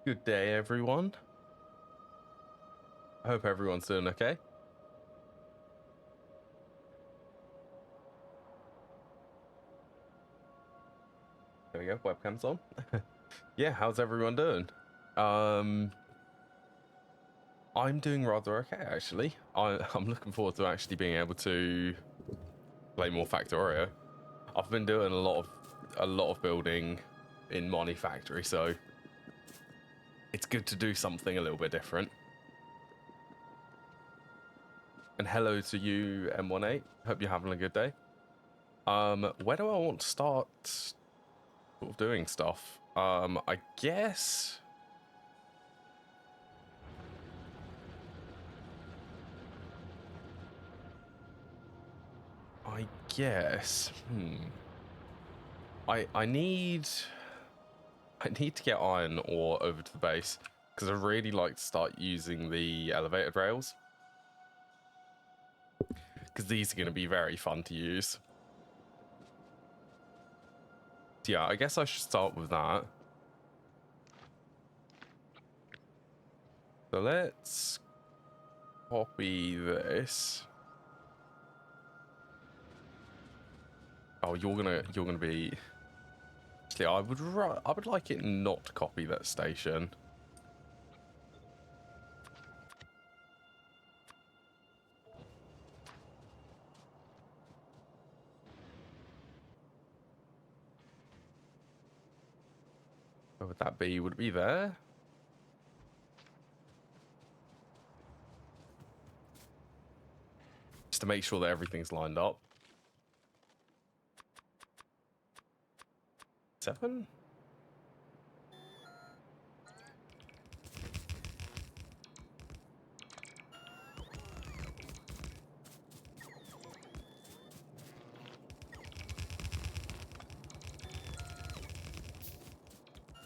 Good day, everyone. I hope everyone's doing okay. There we go, webcam's on. Yeah, how's everyone doing? I'm doing rather okay, actually. I'm looking forward to actually being able to play more Factorio. I've been doing a lot of building in Money Factory, so it's good to do something a little bit different. And hello to you, M18. Hope you're having a good day. Where do I want to start sort of doing stuff? I guess I need to get iron ore over to the base because I really like to start using the elevated rails because these are going to be very fun to use. So yeah, I guess I should start with that. So let's copy this. Oh, you're gonna be. Actually, I would like it not to copy that station. Where would that be? Would it be there? Just to make sure that everything's lined up. 7?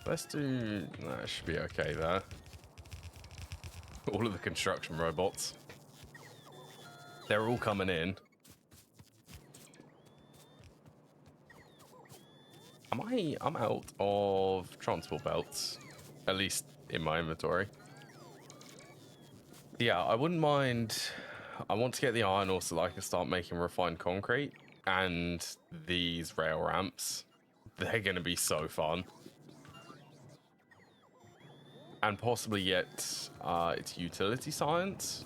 Let's do... That should be okay there. All of the construction robots. They're all coming in. I'm out of transport belts. At least in my inventory. Yeah, I wouldn't mind... I want to get the iron ore so that I can start making refined concrete. And these rail ramps. They're going to be so fun. and possibly get its utility science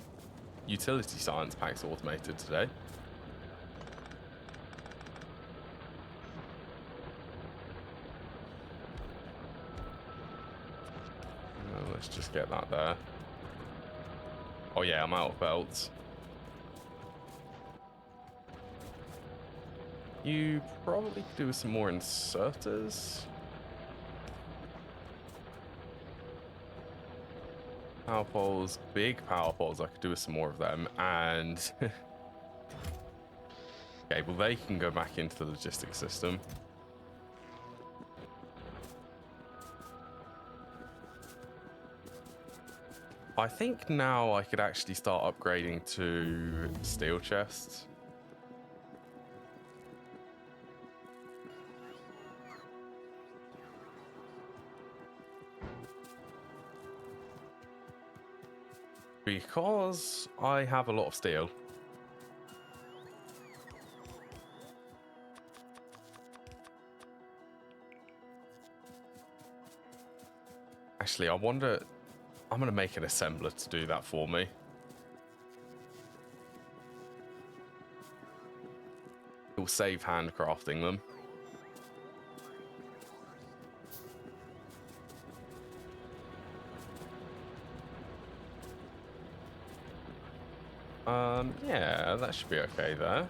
packs automated today. Let's just get that there. Oh yeah, I'm out of belts. You probably could do with some more inserters. Power poles, big power poles. I could do with some more of them. And okay, well they can go back into the logistics system. I think now I could actually start upgrading to steel chests. Because I have a lot of steel. Actually, I wonder... I'm going to make an assembler to do that for me. It will save handcrafting them. Yeah, that should be okay there.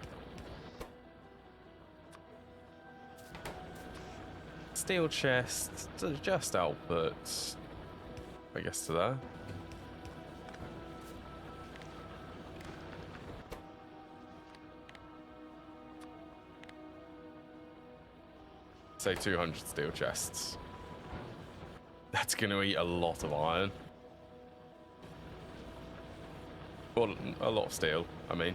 Steel chest to just output, I guess, to there. Say 200 steel chests. That's going to eat a lot of iron. Well, a lot of steel, I mean.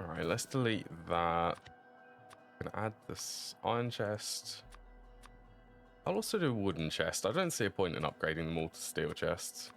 Alright, let's delete that. I'm gonna add this iron chest. I'll also do a wooden chest. I don't see a point in upgrading them all to steel chests.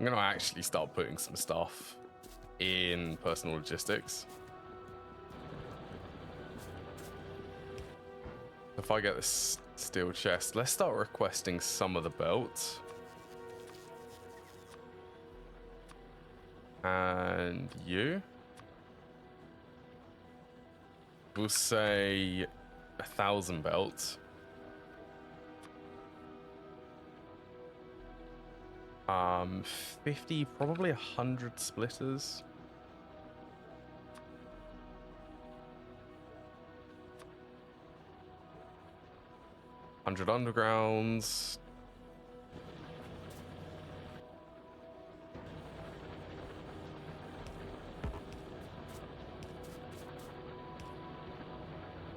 I'm going to actually start putting some stuff in personal logistics. If I get this steel chest, let's start requesting some of the belts. And you? We'll say 1,000 belts. 50, probably 100 splitters. Hundred undergrounds.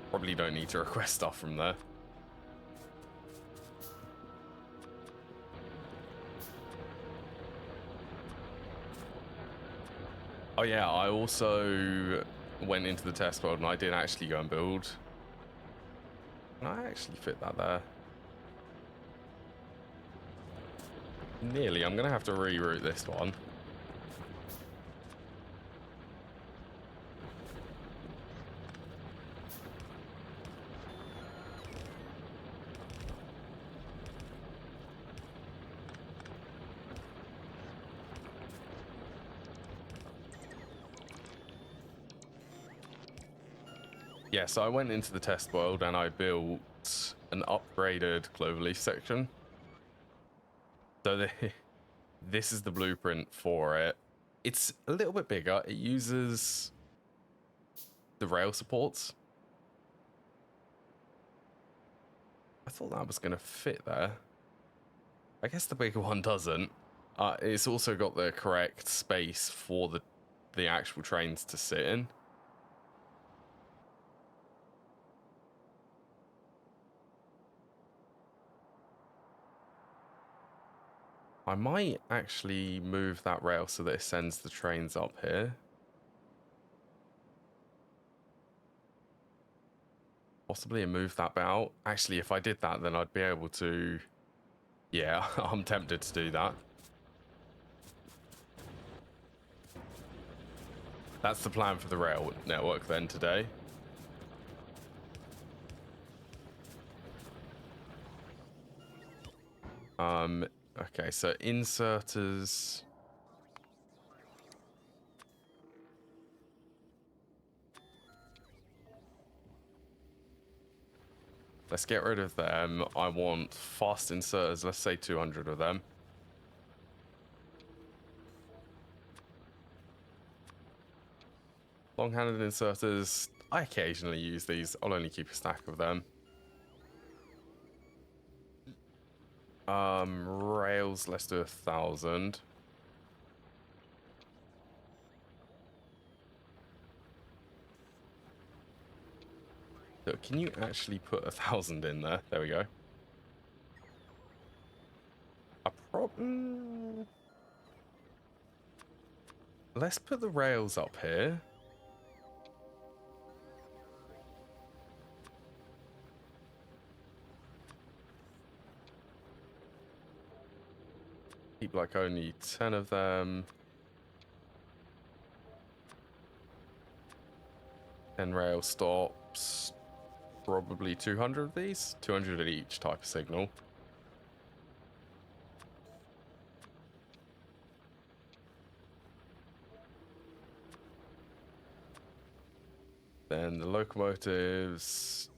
Probably don't need to request stuff from there. Oh yeah, I also went into the test world and I did actually go and build. Can I actually fit that there? Nearly. I'm going to have to reroute this one. Yeah, so I went into the test world and I built an upgraded cloverleaf section. So this is the blueprint for it. It's a little bit bigger. It uses the rail supports. I thought that was going to fit there. I guess the bigger one doesn't. It's also got the correct space for the actual trains to sit in. I might actually move that rail so that it sends the trains up here. Possibly move that bit out. Actually, if I did that, then I'd be able to... Yeah, I'm tempted to do that. That's the plan for the rail network then today. Okay, so inserters... Let's get rid of them. I want fast inserters. Let's say 200 of them. Long-handed inserters. I occasionally use these. I'll only keep a stack of them. Rails. Let's do 1,000. Look, can you actually put 1,000 in there? There we go. Let's put the rails up here. Keep like only 10 of them. 10 rail stops. Probably 200 of these. 200 at each type of signal. Then the locomotives.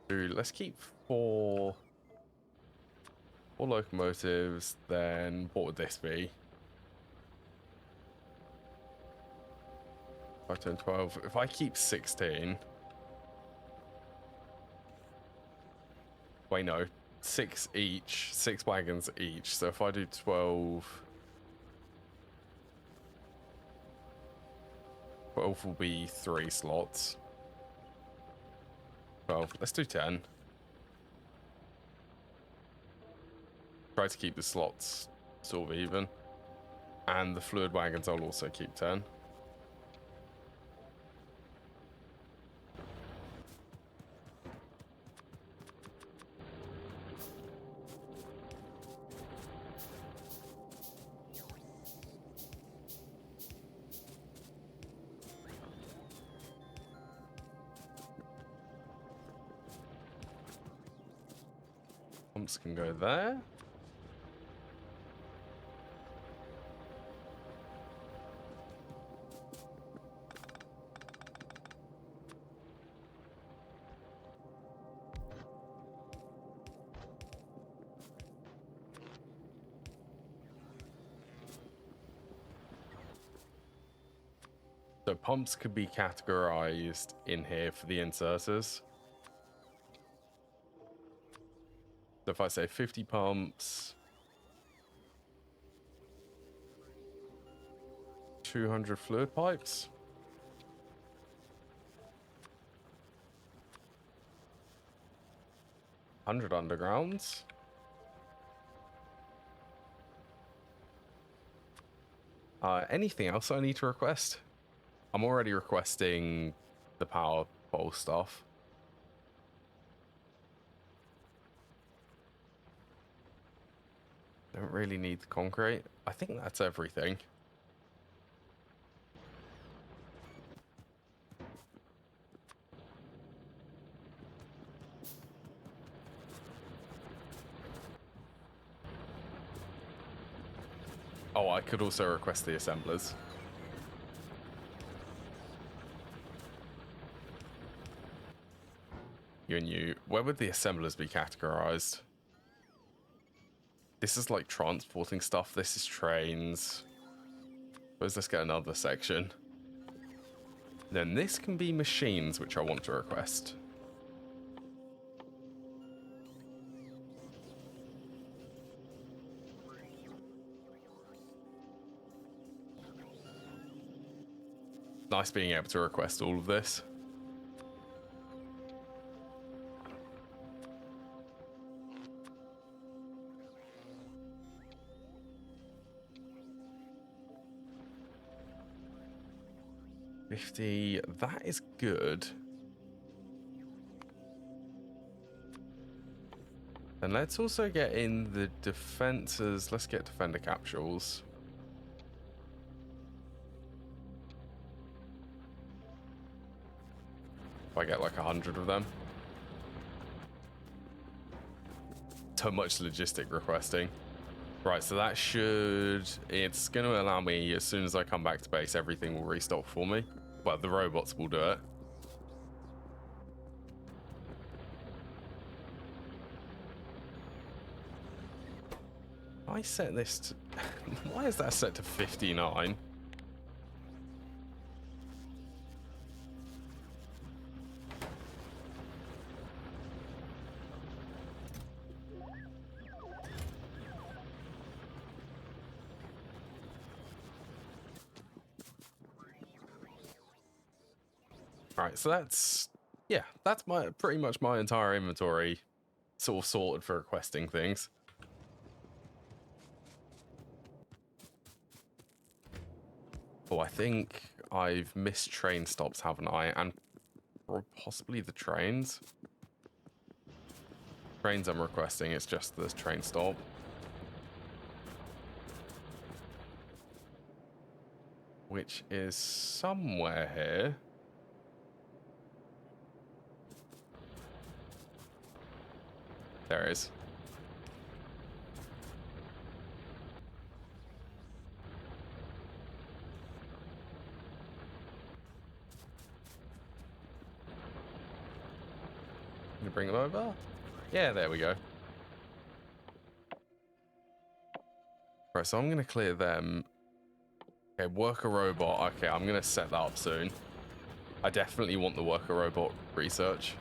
Let's keep four locomotives. Then what would this be? 5, 10, 12. If I keep 16. Wait, no. 6 each. 6 wagons each. So if I do 12. 12 will be 3 slots. 12. Let's do 10. Try to keep the slots sort of even. And the fluid wagons I'll also keep 10. Pumps can go there. So pumps could be categorized in here for the inserters. So if I say 50 pumps, 200 fluid pipes, 100 undergrounds, anything else I need to request? I'm already requesting the power pole stuff. Don't really need the concrete. I think that's everything. Oh, I could also request the assemblers. You and you. Where would the assemblers be categorized? This is like transporting stuff. This is trains. Suppose let's get another section. Then this can be machines, which I want to request. nice being able to request all of this. $50, that is good. And let's also get in the defenses. Let's get defender capsules. If I get like 100 of them. So much logistic requesting. Right, so that should... It's going to allow me, as soon as I come back to base, everything will restock for me. But the robots will do it. I set this to... Why is that set to 59? Alright, so that's... Yeah, that's pretty much my entire inventory sort of sorted for requesting things. Oh, I think I've missed train stops, haven't I? And possibly the trains. Trains I'm requesting, it's just the train stop. Which is somewhere here. There it is. Can you bring them over? Yeah, there we go. Right, so I'm going to clear them. Okay, worker robot. Okay, I'm going to set that up soon. I definitely want the worker robot research.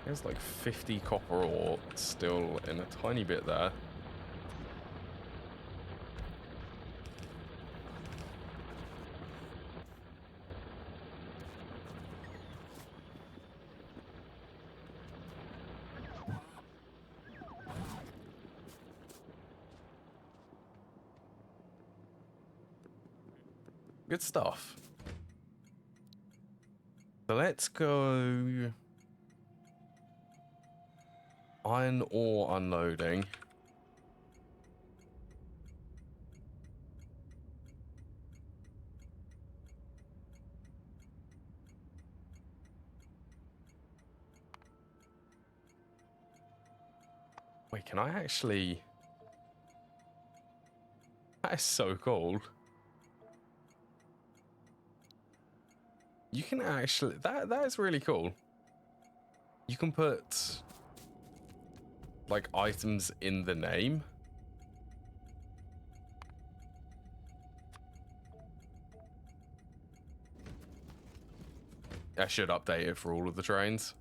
There's like 50 copper ore still in a tiny bit there. Good stuff. So let's go iron ore unloading. Wait, can I actually... That is so cool. You can actually... That is really cool. You can put... like items in the name. I should update it for all of the trains.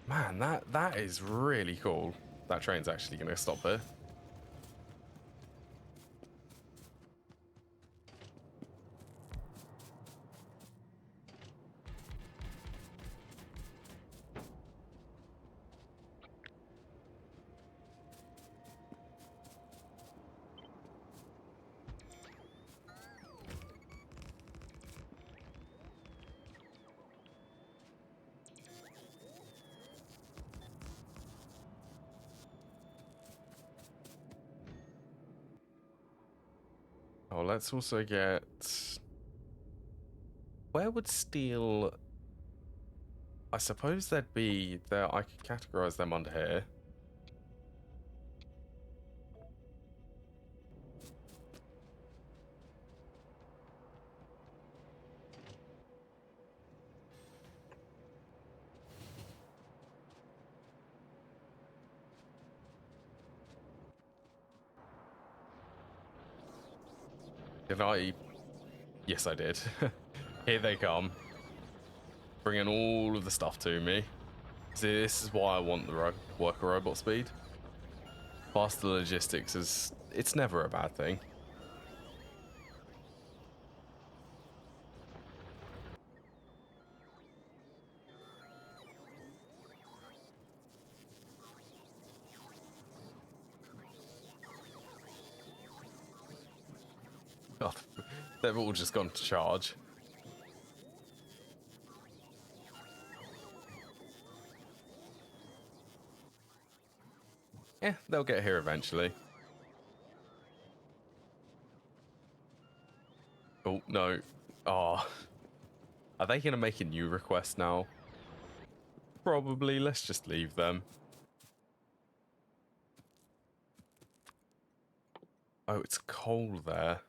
Man, that is really cool. That train's actually going to stop here. Oh, let's also get... Where would steel... I suppose there'd be... There, I could categorize them under here. Did I? Yes, I did. Here they come. Bringing all of the stuff to me. See, this is why I want the worker robot speed. Faster logistics is, it's never a bad thing. God, they've all just gone to charge. Yeah, they'll get here eventually. Oh, no. Oh. Are they going to make a new request now? Probably. Let's just leave them. Oh, it's cold there.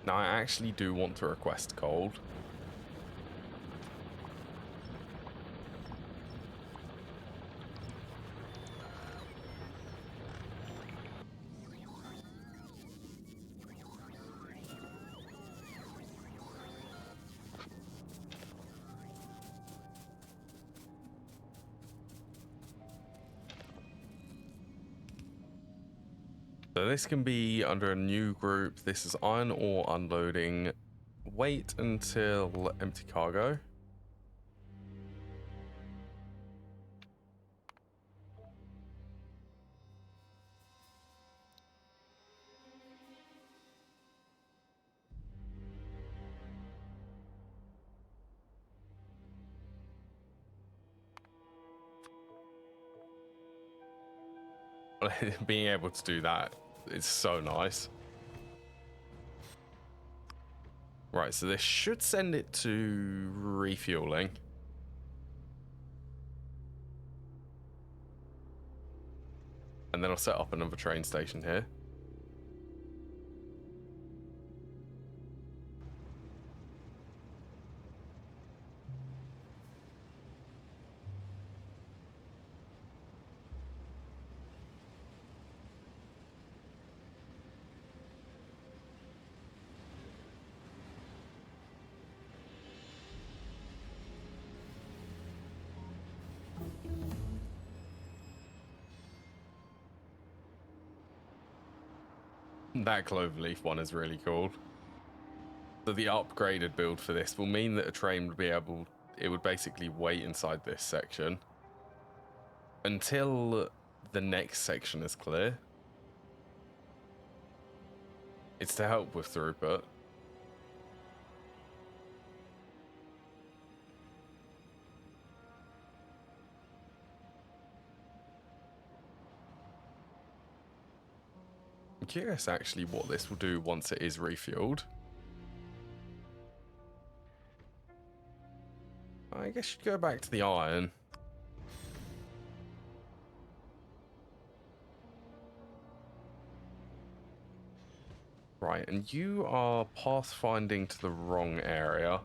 Now, I actually do want to request cold. So this can be under a new group. This is iron ore unloading. Wait until empty cargo. Being able to do that is so nice. Right, so this should send it to refueling. And then I'll set up another train station here. That cloverleaf one is really cool. So the upgraded build for this will mean that a train would be able, it would basically wait inside this section until the next section is clear. It's to help with throughput. I'm curious actually what this will do once it is refueled. I guess you'd go back to the iron. Right, and you are pathfinding to the wrong area.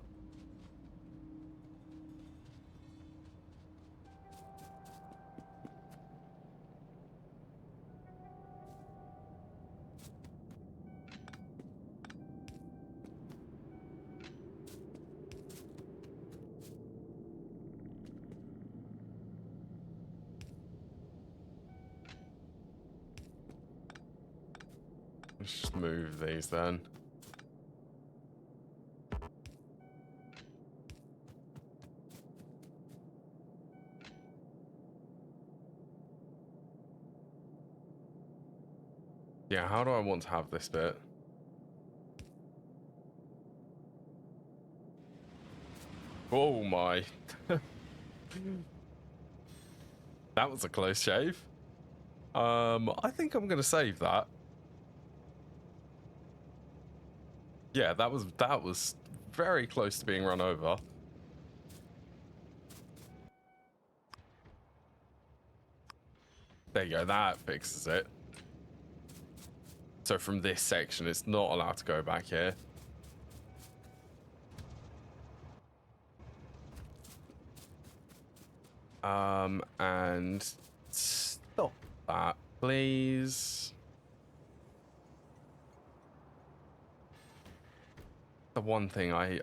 Let's just move these then. Yeah, how do I want to have this bit? Oh my. That was a close shave. I think I'm gonna save that. Yeah, that was very close to being run over. There you go, that fixes it. So from this section, it's not allowed to go back here. And stop that, please. the one thing I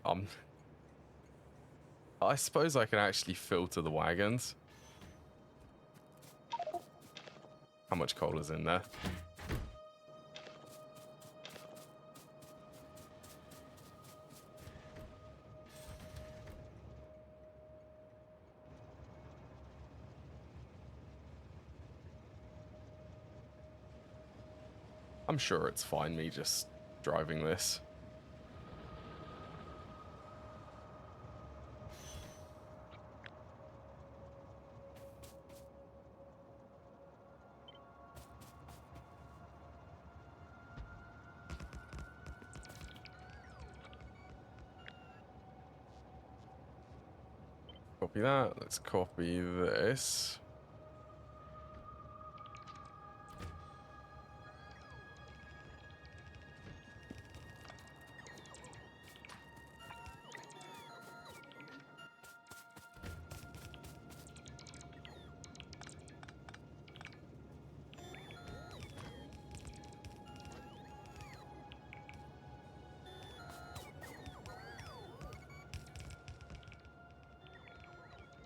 suppose I can actually filter the wagons. How much coal is in there? I'm sure it's fine me just driving this. Copy that. Let's copy this.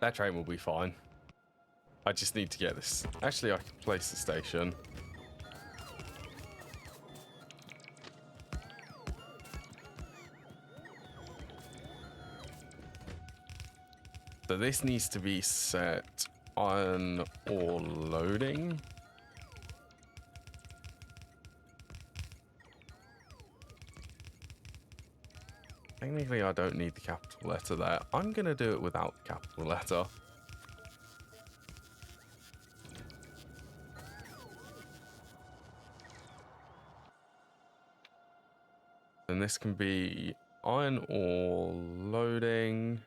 That train will be fine. I just need to get this. Actually, I can place the station. So this needs to be set on or loading. Technically, I don't need the capital letter there. I'm going to do it without the capital letter. And this can be iron ore loading.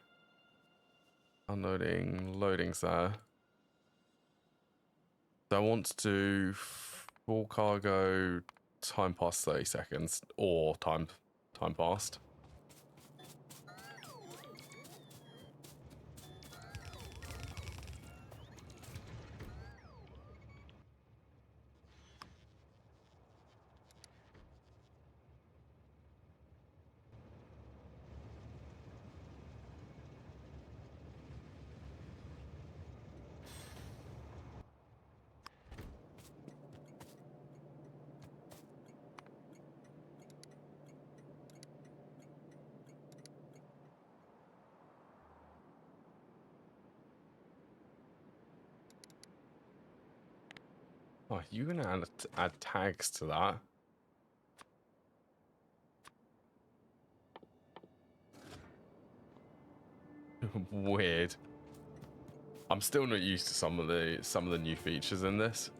Unloading, loading's there. So I want to do full cargo, time past 30 seconds, or time past. Oh, you're gonna add tags to that? Weird. I'm still not used to some of the new features in this.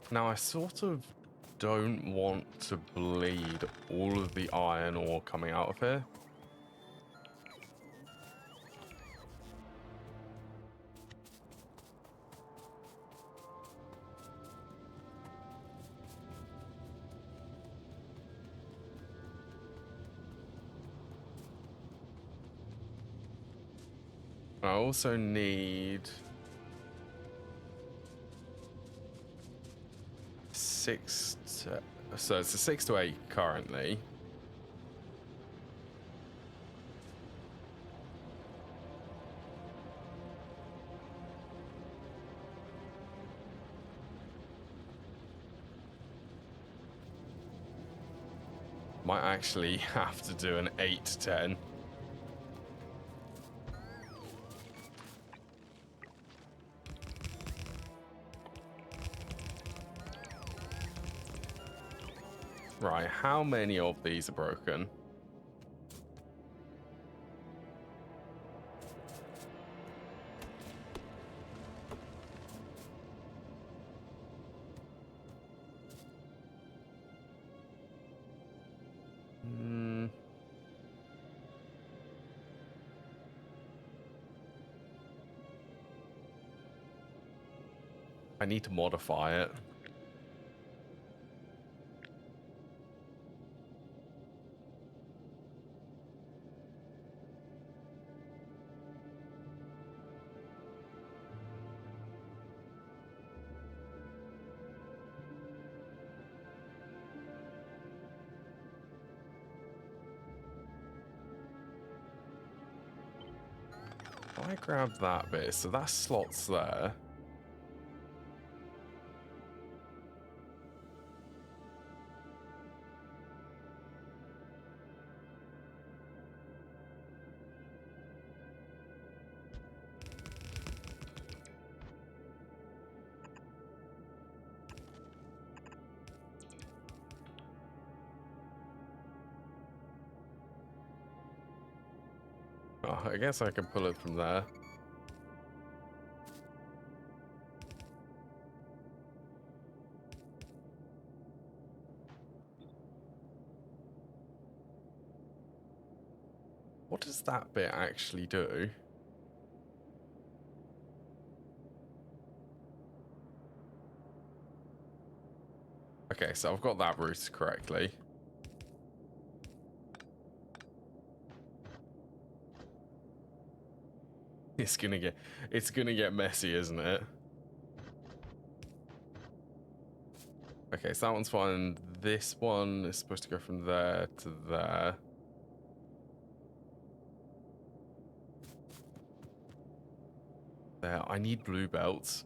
Now I sort of don't want to bleed all of the iron ore coming out of here. I also need 6 to, so it's a 6 to 8 currently. Might actually have to do an 8 to 10. Right, how many of these are broken? I need to modify it. I grab that bit, so that slots there. Oh, I guess I can pull it from there. What does that bit actually do? Okay, so I've got that routed correctly. It's gonna get messy, isn't it? Okay, so that one's fine. This one is supposed to go from there to there. There, I need blue belts.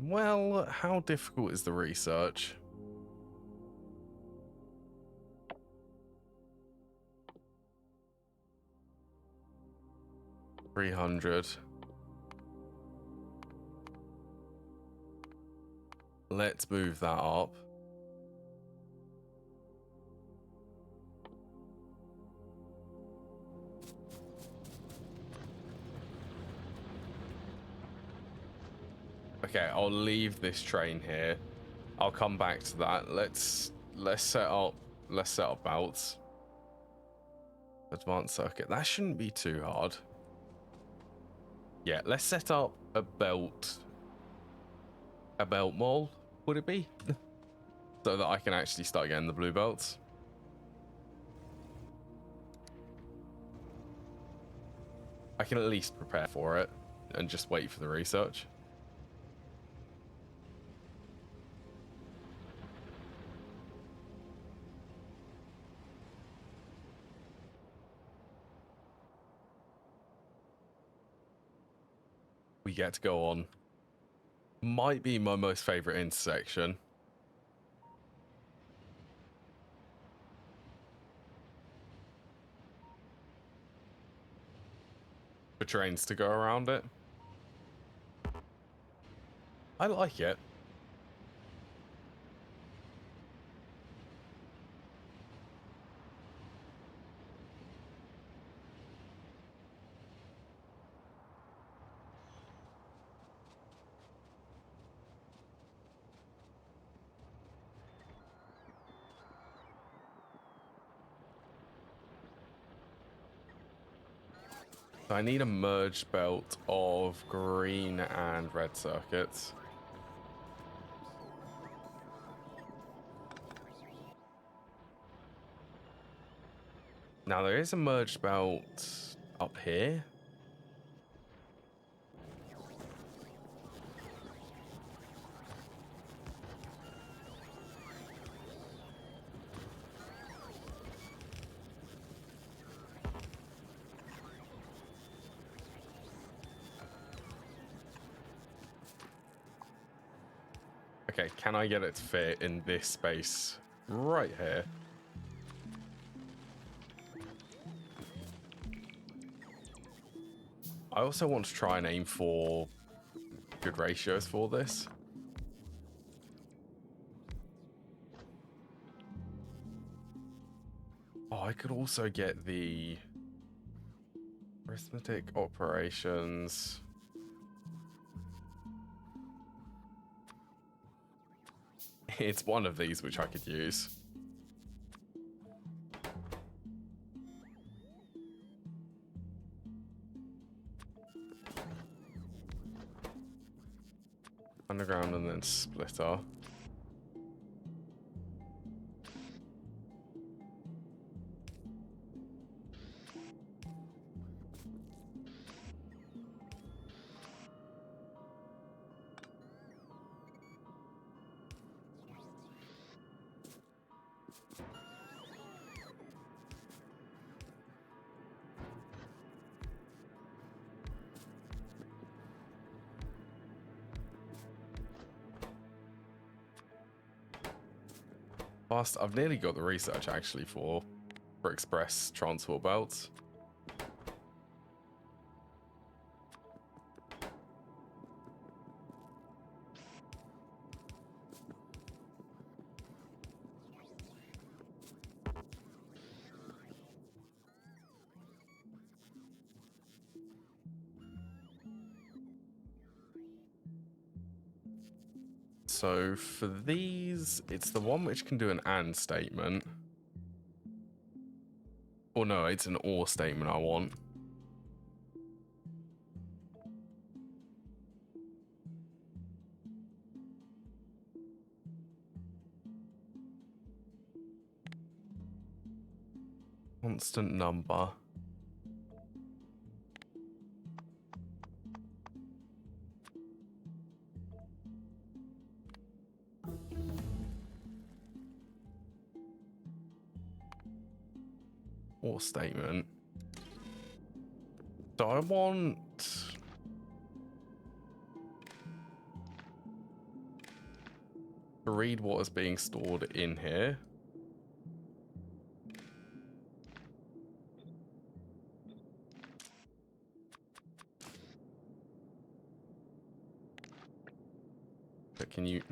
Well, how difficult is the research? $300. Let's move that up. Okay, I'll leave this train here. I'll come back to that. Let's set up belts. Advanced circuit. That shouldn't be too hard. Yeah, let's set up a belt mold, would it be? So that I can actually start getting the blue belts. I can at least prepare for it and just wait for the research. We get to go on. Might be my most favorite intersection. For trains to go around it. I like it. I need a merged belt of green and red circuits. Now there is a merged belt up here. Okay, can I get it to fit in this space right here? I also want to try and aim for good ratios for this. Oh, I could also get the arithmetic operations. It's one of these which I could use. Underground and then splitter. Plus, I've nearly got the research actually for express transport belts. So for these, it's the one which can do an and statement. Or no, it's an or statement I want. Constant number. Or statement. So I want to read what is being stored in here. But can you...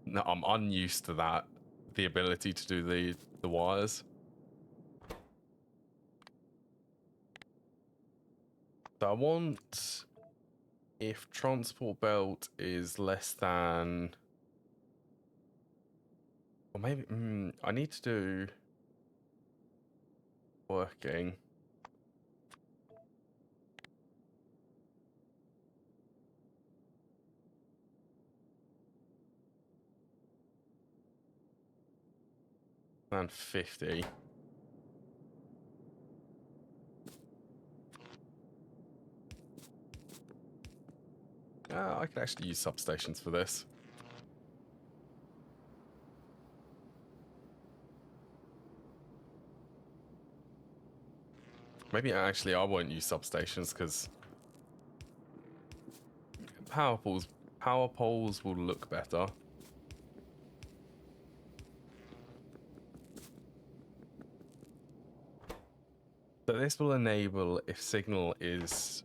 No, I'm unused to that. The ability to do the wires. So I want... If transport belt is less than... Or maybe... I need to do... Working. And 50. I can actually use substations for this. Maybe actually I won't use substations because power poles will look better. So this will enable if signal is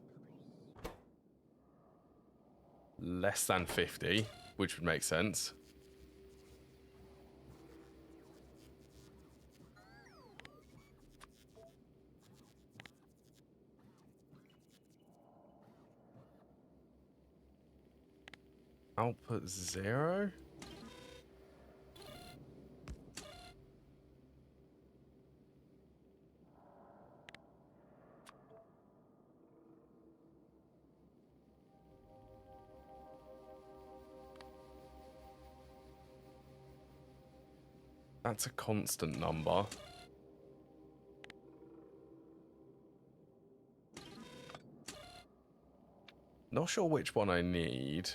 less than 50, which would make sense. Output 0. That's a constant number. Not sure which one I need.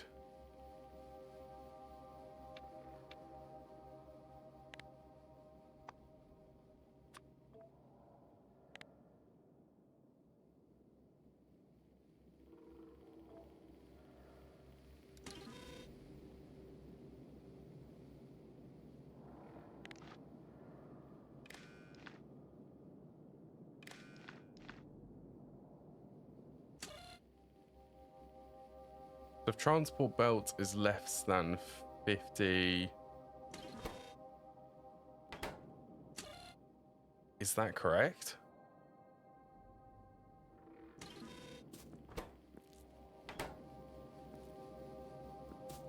If transport belt is less than 50, is that correct?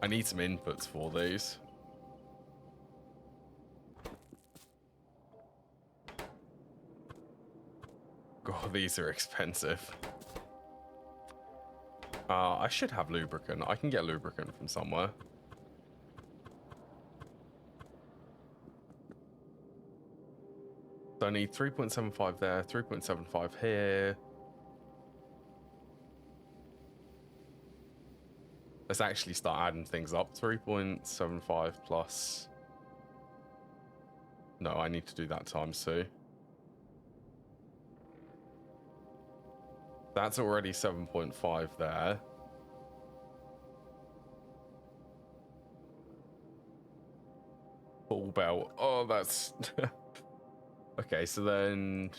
I need some inputs for these. God, these are expensive. I should have lubricant. I can get lubricant from somewhere. So I need 3.75 there, 3.75 here. Let's actually start adding things up. 3.75 plus... No, I need to do that times 2. That's already 7.5 there. Full belt. Oh, that's... Okay, so then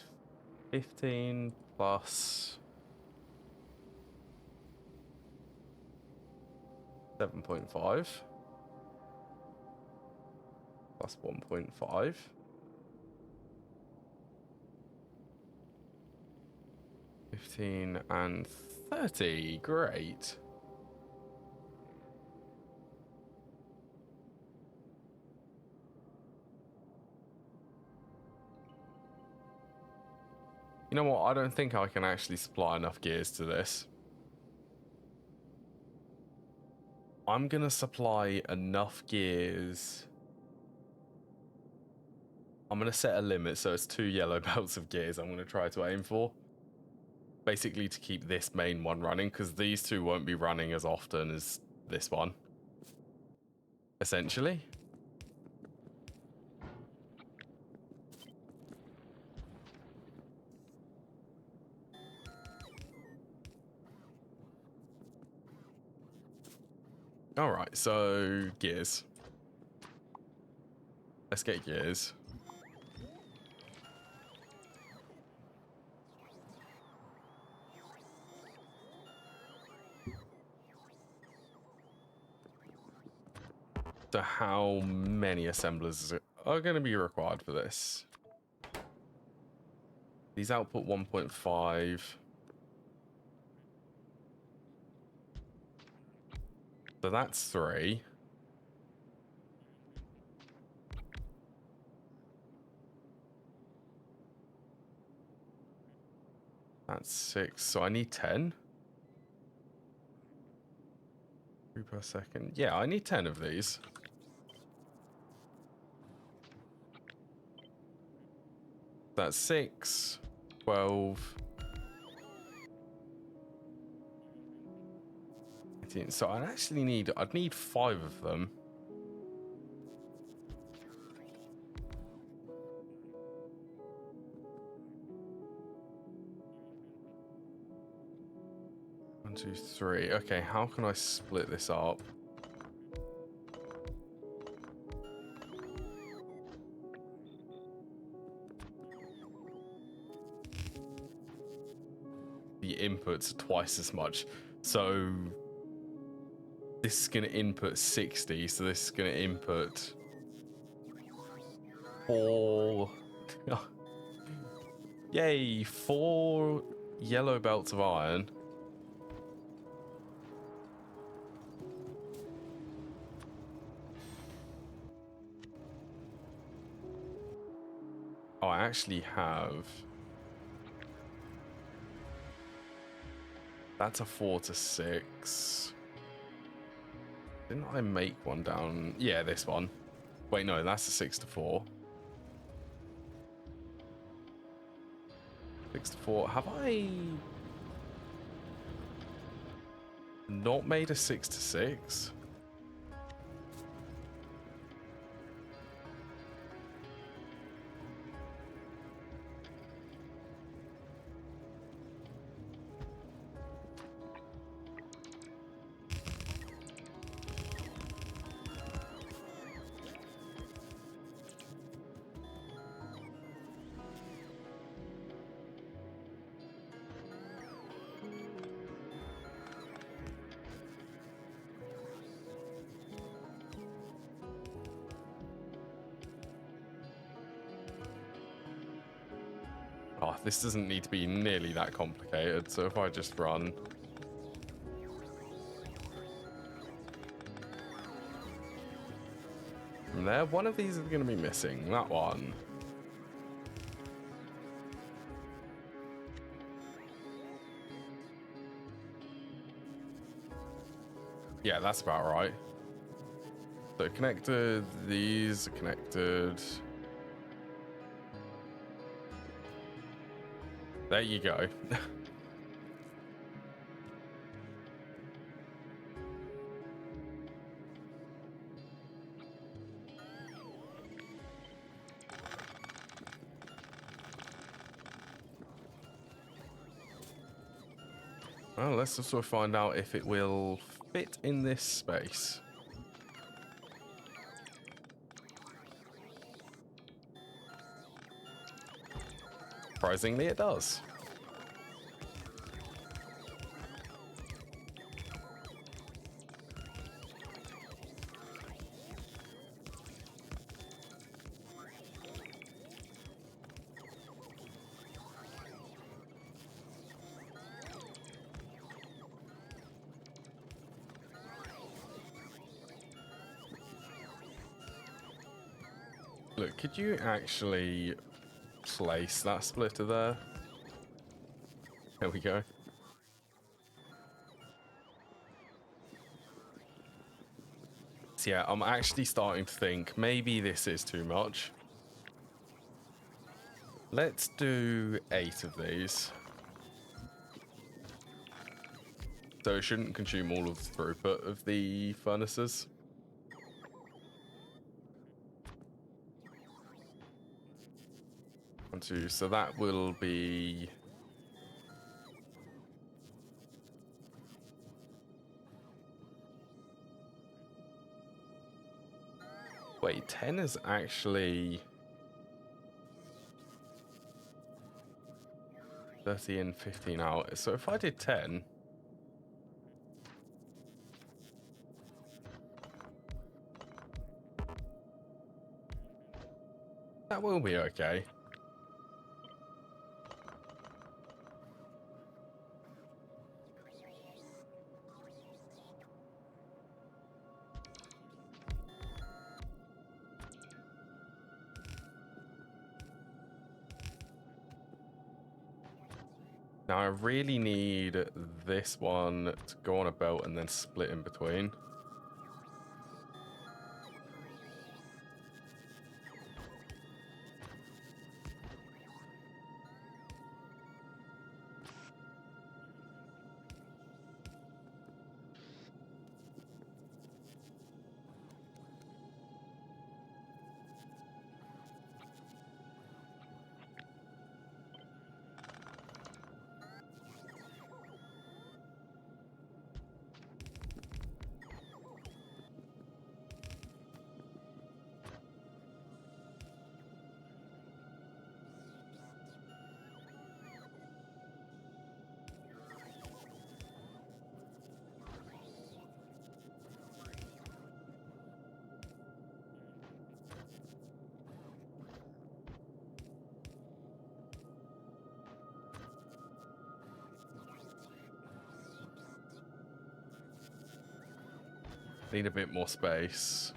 15 plus 7.5 plus 1.5. 15 and 30. Great. You know what? I don't think I can actually supply enough gears to this. I'm going to supply enough gears. I'm going to set a limit, so it's 2 yellow belts of gears I'm going to try to aim for. Basically to keep this main one running, because these two won't be running as often as this one. Essentially. Alright, so gears. Let's get gears. So how many assemblers are going to be required for this? These output 1.5. So that's 3. That's 6. So I need 10. 3 per second. Yeah, I need 10 of these. That's 6, 12, 18. So I'd need 5 of them. One, 2, 3. Okay, how can I split this up? The inputs are twice as much. So this is going to input 60. So this is going to input 4. Yay, 4 yellow belts of iron. Oh, I actually have... That's a 4 to 6. Didn't I make one down? Yeah, this one. Wait, no, that's a 6 to 4. 6 to 4. Have I not made a 6 to 6? Oh, this doesn't need to be nearly that complicated, so if I just run... From there, one of these is going to be missing. That one. Yeah, that's about right. So connected, these are connected. There you go. Well, let's also find out if it will fit in this space. Surprisingly, it does. Look, could you actually place that splitter there? There we go. So yeah, I'm actually starting to think maybe this is too much. Let's do 8 of these. So it shouldn't consume all of the throughput of the furnaces. One, two, so that will be... Wait, 10 is actually 30 and 15 hours. So if I did 10, that will be okay. Now I really need this one to go on a belt and then split in between. Need a bit more space.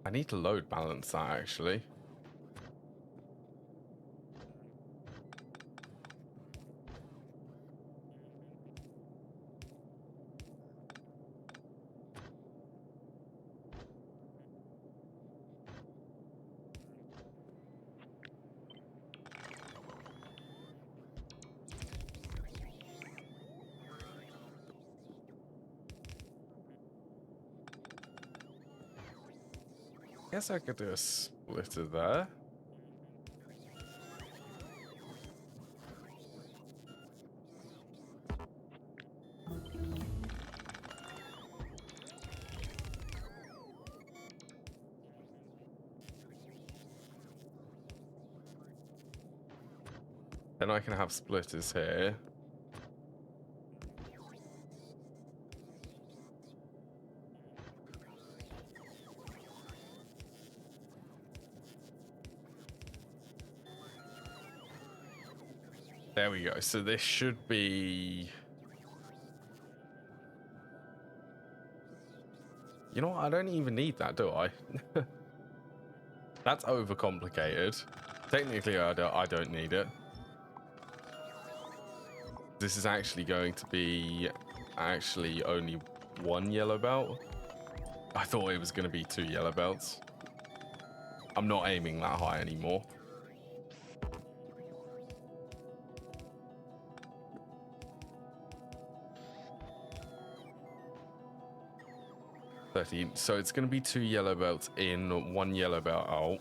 I need to load balance that actually. Guess I could do a splitter there. Then I can have splitters here. There we go. So this should be... You know what? I don't even need that, do I? That's overcomplicated. Technically, I don't need it. This is actually going to be only 1 yellow belt. I thought it was going to be 2 yellow belts. I'm not aiming that high anymore. So it's going to be 2 yellow belts in, 1 yellow belt out.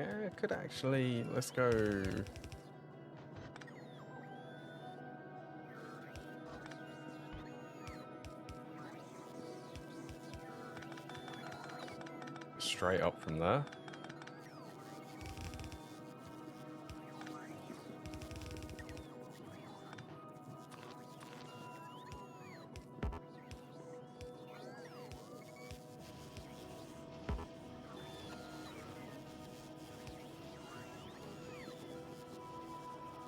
Yeah, could actually. Let's go. Straight up from there.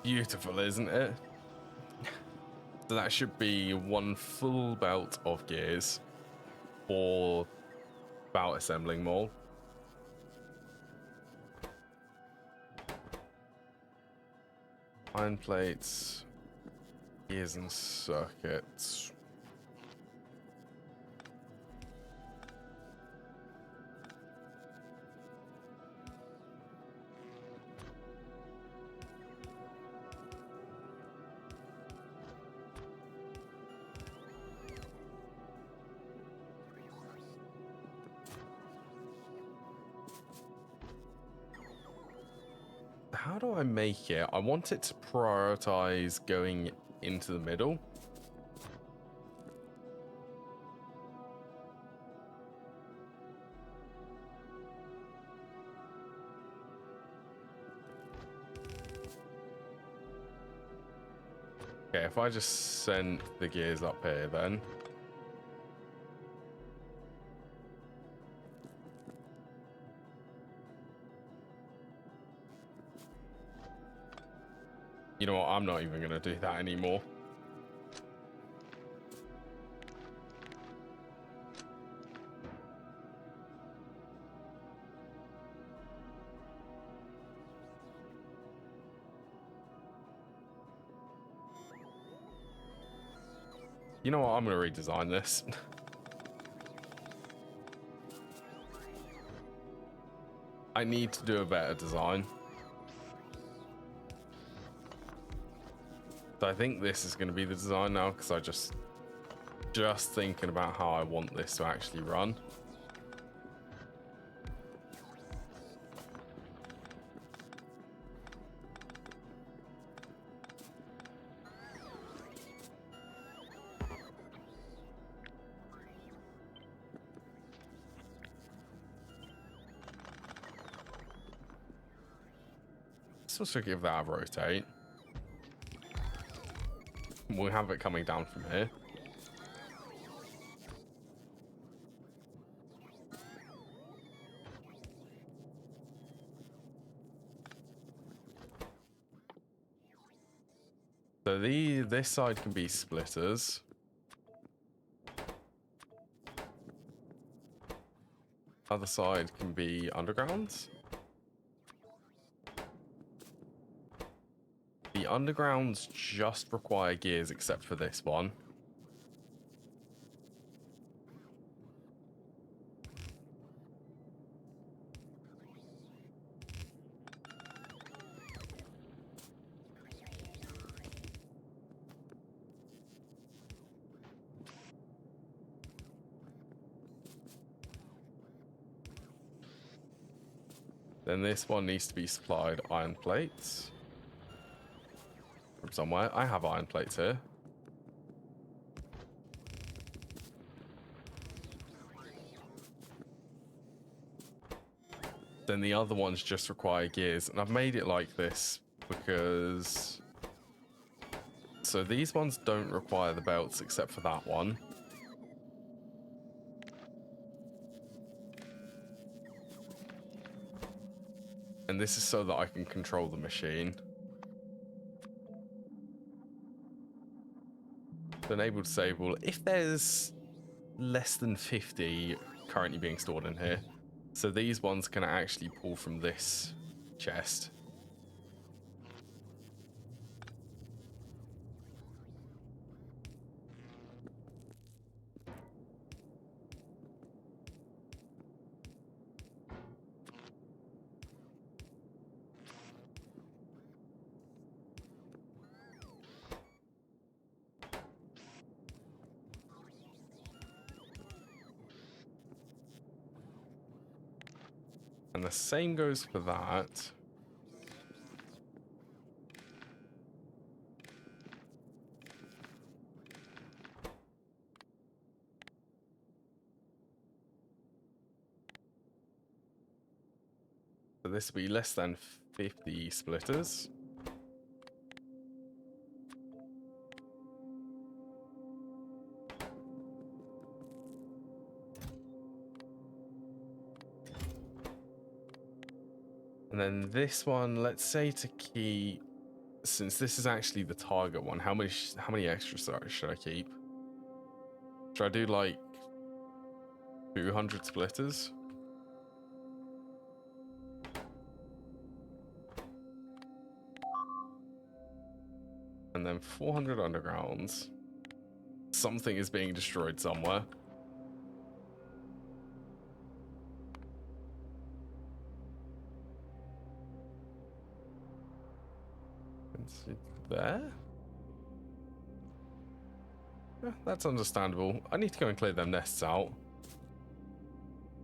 Beautiful, isn't it? So that should be one full belt of gears for belt assembling more. Iron plates, gears and circuits. How do I make it? I want it to prioritize going into the middle. Okay, if I just send the gears up here then. You know what? I'm not even going to do that anymore. You know what? I'm going to redesign this. I need to do a better design. So I think this is going to be the design now because I just thinking about how I want this to actually run. Let's also give that a rotate. We'll have it coming down from here. So this side can be splitters. Other side can be undergrounds. The undergrounds just require gears except for this one. Then this one needs to be supplied iron plates from somewhere. I have iron plates here. Then the other ones just require gears. And I've made it like this because... So these ones don't require the belts except for that one. And this is so that I can control the machine. Enable, disable. If there's less than 50 currently being stored in here. So these ones can actually pull from this chest. And the same goes for that. So this will be less than 50 splitters. And then this one, let's say to keep, since this is actually the target one, how many extras should I keep? Should I do like 200 splitters? And then 400 undergrounds. Something is being destroyed somewhere. Is it there? Yeah, that's understandable. I need to go and clear them nests out.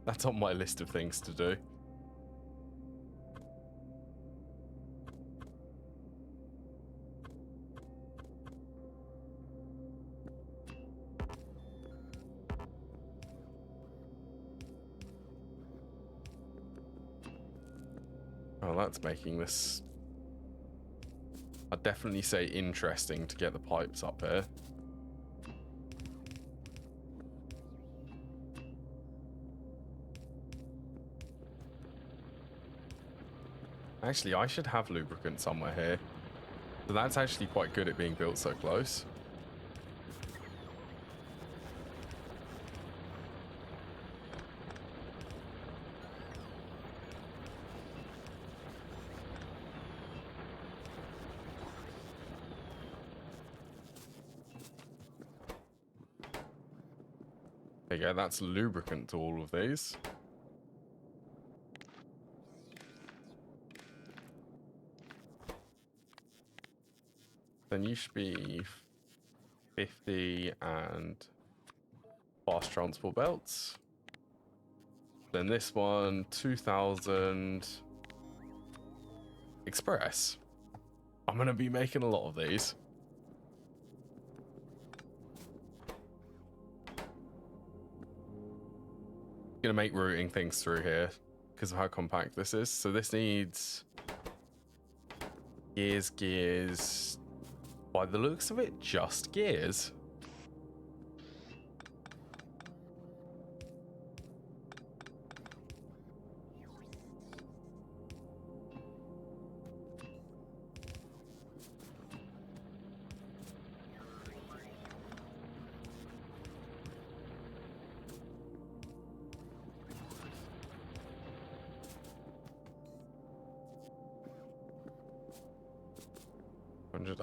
That's on my list of things to do. Oh, that's making this, I'd definitely say, interesting to get the pipes up here. Actually, I should have lubricant somewhere here. So that's actually quite good at being built so close. There you go, that's lubricant to all of these. Then you should be 50 and fast transport belts. Then this one, 2000 express. I'm going to be making a lot of these. Going to make routing things through here because of how compact this is. So this needs gears. By the looks of it, just gears.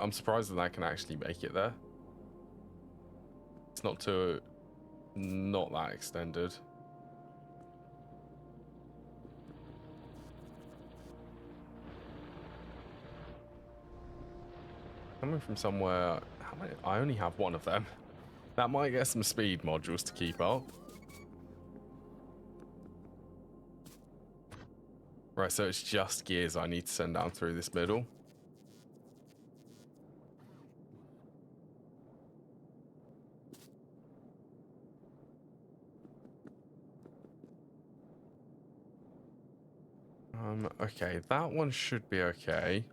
I'm surprised that I can actually make it there. It's not that extended. Coming from somewhere, how many? I only have one of them. That might get some speed modules to keep up. Right, so it's just gears I need to send down through this middle. Okay, that one should be okay.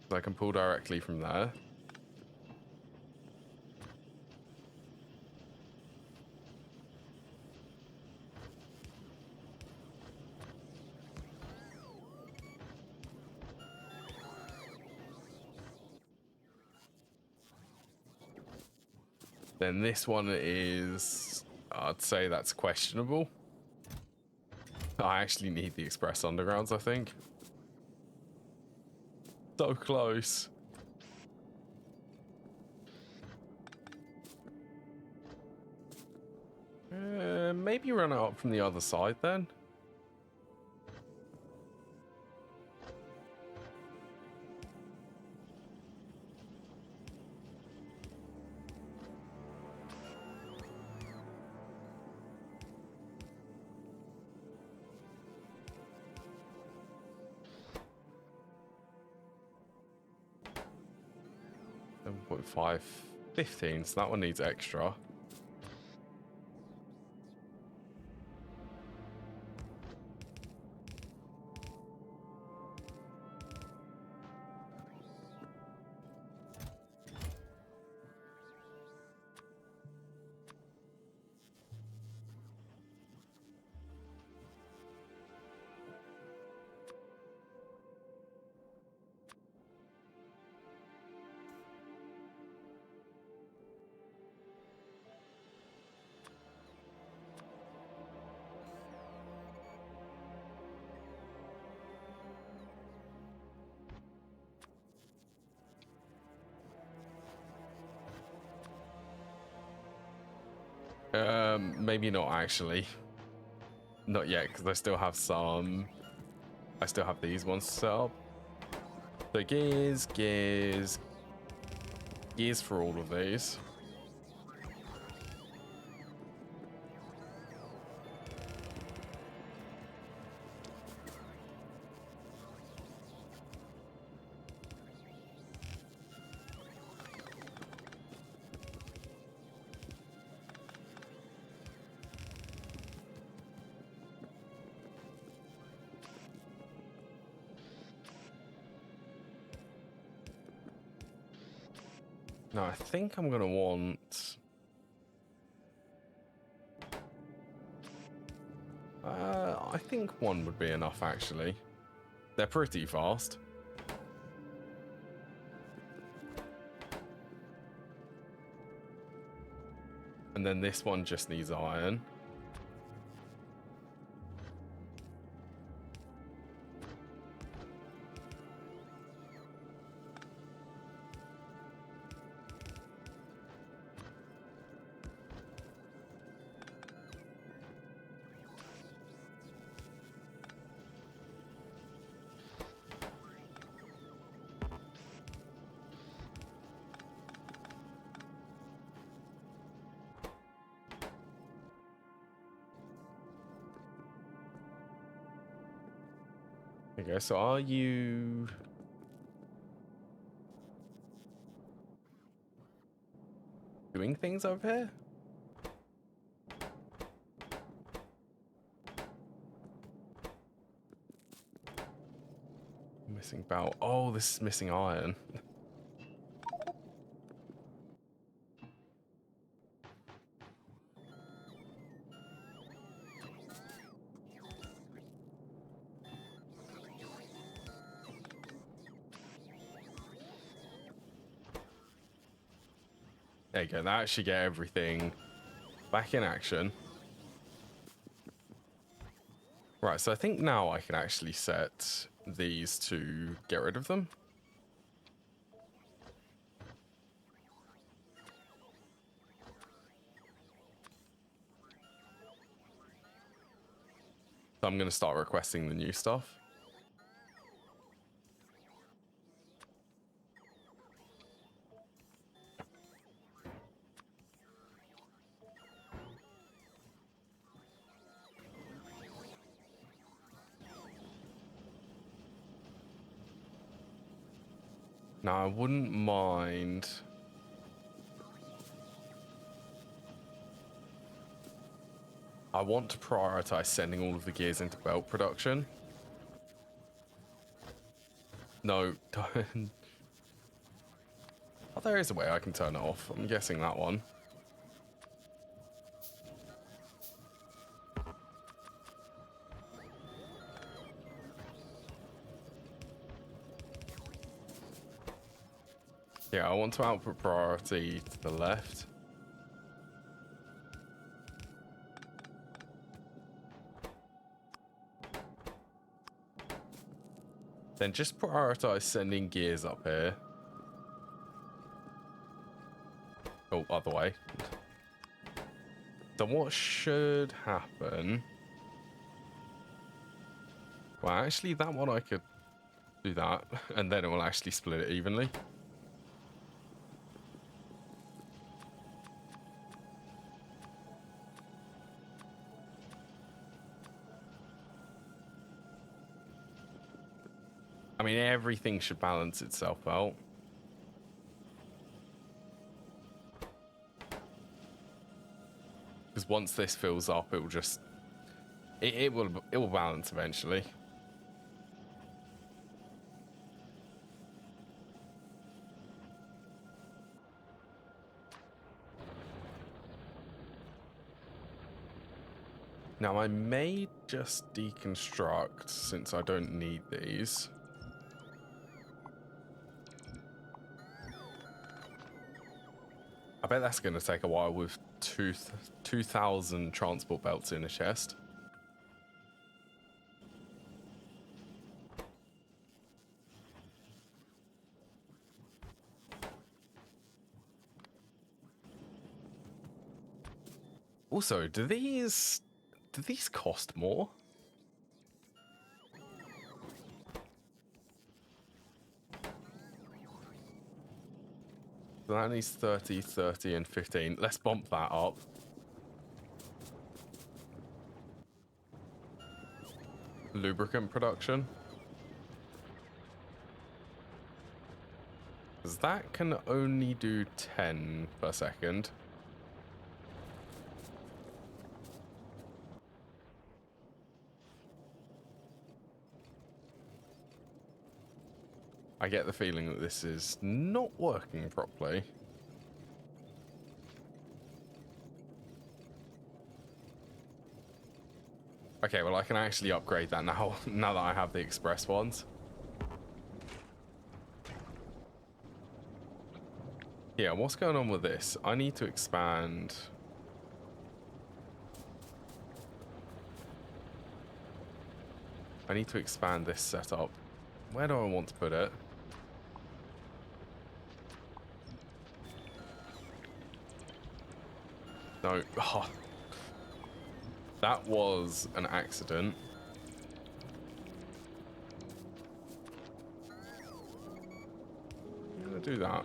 So I can pull directly from there. Then this one is, I'd say that's questionable. I actually need the express undergrounds, I think. So close. Maybe run it up from the other side then. 7.5, 15, so that one needs extra. Maybe not actually. Not yet, because I still have some. I still have these ones set up. So gears for all of these. Now, I think I'm going to want... I think one would be enough, actually. They're pretty fast. And then this one just needs iron. Okay, so are you... doing things over here? Missing belt. Oh, this is missing iron. There you go. That actually get everything back in action. Right, so I think now I can actually set these to get rid of them. So I'm going to start requesting the new stuff. Now, I wouldn't mind... I want to prioritize sending all of the gears into belt production. No, don't. Oh, there is a way I can turn it off. I'm guessing that one. Yeah, I want to output priority to the left. Then just prioritize sending gears up here. Oh, other way. So what should happen? Well, actually, that one I could do that, and then it will actually split it evenly. I mean, everything should balance itself out. because once this fills up, it will just it will balance eventually. Now I may just deconstruct since I don't need these. I bet that's going to take a while with 2,000 transport belts in a chest. Also, do these cost more? So that needs 30, 30, and 15. Let's bump that up. Lubricant production. Because that can only do 10 per second. I get the feeling that this is not working properly. Okay, well I can actually upgrade that now, now that I have the express ones. Yeah, what's going on with this? I need to expand. I need to expand this setup. Where do I want to put it? No. Oh, that was an accident. I'm gonna do that.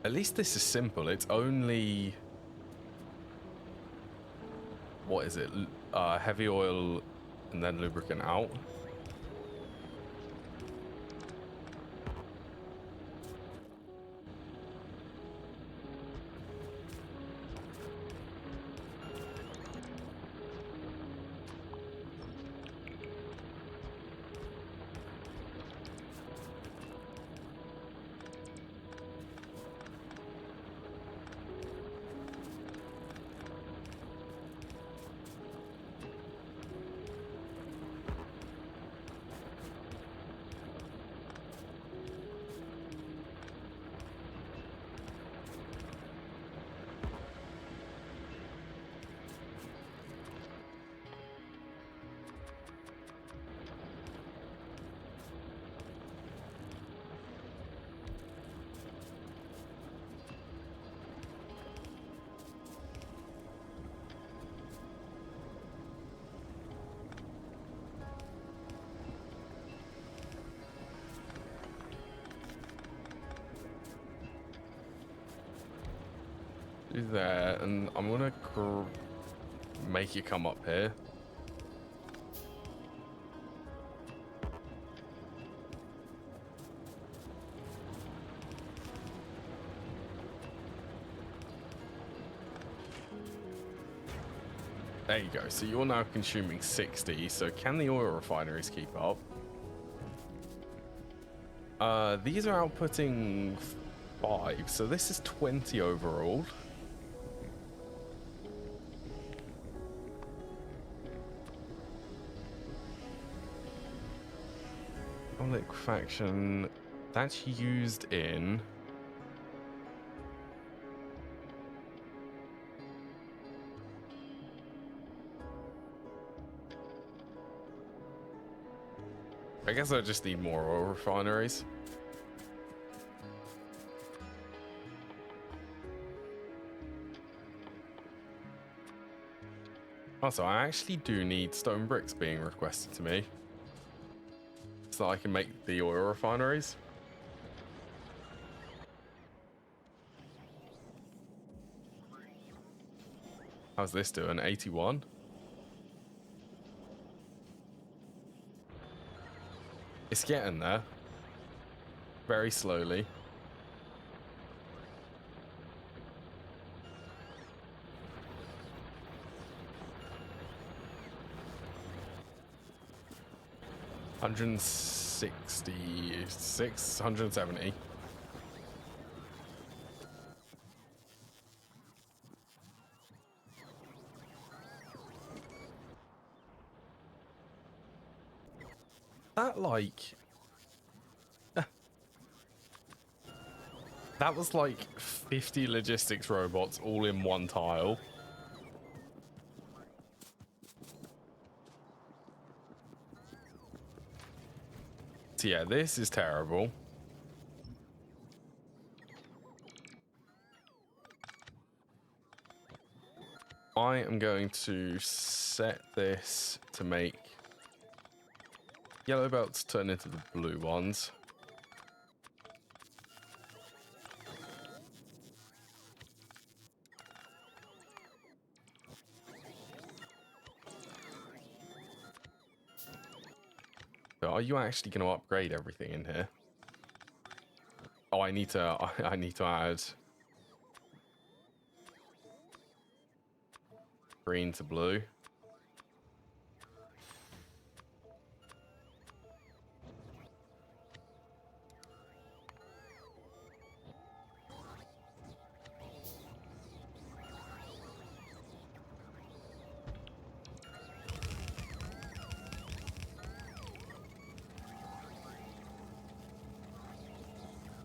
At least this is simple. It's only... What is it? Heavy oil and then lubricant out. Do that, and I'm gonna make you come up here. There you go. So you're now consuming 60. So can the oil refineries keep up? These are outputting 5. So this is 20 overall. Liquefaction, that's used in... I guess I just need more oil refineries. Also, I actually do need stone bricks being requested to me, so I can make the oil refineries. How's this doing? 81? It's getting there. Very slowly. 166, 170. That like that was like 50 logistics robots all in one tile. So yeah, this is terrible. I am going to set this to make yellow belts turn into the blue ones. So are you actually going to upgrade everything in here? Oh, I need to add green to blue.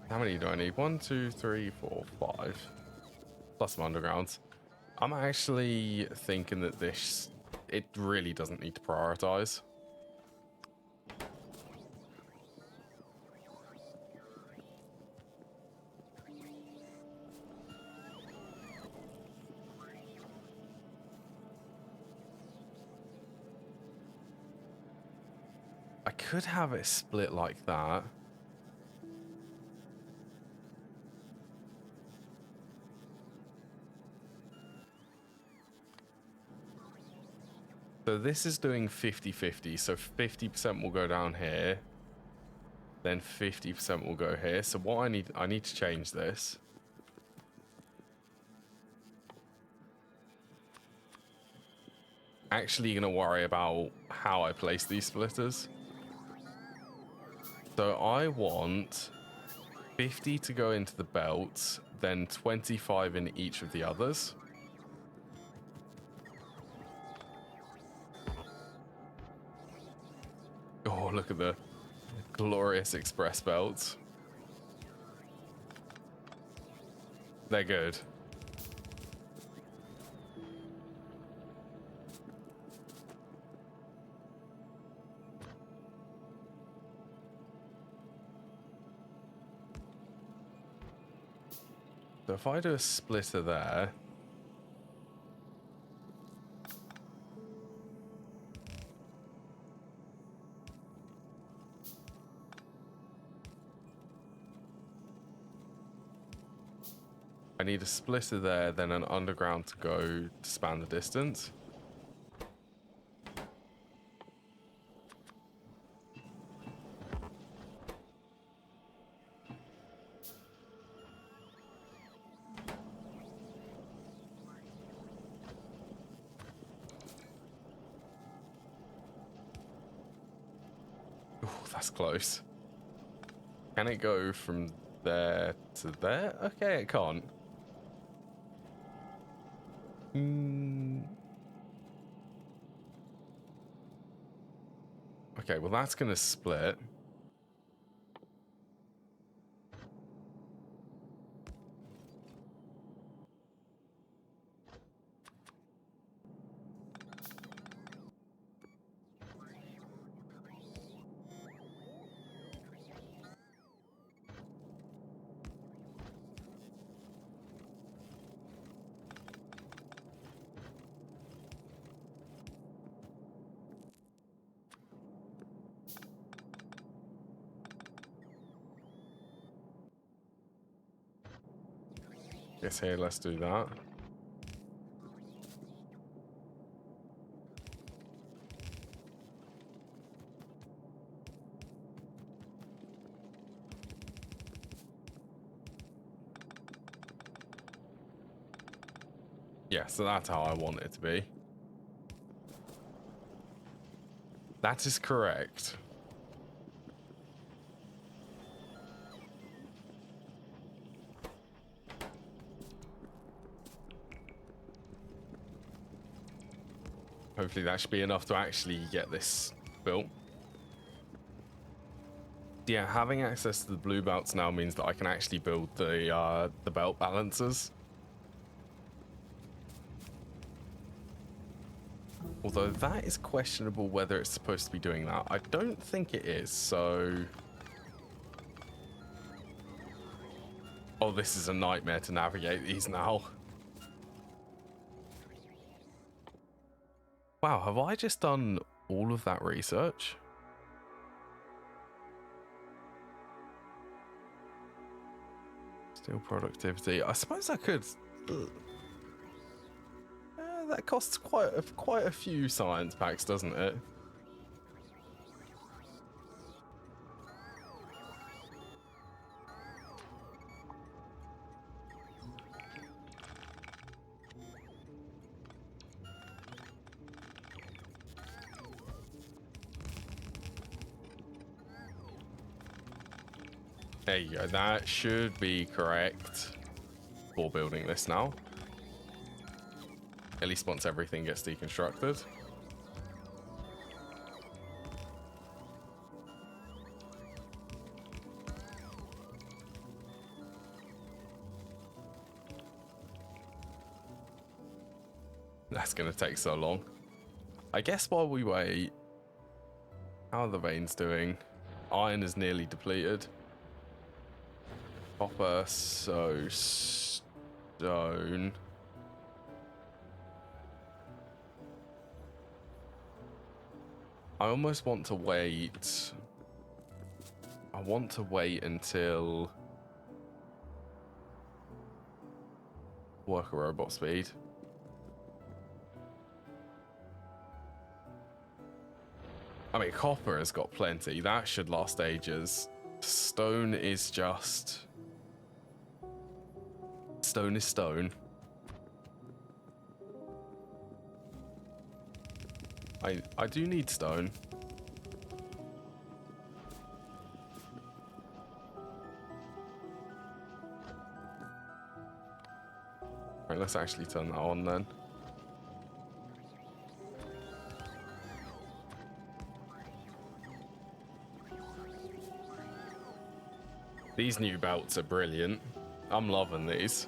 How many do I need? 1, 2, 3, 4, 5. Plus some undergrounds. I'm actually thinking that it really doesn't need to prioritize. I could have it split like that. So this is doing 50-50. So 50% will go down here. Then 50% will go here. So what I need to change this. Actually going to worry about how I place these splitters. So I want 50 to go into the belts, then 25 in each of the others. Oh, look at the glorious express belts. They're good. So if I do a splitter there, I need a splitter there, then an underground to go to span the distance. Oh, that's close. Can it go from there to there? Okay, it can't. Okay, well that's gonna split. Yes, here, let's do that. Yeah, so that's how I want it to be. That is correct. Hopefully that should be enough to actually get this built. Yeah, having access to the blue belts now means that I can actually build the belt balancers. Although that is questionable whether it's supposed to be doing that. I don't think it is, so... Oh, this is a nightmare to navigate these now. Wow, have I just done all of that research? Steel productivity. I suppose I could... that costs quite a few science packs, doesn't it? There you go. That should be correct for building this now. At least once everything gets deconstructed. That's going to take so long. I guess while we wait, how are the veins doing? Iron is nearly depleted. Copper, so stone. I almost want to wait. I want to wait until worker robot speed. I mean, copper has got plenty. That should last ages. Stone is just... Stone is stone. I do need stone. Right, let's actually turn that on then. These new belts are brilliant. I'm loving these.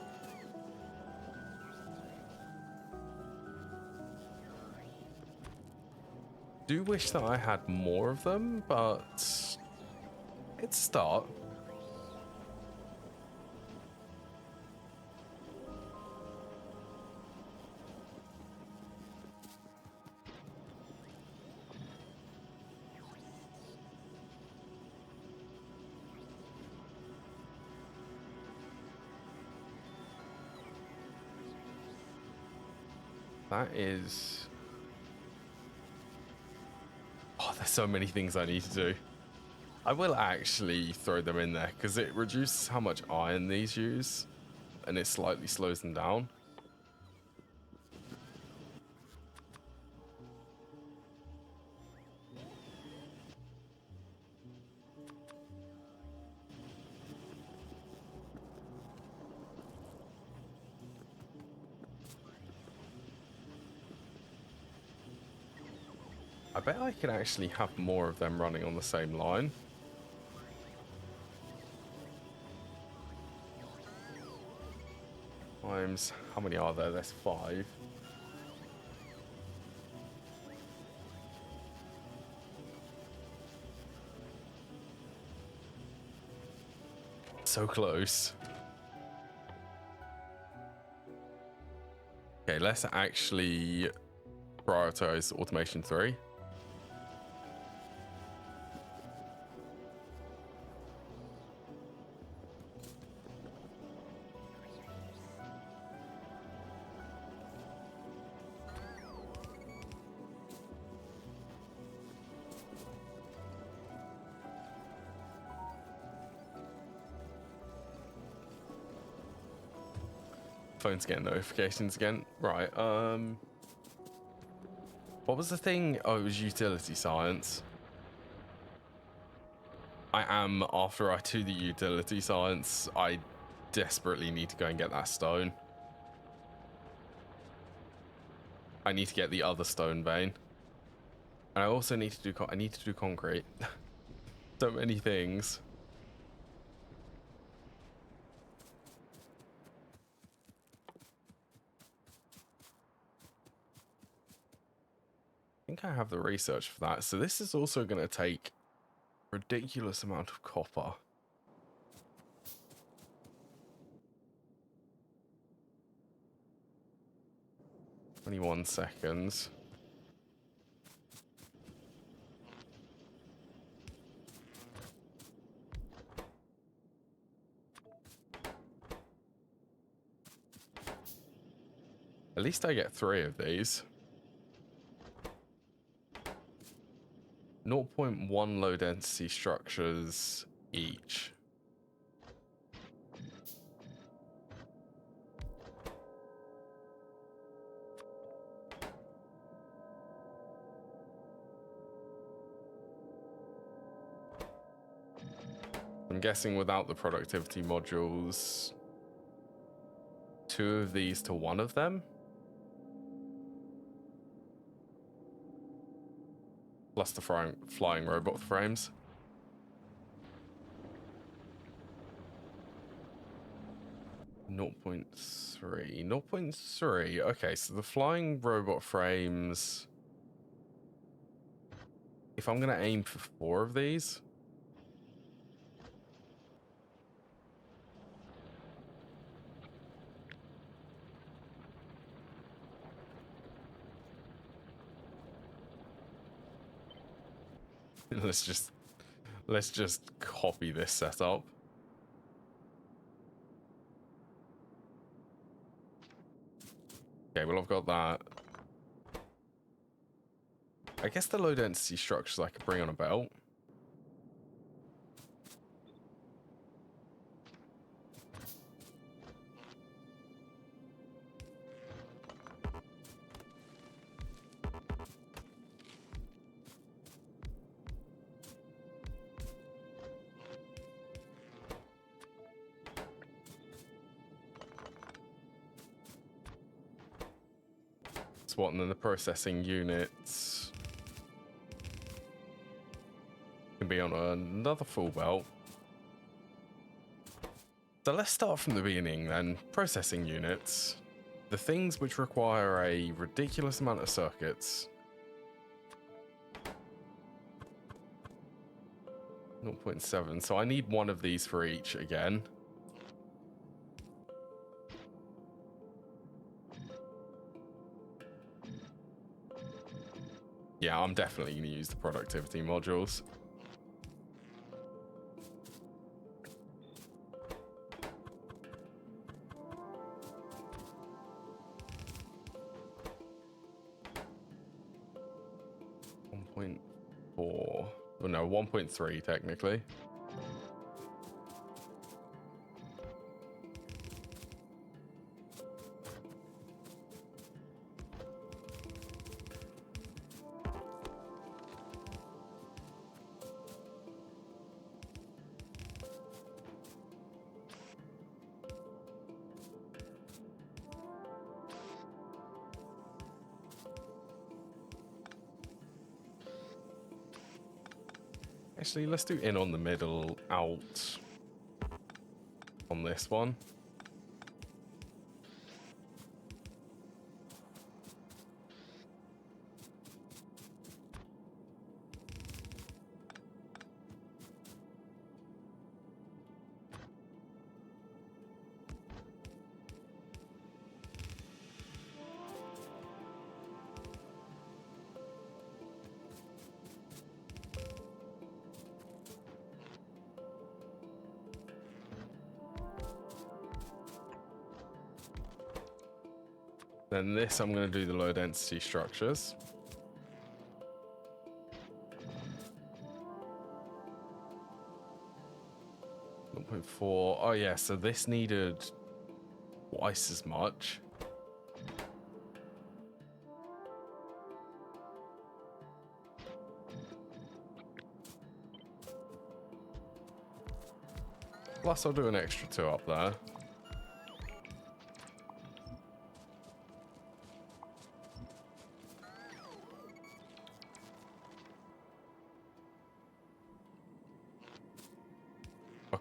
Do wish that I had more of them, but it's a start. That is... Oh, there's so many things I need to do. I will actually throw them in there because it reduces how much iron these use and it slightly slows them down. I bet I can actually have more of them running on the same line. Times, how many are there? There's 5. So close. Okay, let's actually prioritize automation 3. Phone's getting notifications again. Right, what was the thing? Oh, it was utility science. I am, after I do the utility science, I desperately need to go and get that stone. I need to get the other stone vein. And I also need to do I need to do concrete. So many things. I think I have the research for that. So this is also going to take a ridiculous amount of copper. "21 seconds. At least I get 3 of these. 0.1 low density structures each. I'm guessing without the productivity modules, 2 of these to 1 of them. Plus the flying robot frames. Zero point 0.3. 0.3. Okay, so the flying robot frames. If I'm going to aim for 4 of these. Let's just copy this setup. Okay, well I've got that. I guess the low density structures I could bring on a belt. What, and then the processing units can be on another full belt. So let's start from the beginning then. Processing units. The things which require a ridiculous amount of circuits. 0.7. So I need 1 of these for each again. Yeah, I'm definitely going to use the productivity modules. .4. Oh no, 1.3 technically. Actually, let's do in on the middle, out on this one. Then this, I'm going to do the low density structures. .4. Oh yeah, so this needed twice as much. Plus I'll do an extra 2 up there.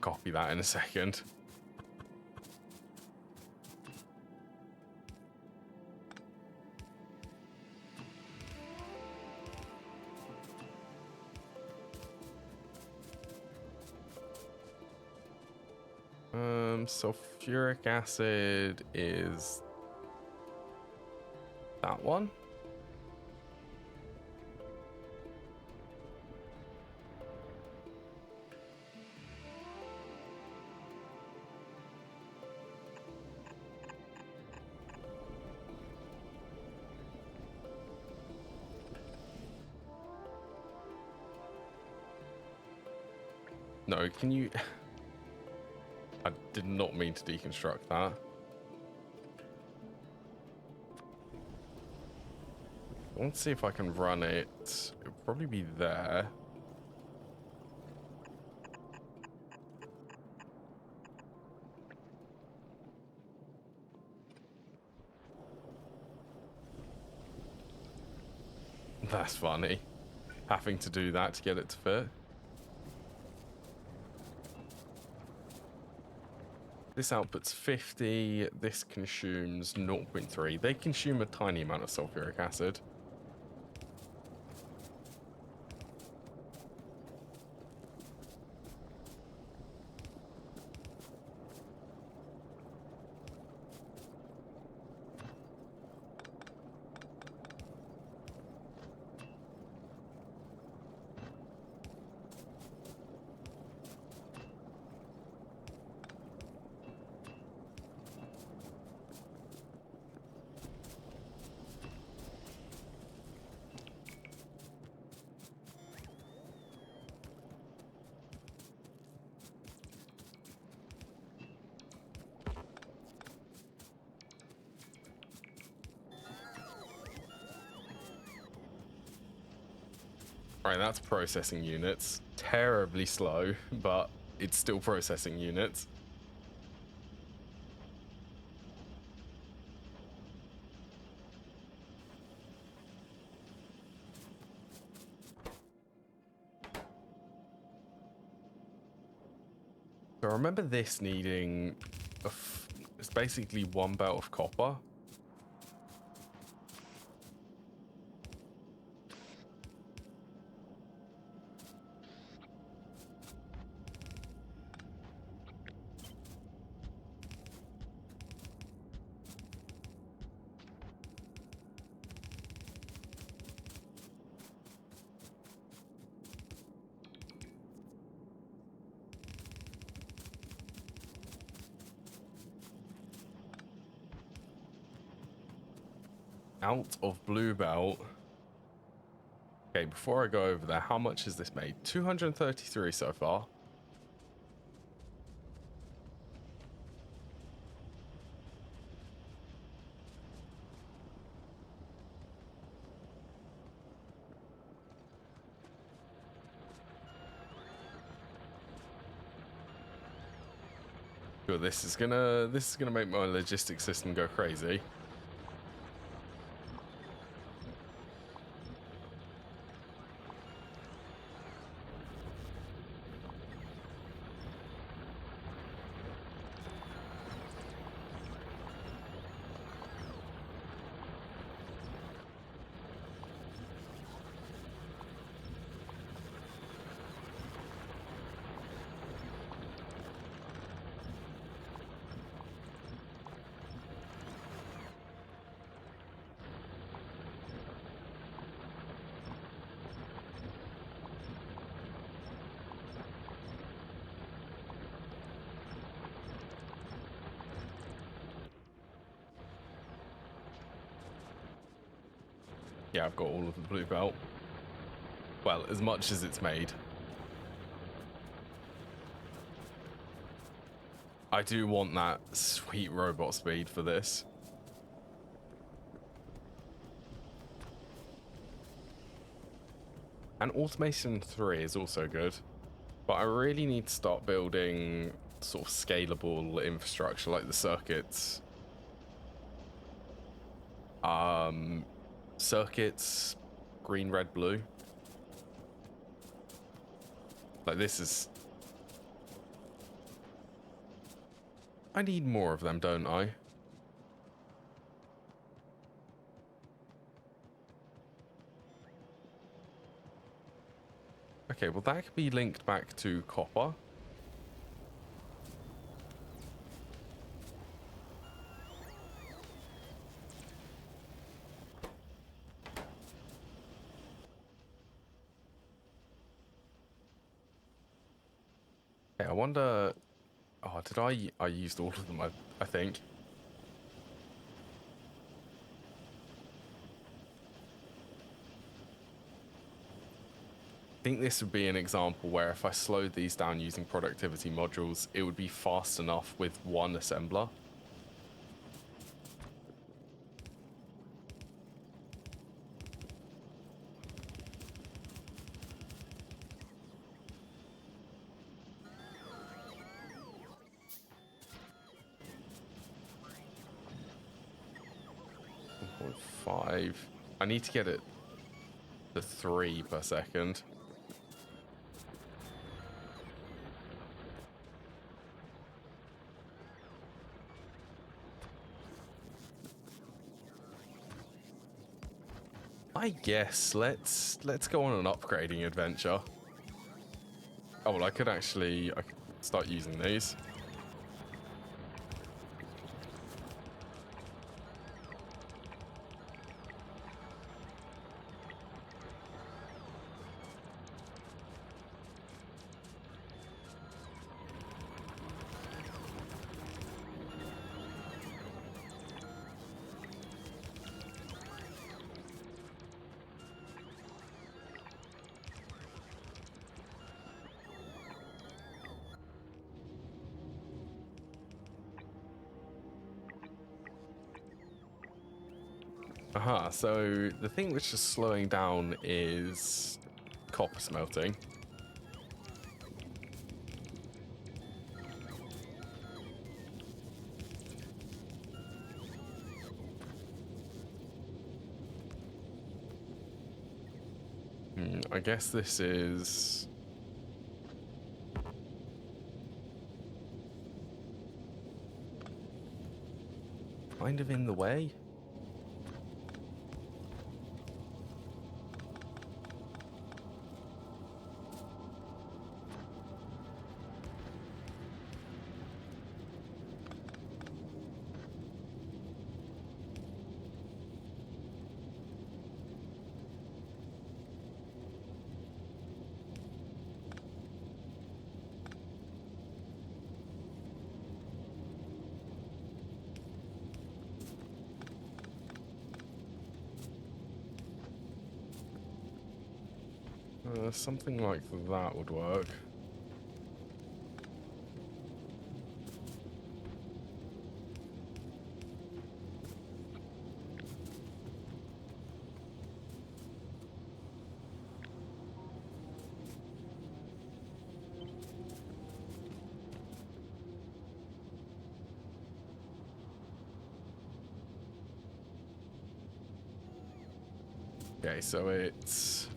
copy that in a second. Sulfuric acid is that one. No, can you... I did not mean to deconstruct that. Let's see if I can run it. It'll probably be there. That's funny. Having to do that to get it to fit. This outputs 50, this consumes 0.3. They consume a tiny amount of sulfuric acid. Right, that's processing units. Terribly slow, but it's still processing units. So I remember this needing it's basically one belt of copper. Out of blue belt. Okay, before I go over there, how much has this made? 233 so far. Good, this is gonna make my logistics system go crazy. Yeah, I've got all of the blue belt. Well, as much as it's made. I do want that sweet robot speed for this. And Automation 3 is also good. But I really need to start building sort of scalable infrastructure like the circuits. Circuits, green, red, blue. Like this is... I need more of them, don't I? Okay, well that could be linked back to copper. Okay, I wonder... Oh, did I used all of them, I think. I think this would be an example where if I slowed these down using productivity modules, it would be fast enough with one assembler. Five. I need to get it to 3 per second. I guess let's go on an upgrading adventure. Oh well, I could start using these. Aha, so the thing which is slowing down is copper smelting. I guess this is... kind of in the way. Something like that would work. Okay, so it's...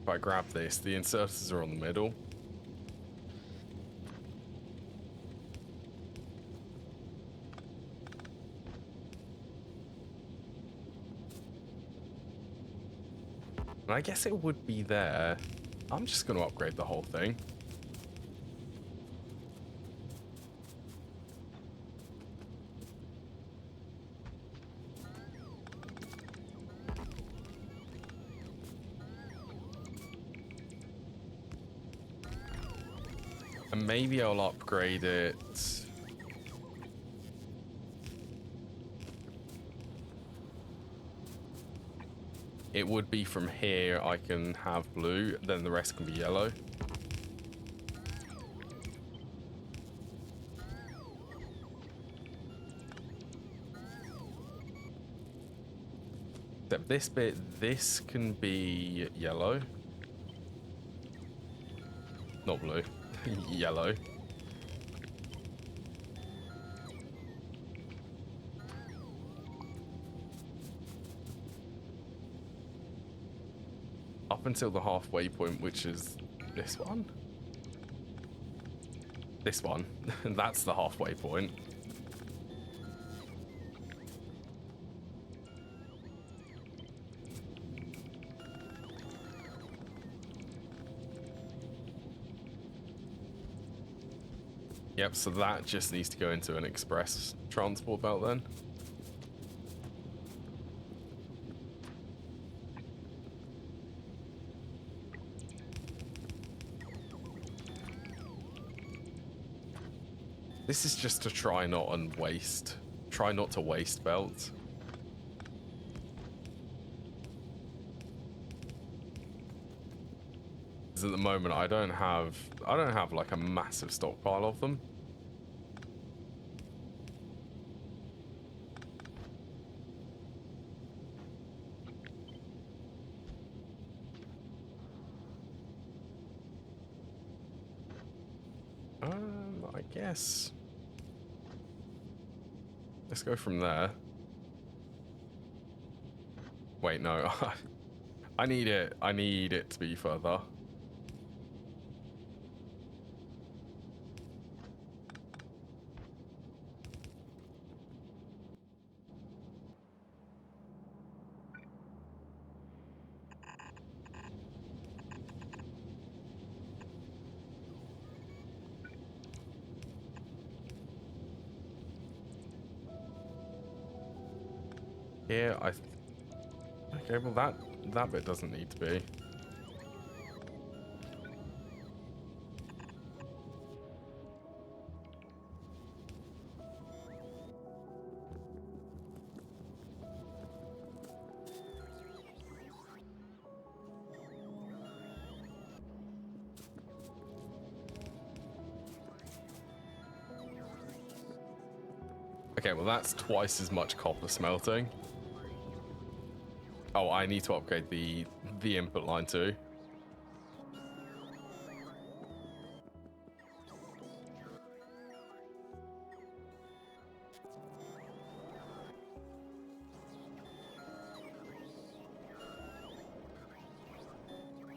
If I grab this, the inserters are on the middle. And I guess it would be there. I'm just going to upgrade the whole thing. And maybe I'll upgrade it. It would be from here I can have blue, then the rest can be yellow. Except this bit, this can be yellow. Not blue, yellow. Up until the halfway point, which is this one. This one. That's the halfway point. Yep, so that just needs to go into an express transport belt then. This is just to try not to waste belts. Because at the moment I don't have like a massive stockpile of them. I guess let's go from there. Wait, no. I need it to be further. Yeah, okay, well that bit doesn't need to be. Okay, well that's twice as much copper smelting. Oh, I need to upgrade the input line too.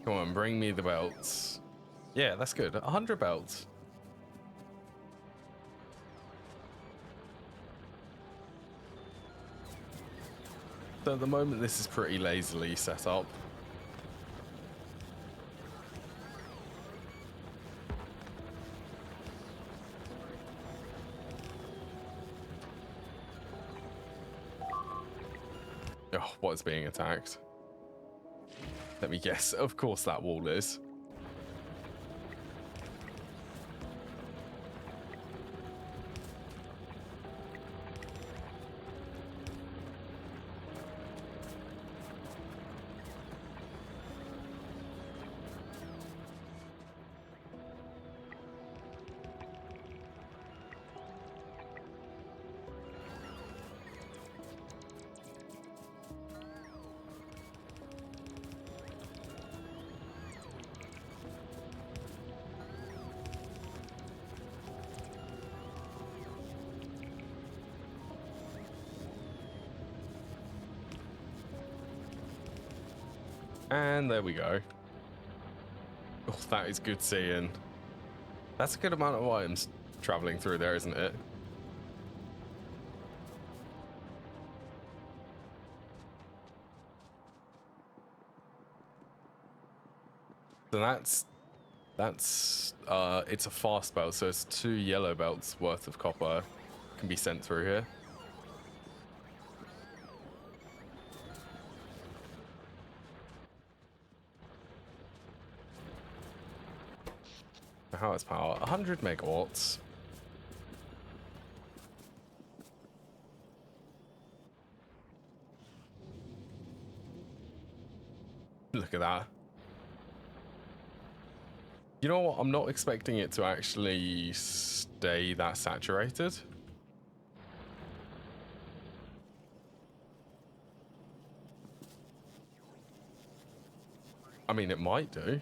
Come on, bring me the belts. Yeah, that's good. 100 belts. So at the moment, this is pretty lazily set up. Oh, what is being attacked? Let me guess. Of course that wall is. And there we go. Oh, that is good seeing. That's a good amount of items traveling through there, isn't it? So it's a fast belt, so it's 2 yellow belts worth of copper can be sent through here. How is power? 100 megawatts. Look at that. You know what? I'm not expecting it to actually stay that saturated. I mean, it might do.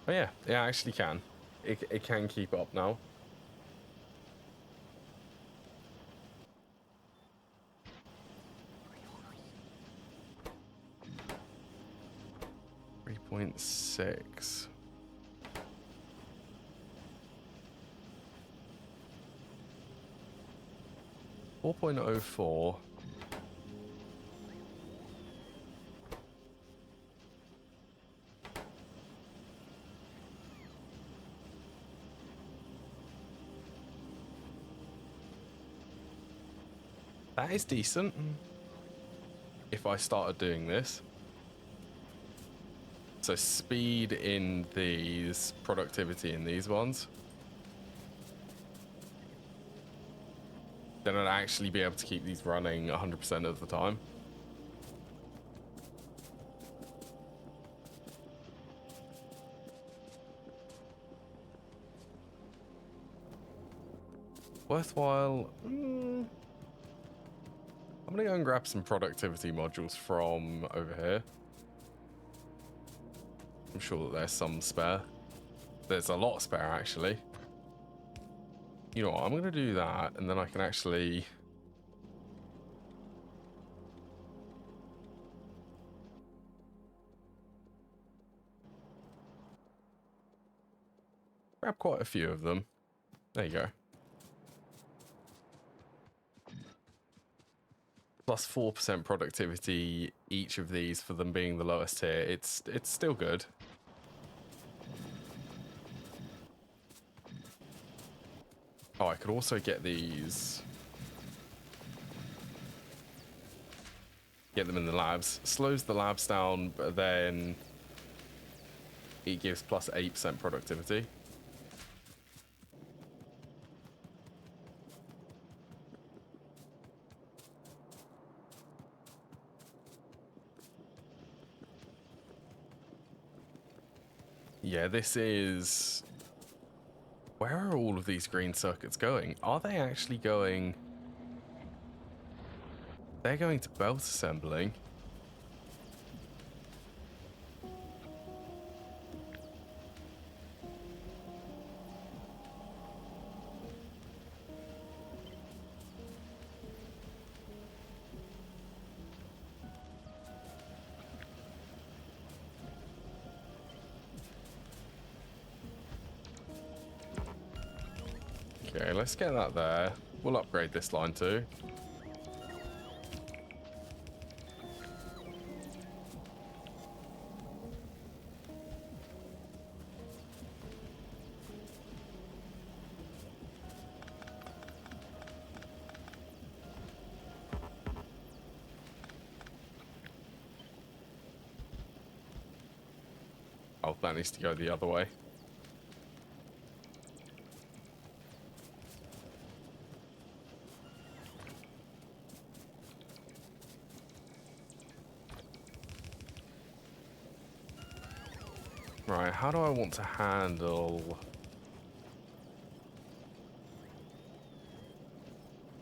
Oh yeah, it actually can. It can keep up now. 0.6. .04. That is decent. If I started doing this. So speed in these, productivity in these ones. Then I'd actually be able to keep these running 100% of the time. Worthwhile. I'm gonna go and grab some productivity modules from over here. I'm sure that there's some spare. There's a lot spare, actually. You know what? I'm going to do that, and then I can actually... grab quite a few of them. There you go. Plus 4% productivity each of these for them being the lowest tier. It's still good. Oh, I could also get these. Get them in the labs. Slows the labs down, but then it gives plus 8% productivity. Yeah, this is... Where are all of these green circuits going? Are they actually going... They're going to belt assembling. Okay, let's get that there. We'll upgrade this line too. Oh, that needs to go the other way. Right, how do I want to handle...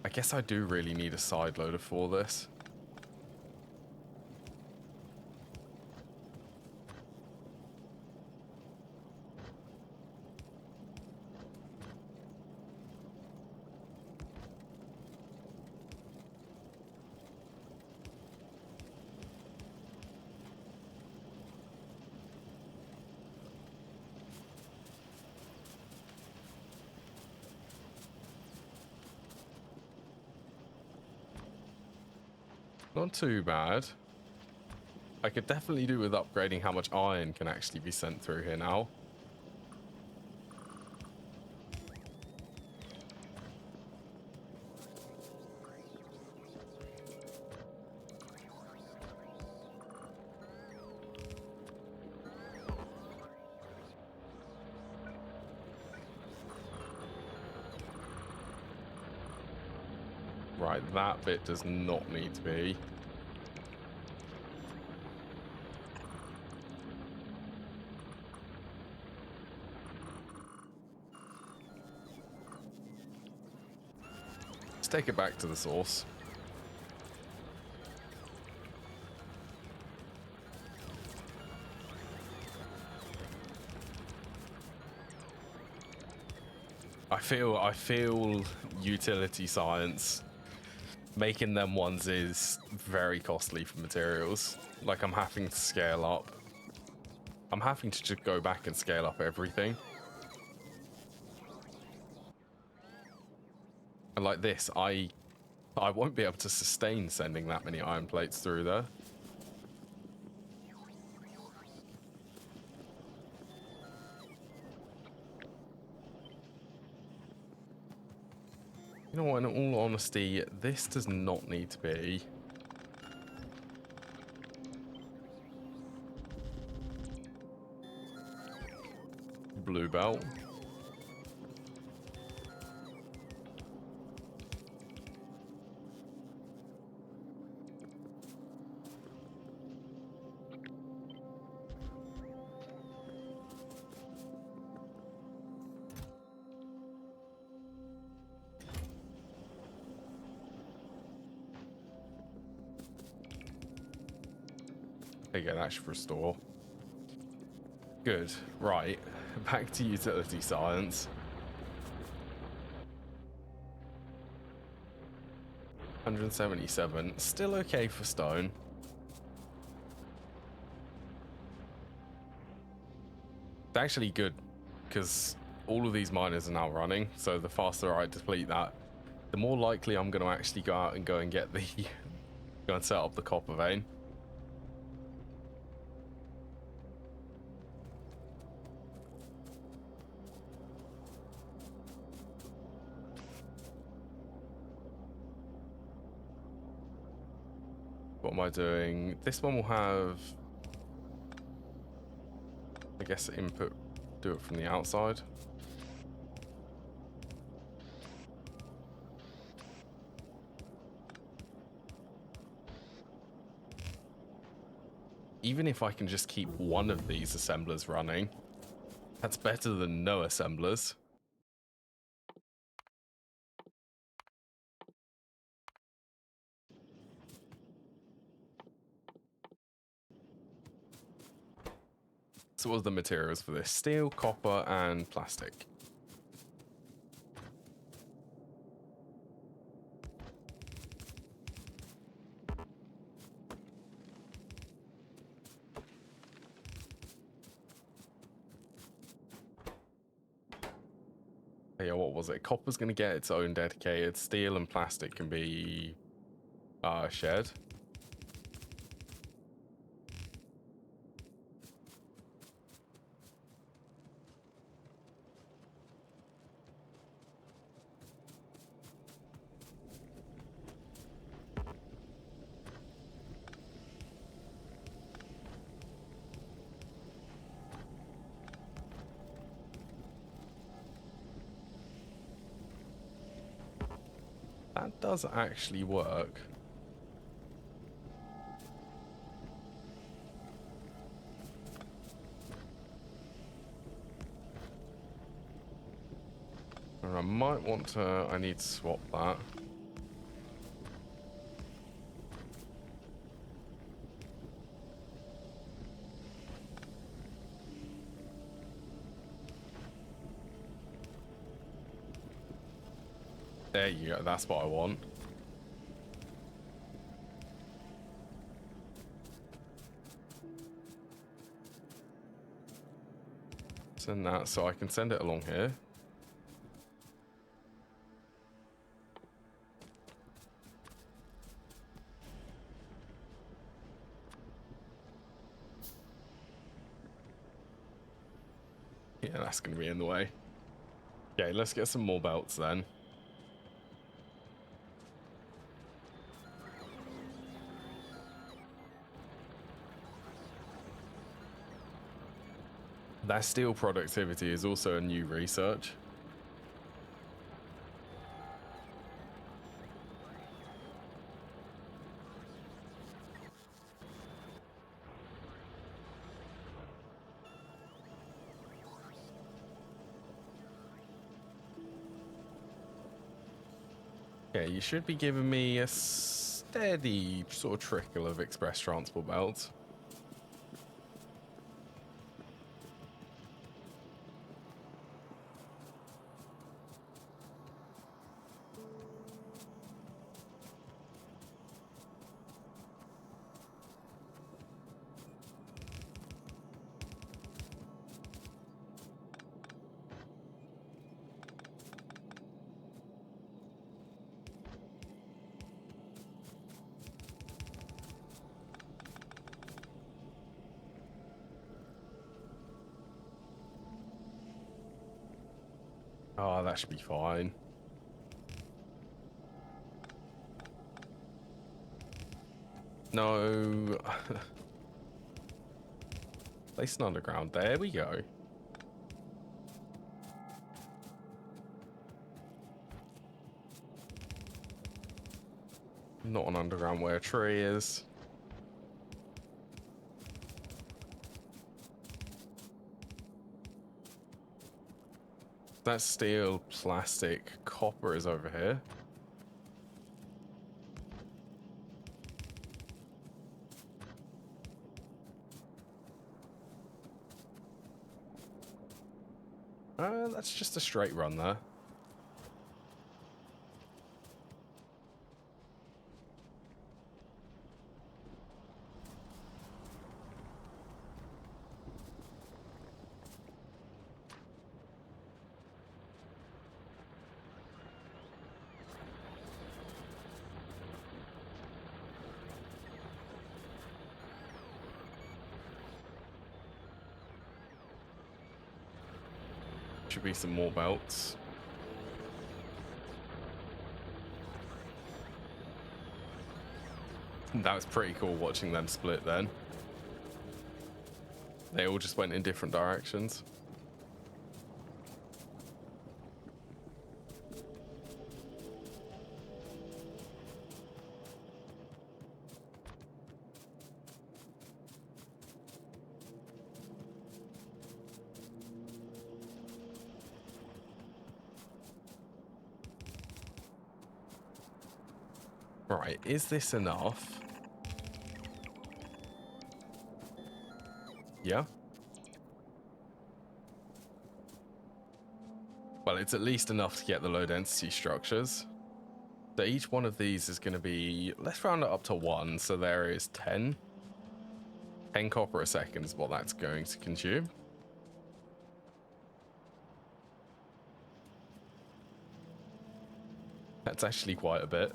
I guess I do really need a side loader for this. Not too bad. I could definitely do with upgrading how much iron can actually be sent through here now. Right, that bit does not need to be. Let's take it back to the source. I feel utility science. Making them ones is very costly for materials. Like, I'm having to scale up. I'm having to just go back and scale up everything. And like this, I won't be able to sustain sending that many iron plates through there. You know what, in all honesty, this does not need to be. Blue belt. There you go, that should restore. Good. Right. Back to utility science. 177. Still okay for stone. It's actually good because all of these miners are now running. So the faster I deplete that, the more likely I'm going to actually go out and go and get the go and set up the copper vein. What am I doing? This one will have, I guess, input, do it from the outside. Even if I can just keep one of these assemblers running, that's better than no assemblers. So what are the materials for this? Steel, copper, and plastic. Yeah, what was it? Copper's going to get its own dedicated. Steel and plastic can be shared. That does actually work. And I might want to, I need to swap that. There you go, that's what I want. Send that so I can send it along here. Yeah, that's going to be in the way. Okay, let's get some more belts then. That steel productivity is also a new research. Yeah, you should be giving me a steady sort of trickle of express transport belts. Oh, that should be fine. No. Place an underground. There we go. Not an underground where a tree is. That steel, plastic, copper is over here. That's just a straight run there. Should be some more belts. That was pretty cool watching them split then. They all just went in different directions. Right, is this enough? Yeah. Well, it's at least enough to get the low density structures. So each one of these is going to be, let's round it up to 1. So there is 10. 10 copper a second is what that's going to consume. That's actually quite a bit.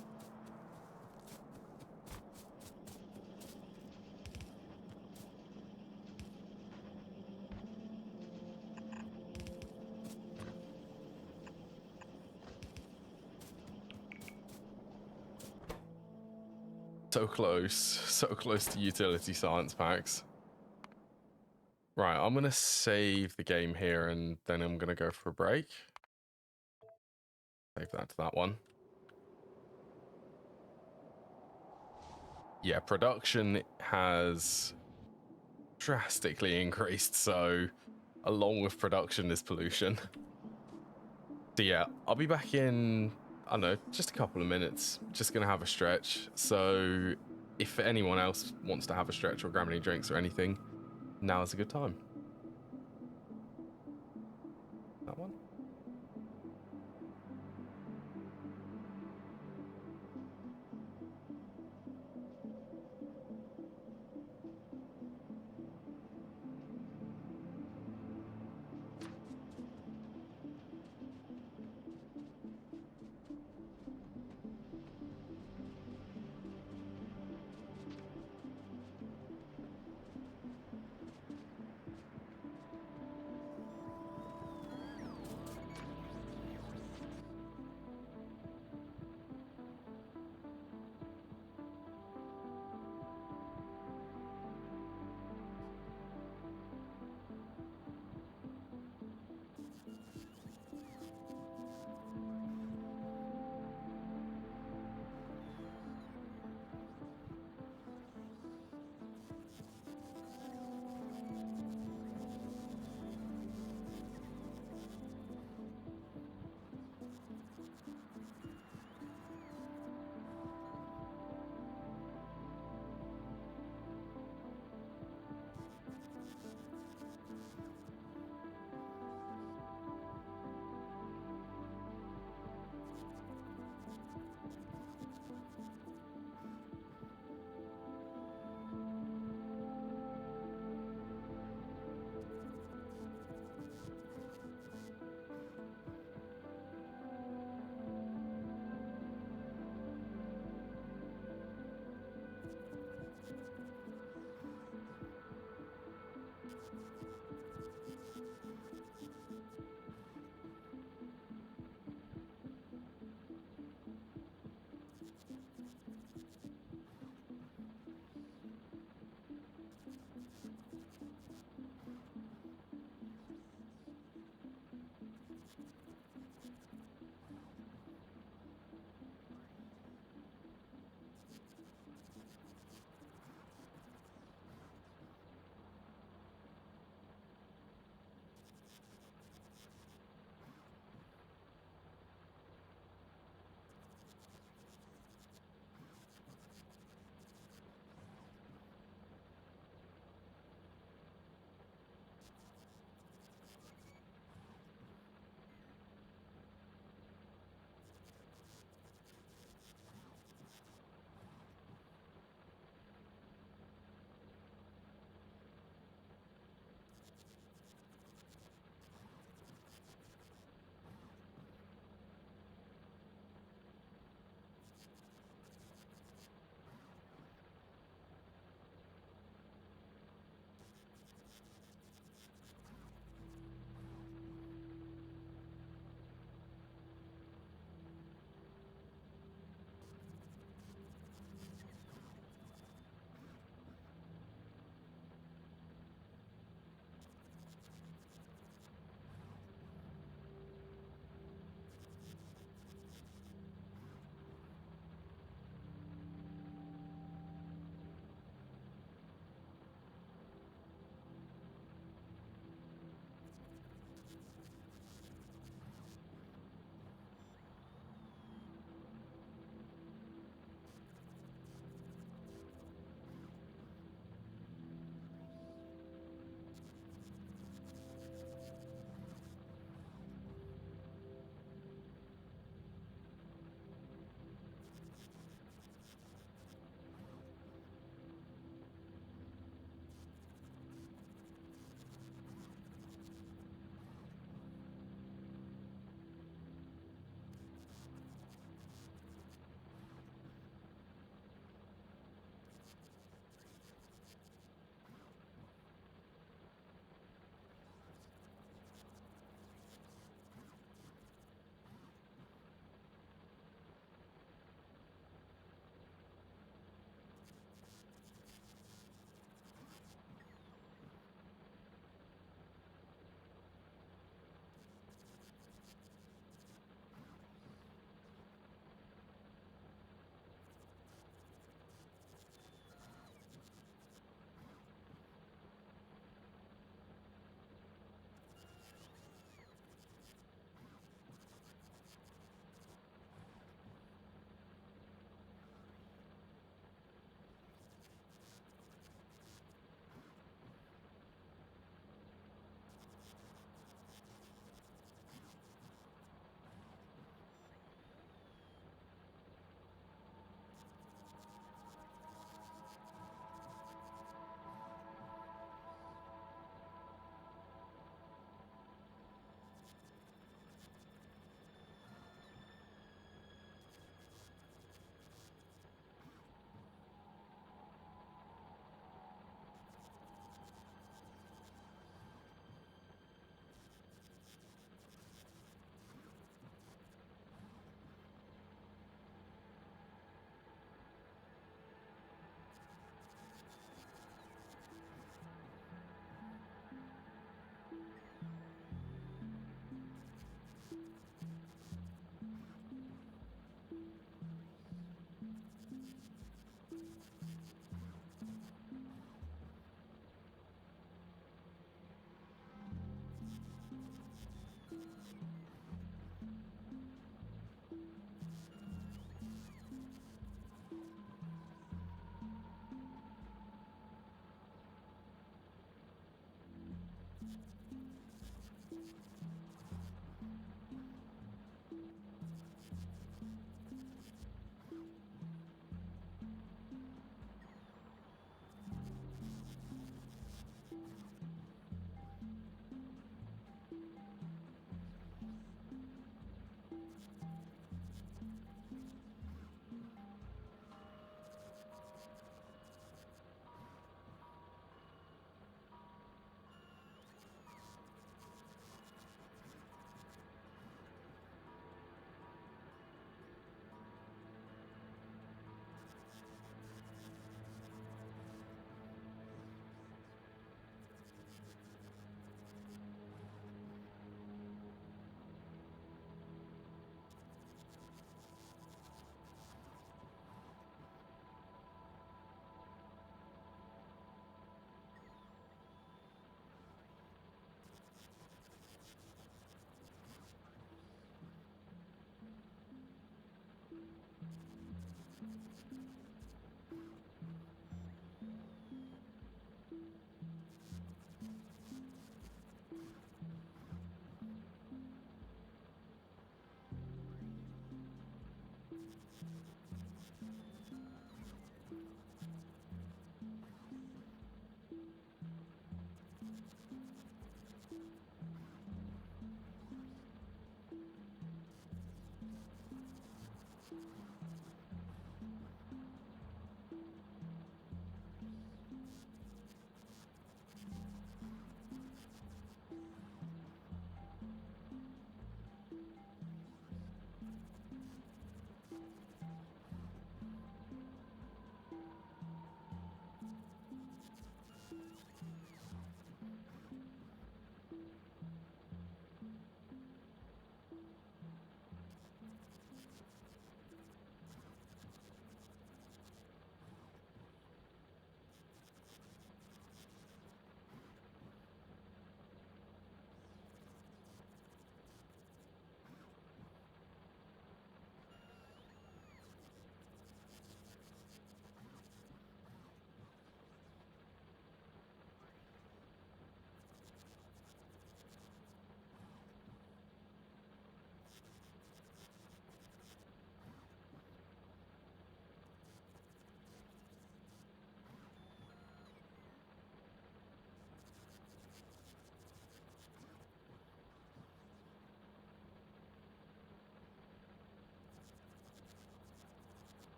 So close to utility science packs. Right, I'm going to save the game here and then I'm going to go for a break. Save that to that one. Yeah, production has drastically increased, so along with production is pollution. So yeah, I'll be back in, I don't know, just a couple of minutes. Just going to have a stretch. So if anyone else wants to have a stretch or grab any drinks or anything, now is a good time. That one?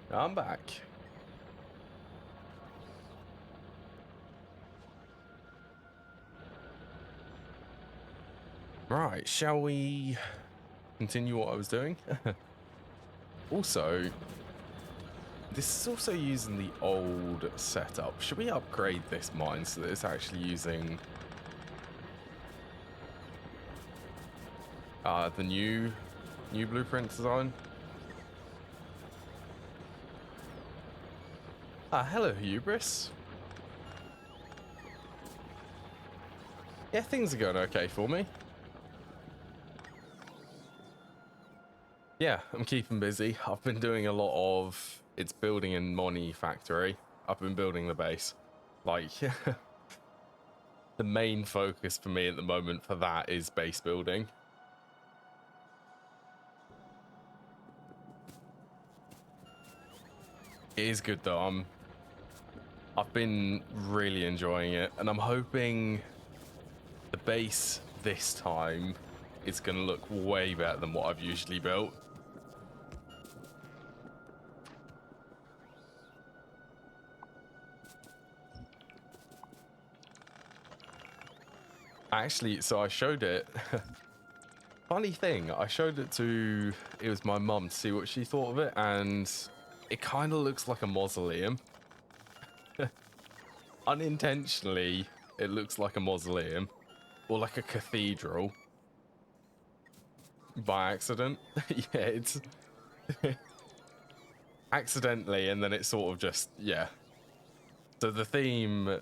I'm back. Right, shall we continue what I was doing? Also, this is also using the old setup. Should we upgrade this mine so that it's actually using the new blueprint design? Hello, Hubris. Yeah, things are going okay for me. Yeah, I'm keeping busy. I've been doing a lot of it's building in Moni Factory. I've been building the base. Like, the main focus for me at the moment for that is base building. It is good though. I've been really enjoying it, and I'm hoping the base this time is going to look way better than what I've usually built. Actually, so I showed it. Funny thing, I showed it to, it was my mum to see what she thought of it, and it kind of looks like a mausoleum. Unintentionally, it looks like a mausoleum, or like a cathedral. By accident. Yeah, it's accidentally, and then it's sort of just, yeah. So the theme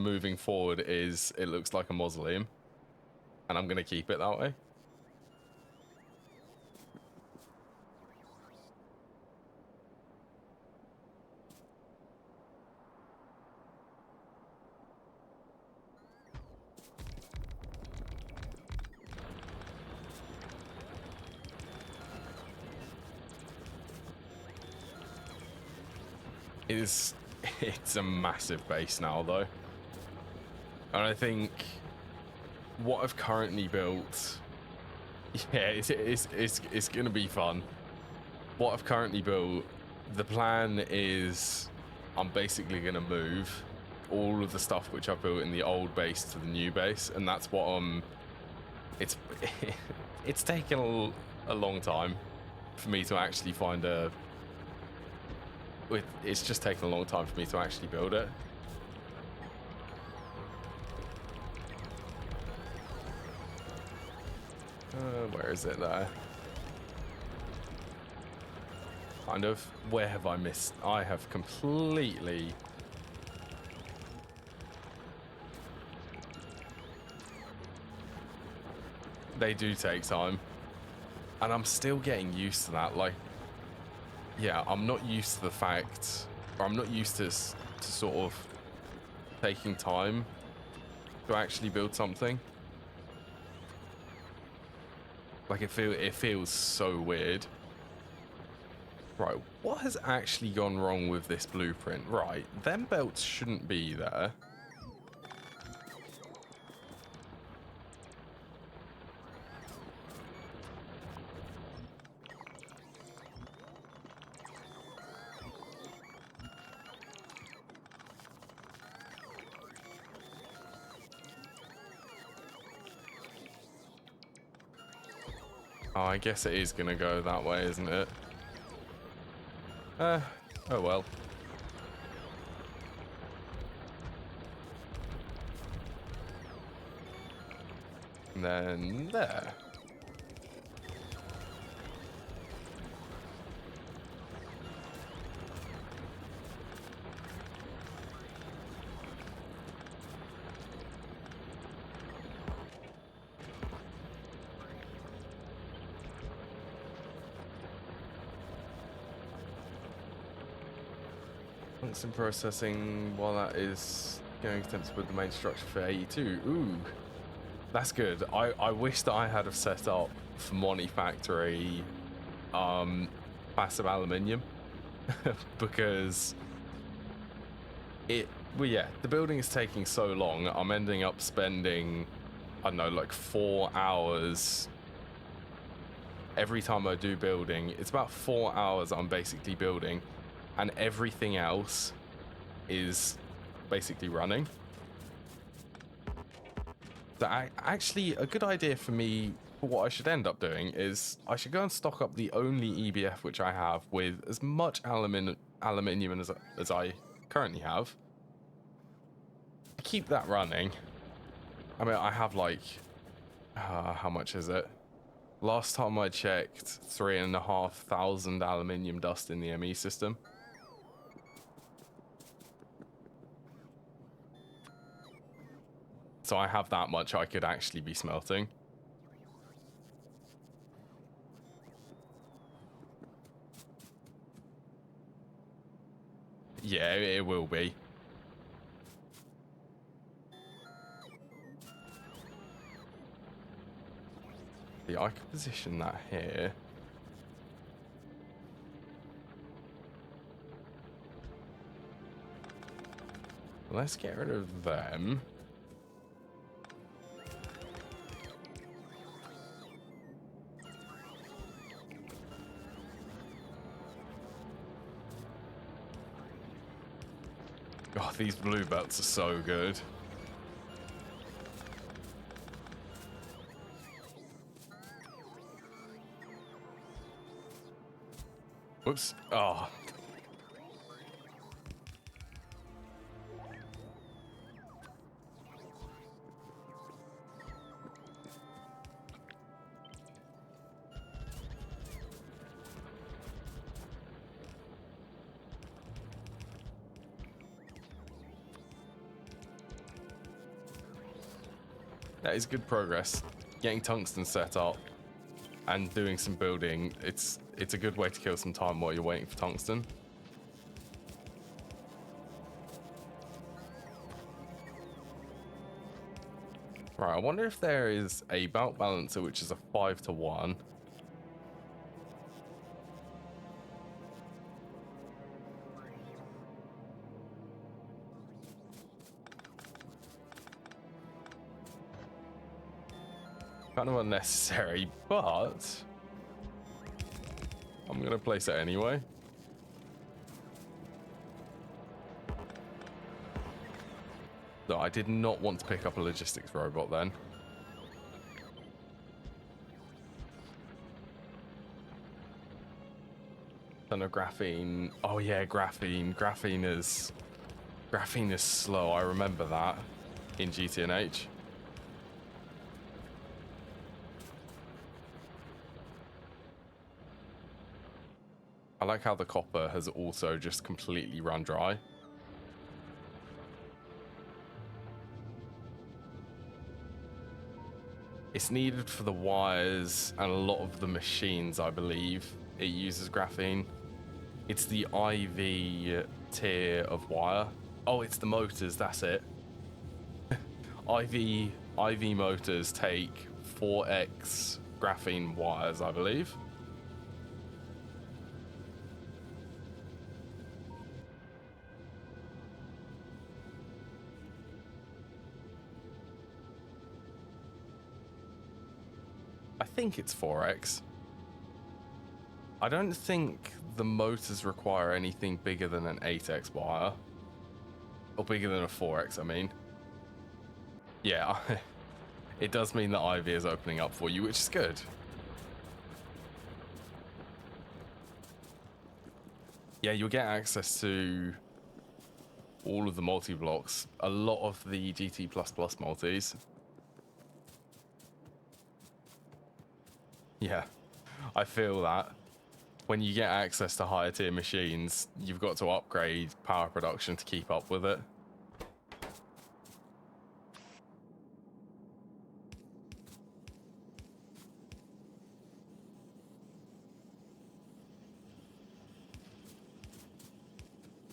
moving forward is it looks like a mausoleum, and I'm gonna keep it that way. It's a massive base now though, and I think what I've currently built, yeah, it's gonna be fun. What I've currently built, the plan is I'm basically gonna move all of the stuff which I've built in the old base to the new base, and that's what it's it's taken a long time for me to actually find a. It's just taken a long time for me to actually build it. Where is it there? Kind of. Where have I missed? I have completely. They do take time. And I'm still getting used to that. Like, yeah, I'm not used to the fact, or I'm not used to sort of taking time to actually build something. Like, it feels so weird. Right, what has actually gone wrong with this blueprint? Right, them belts shouldn't be there. Oh, I guess it is gonna go that way, isn't it? Oh well. And then there. Some processing while that is going extensive with the main structure for 82. Ooh, that's good. I wish that I had have set up for Money Factory passive aluminium because well, yeah, the building is taking so long. I'm ending up spending, I don't know, like 4 hours every time I do building. It's about 4 hours I'm basically building, and everything else is basically running. So actually, a good idea for me, for what I should end up doing, is I should go and stock up the only EBF which I have with as much aluminium as I currently have. Keep that running. I mean, I have like, how much is it? Last time I checked, 3,500 aluminium dust in the ME system. So I have that much I could actually be smelting. Yeah, it will be. Yeah, I could position that here. Let's get rid of them. Oh, these blue belts are so good. Whoops. Oh. That is good progress. Getting tungsten set up and doing some building, it's a good way to kill some time while you're waiting for tungsten. Right, I wonder if there is a belt balancer which is a 5-to-1. Kind of unnecessary, but I'm gonna place it anyway. No, I did not want to pick up a logistics robot then. Ton of graphene. Oh yeah, graphene. Graphene is slow. I remember that in GTNH. I like how the copper has also just completely run dry. It's needed for the wires and a lot of the machines, I believe. It uses graphene. It's the IV tier of wire. Oh, it's the motors, that's it. IV motors take 4x graphene wires, I believe. I think it's 4x. I don't think the motors require anything bigger than an 8x wire. Or bigger than a 4x, I mean. Yeah, it does mean that IV is opening up for you, which is good. Yeah, you'll get access to all of the multi-blocks. A lot of the GT++ multis. Yeah, I feel that. When you get access to higher tier machines, you've got to upgrade power production to keep up with it.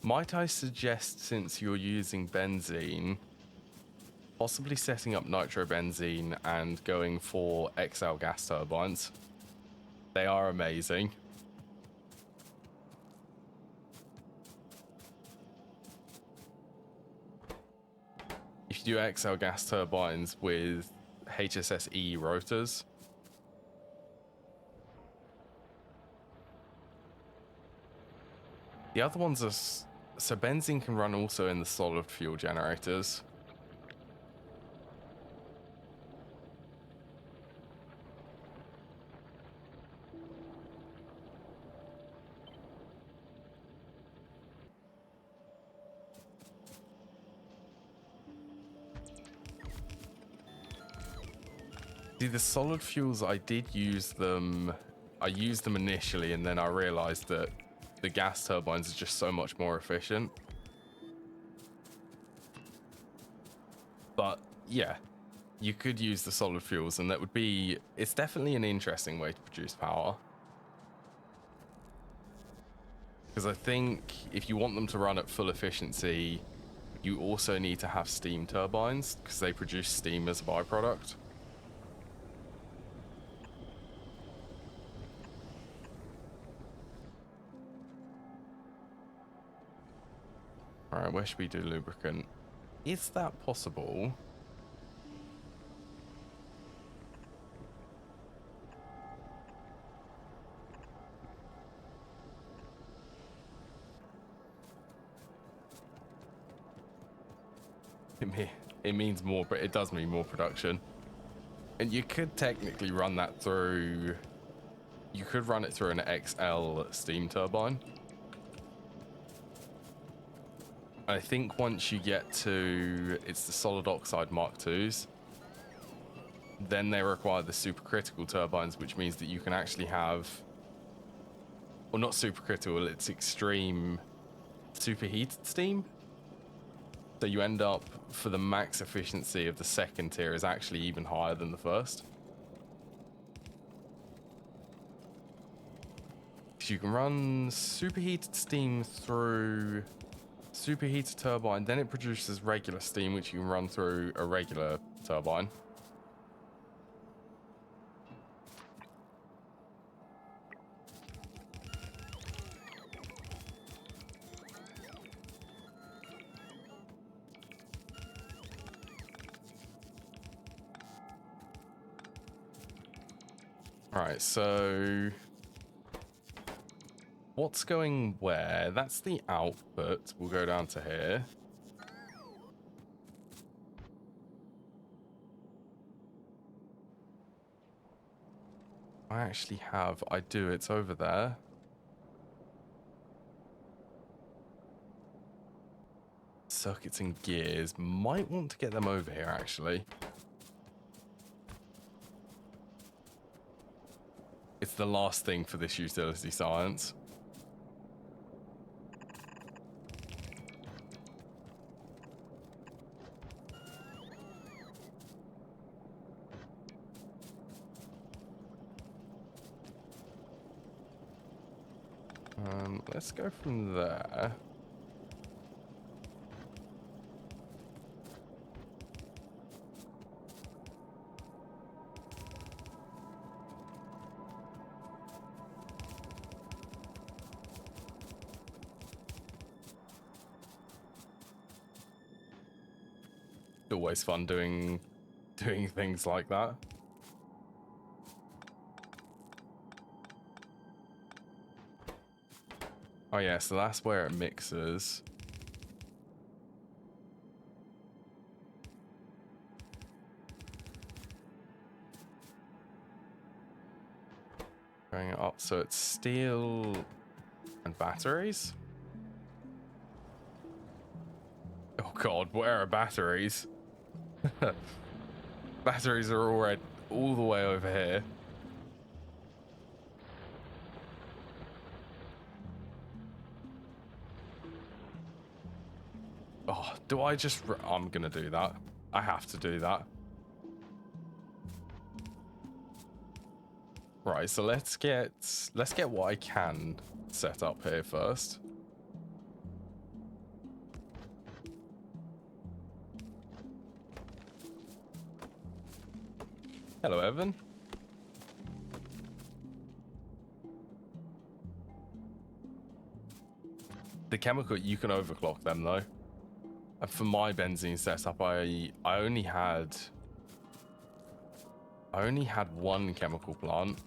Might I suggest, since you're using benzene, possibly setting up nitrobenzene and going for XL gas turbines? They are amazing. If you do XL gas turbines with HSSE rotors, the other ones are... So benzene can run also in the solid fuel generators. See, the solid fuels, I did use them. I used them initially, and then I realized that the gas turbines are just so much more efficient. But yeah, you could use the solid fuels, and that would be... It's definitely an interesting way to produce power. Because I think if you want them to run at full efficiency, you also need to have steam turbines, because they produce steam as a byproduct. Alright, where should we do lubricant? Is that possible? It means more, but it does mean more production. And you could technically run that through you could run it through an XL steam turbine. I think once you get to, it's the solid oxide Mark IIs, then they require the supercritical turbines, which means that you can actually have, well, not supercritical, it's extreme superheated steam. So you end up, for the max efficiency of the second tier is actually even higher than the first. So you can run superheated steam through superheated turbine, then it produces regular steam, which you can run through a regular turbine. Alright, so what's going where? That's the output. We'll go down to here. I do, it's over there. Circuits and gears. Might want to get them over here, actually. It's the last thing for this utility science. Let's go from there. Always fun doing things like that. Oh yeah, so that's where it mixes. Going up, so it's steel and batteries. Oh god, where are batteries? Batteries are already all the way over here. Oh, do I just... I'm gonna do that. I have to do that. Right, so let's get what I can set up here first. Hello, Evan. The chemical, you can overclock them though. And for my benzene setup, I only had one chemical plant.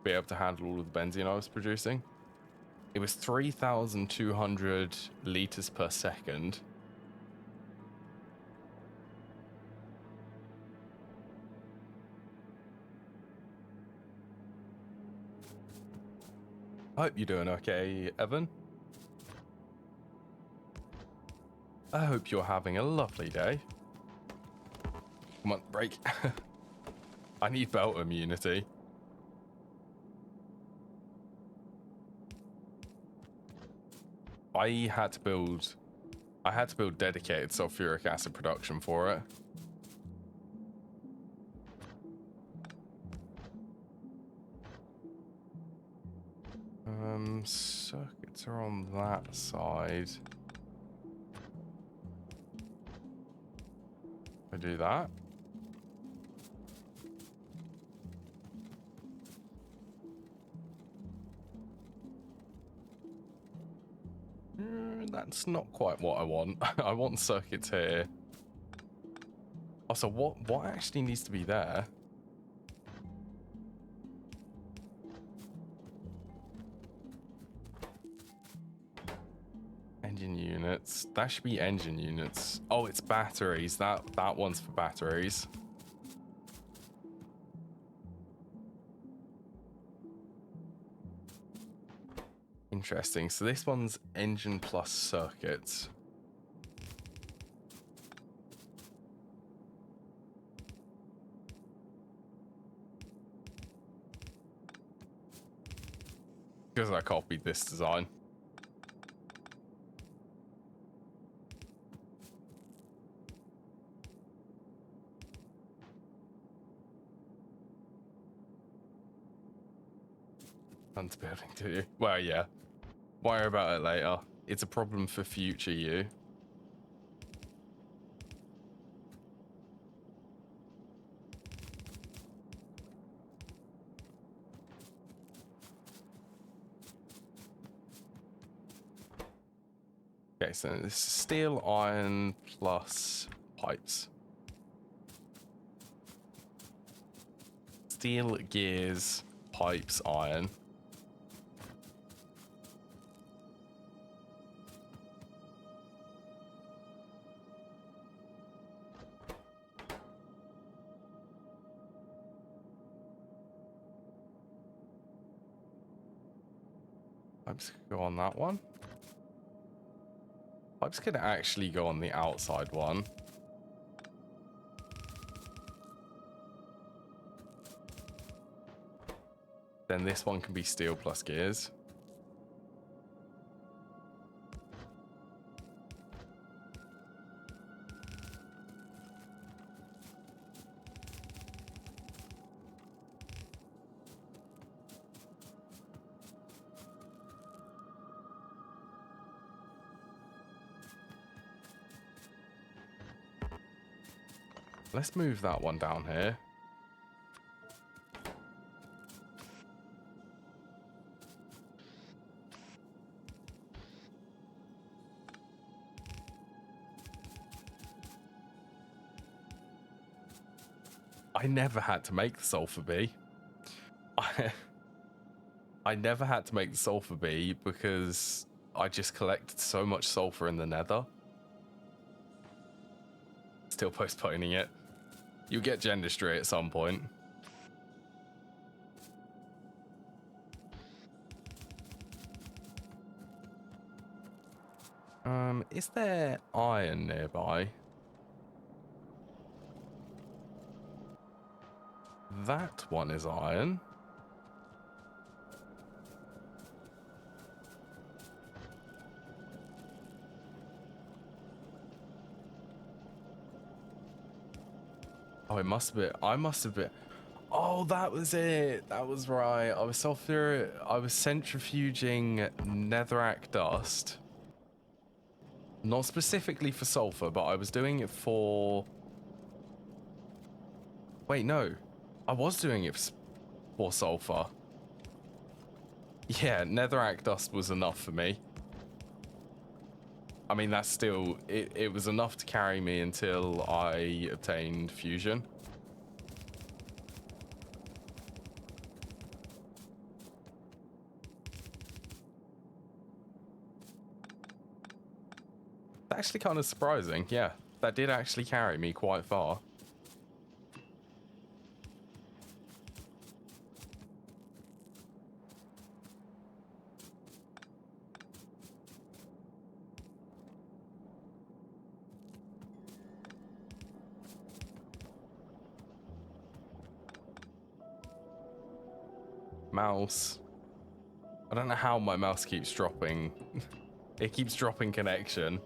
Be able to handle all of the benzene I was producing. It was 3,200 liters per second. I hope you're doing okay, Evan. I hope you're having a lovely day. Come on, break. I need belt immunity. I had to build dedicated sulfuric acid production for it. Circuits are on that side. I do that. That's not quite what I want. I want circuits here. Also, what actually needs to be there? Engine units. That should be engine units. Oh, it's batteries. That one's for batteries. Interesting. So this one's engine plus circuits. Because I copied this design. Tons of building to you. Well, yeah. Worry about it later. It's a problem for future you. Okay, so this is steel, iron, plus pipes. Steel, gears, pipes, iron. Pipes could go on that one. Pipes could actually go on the outside one. Then this one can be steel plus gears. Let's move that one down here. I never had to make the sulfur bee. I never had to make the sulfur bee because I just collected so much sulfur in the nether. Still postponing it. You'll get Gendistry at some point. Is there iron nearby? That one is iron. Oh, it must have been. I must have been. Oh, that was it. That was right. I was centrifuging netherrack dust. Not specifically for sulfur, but I was doing it for... Wait, no. I was doing it for sulfur. Yeah, netherrack dust was enough for me. I mean, that's still... It was enough to carry me until I obtained fusion. Actually kind of surprising. Yeah, that did actually carry me quite far. Mouse. I don't know how my mouse keeps dropping. It keeps dropping connection.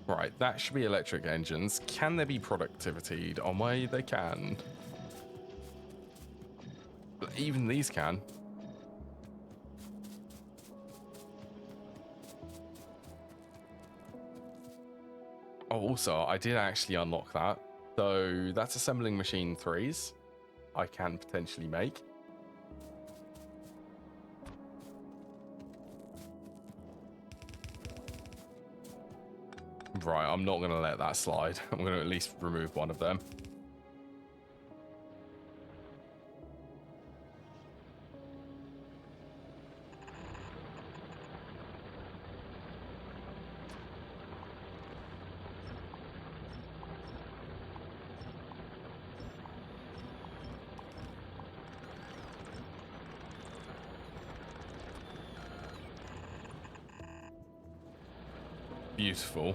Right, that should be electric engines. Can they be productivity? On my they can. But even these can. Oh, also, I did actually unlock that. So that's assembling machine 3s I can potentially make. Right, I'm not going to let that slide. I'm going to at least remove one of them. Beautiful.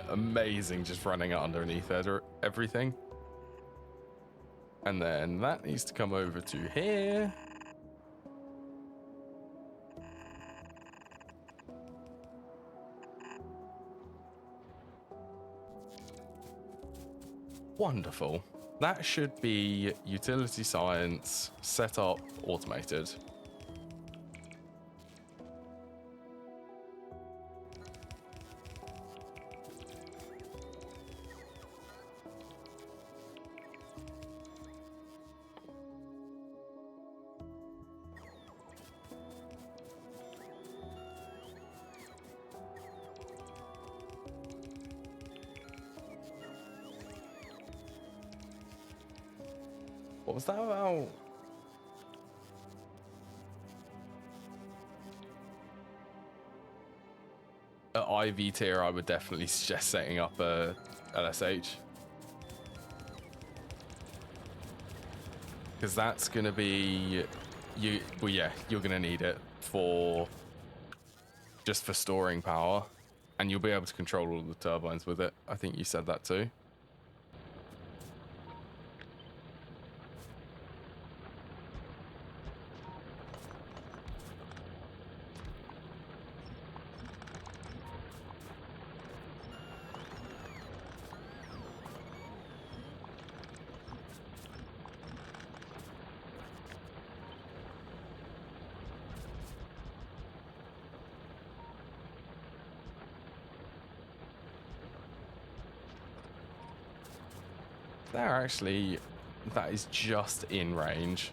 Amazing, just running it underneath everything. And then that needs to come over to here. Wonderful. That should be utility science, setup, automated. What was that about? At IV tier, I would definitely suggest setting up a LSH. Because that's going to be... Well, yeah, you're going to need it for... Just for storing power. And you'll be able to control all the turbines with it. I think you said that too. They're actually, that is just in range.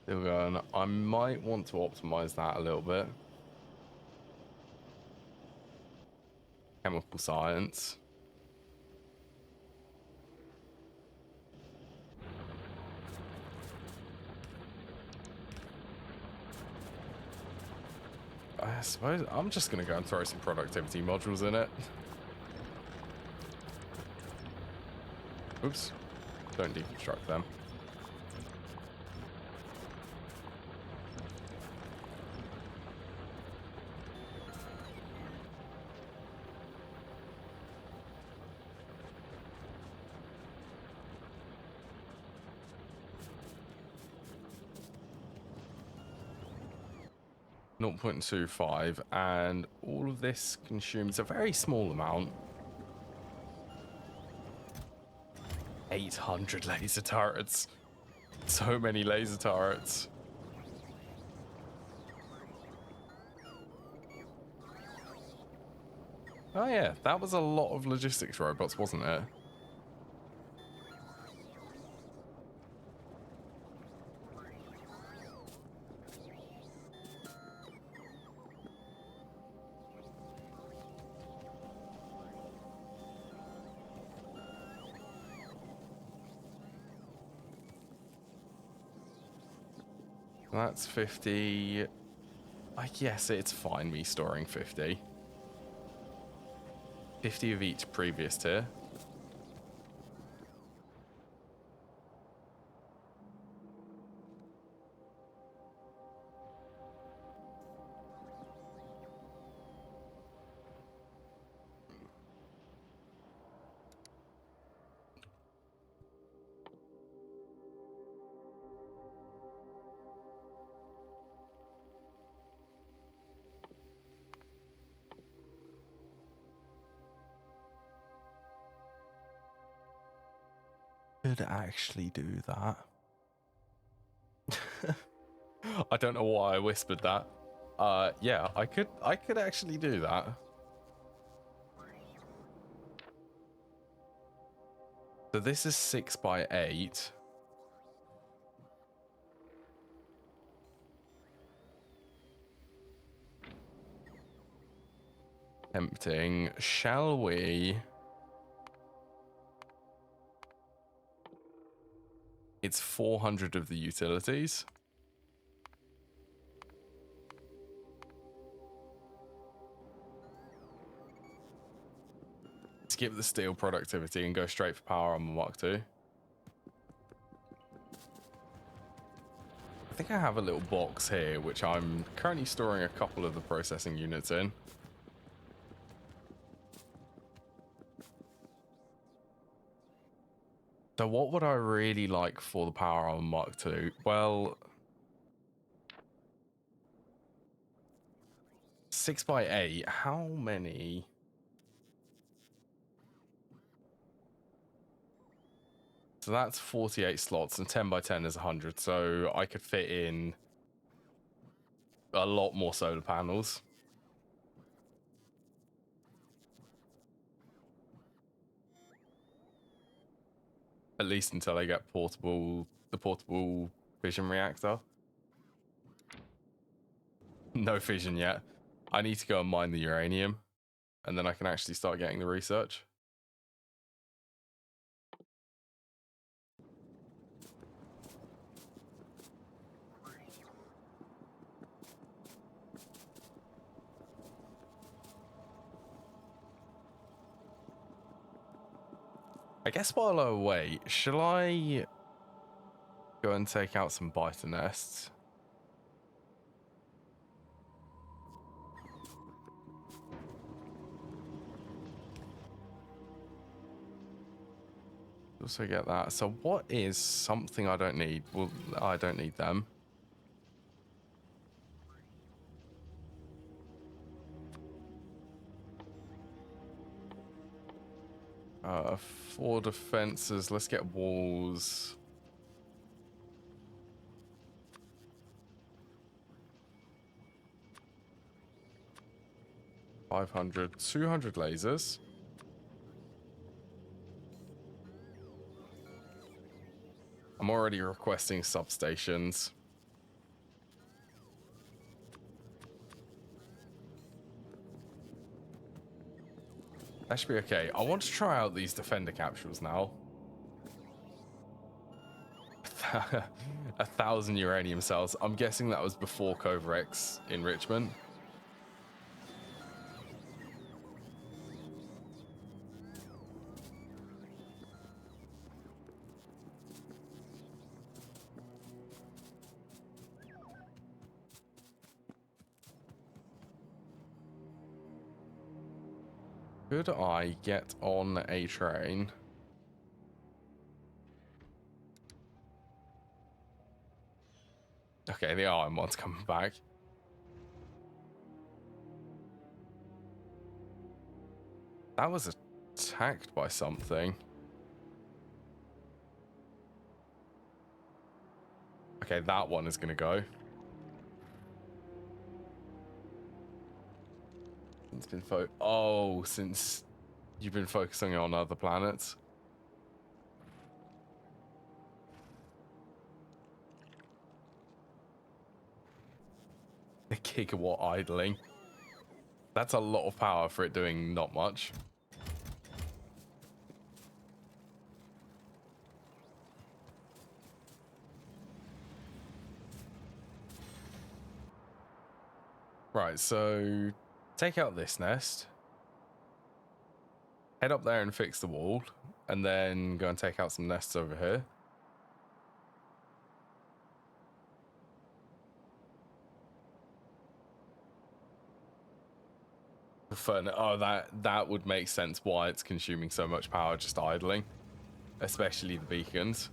There we go, and I might want to optimize that a little bit. Chemical science. I suppose I'm just going to go and throw some productivity modules in it. Oops. Don't deconstruct them. .25, and all of this consumes a very small amount. 800 laser turrets. So many laser turrets. Oh yeah, that was a lot of logistics robots, wasn't it? That's 50. I guess it's fine me storing 50. 50 of each previous tier. Could actually do that. I don't know why I whispered that. Yeah, I could actually do that. So this is 6 by 8. Tempting. Shall we It's 400 of the utilities. Skip the steel productivity and go straight for power armor Mark II. I think I have a little box here, which I'm currently storing a couple of the processing units in. So what would I really like for the power armor Mark II? Well, 6x8, how many? So that's 48 slots, and 10x10 is 100, so I could fit in a lot more solar panels. At least until I get the portable fission reactor. No fission yet. I need to go and mine the uranium, and then I can actually start getting the research. I guess while I wait, shall I go and take out some biter nests? Also get that. So what is something I don't need? Well, I don't need them. For defenses, let's get walls. 500, 200 lasers. I'm already requesting substations. That should be okay. I want to try out these defender capsules now. 1,000 uranium cells. I'm guessing that was before Covrex enrichment. Could I get on a train? Okay, the Iron One's coming back. That was attacked by something. Okay, that one is going to go. It's been since you've been focusing on other planets. A gigawatt idling. That's a lot of power for it doing not much. Right, so take out this nest. Head up there and fix the wall. And then go and take out some nests over here. Oh, that would make sense why it's consuming so much power just idling. Especially the beacons.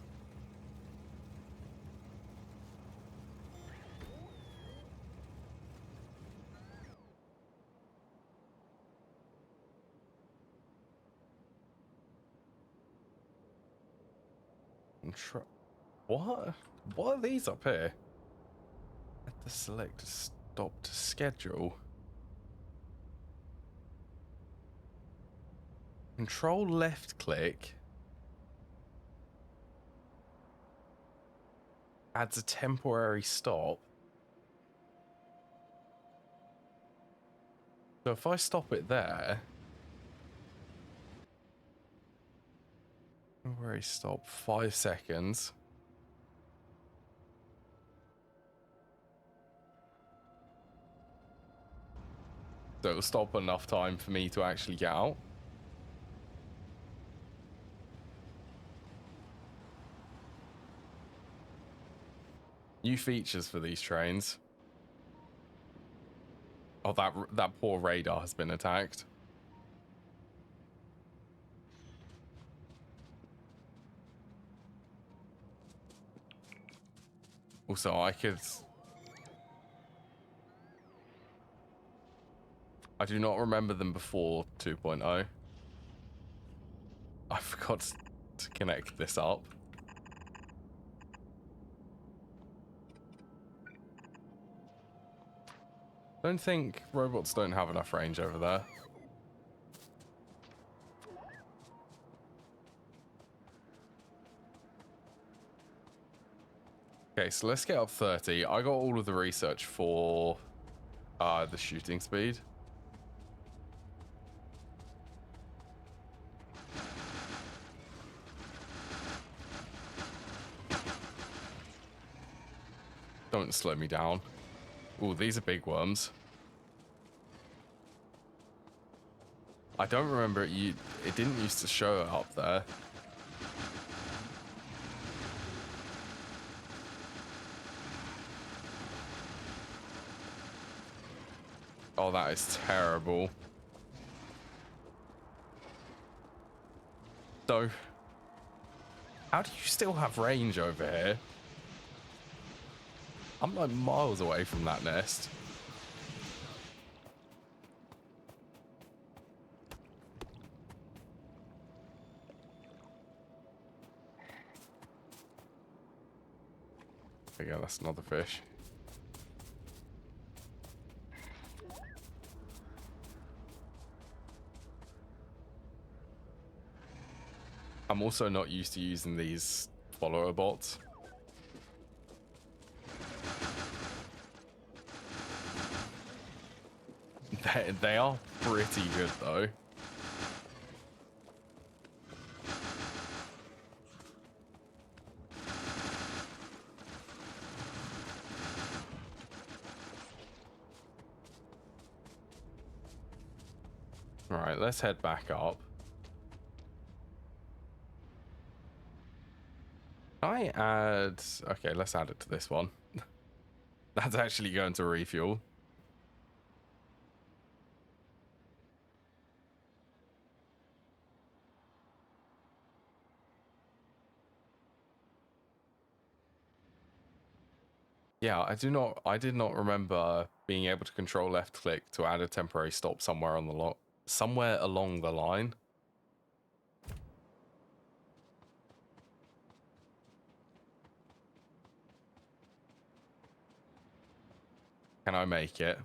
What? What are these up here? At the select stop to schedule. Control left click. Adds a temporary stop. So if I stop it there. Temporary stop, 5 seconds. So it'll stop enough time for me to actually get out. New features for these trains. Oh, that poor radar has been attacked. Also, I do not remember them before 2.0. I forgot to connect this up. Don't think robots don't have enough range over there. Okay, so let's get up 30. I got all of the research for the shooting speed. Don't slow me down. Ooh, these are big worms. I don't remember it didn't used to show it up there. Oh, that is terrible. So, how do you still have range over here? I'm like miles away from that nest. There you go, that's another fish. I'm also not used to using these follower bots. They are pretty good though. All right, let's head back up. I add... Okay, let's add it to this one. That's actually going to refuel. Yeah, I did not remember being able to control left click to add a temporary stop somewhere on the somewhere along the line. Can I make it?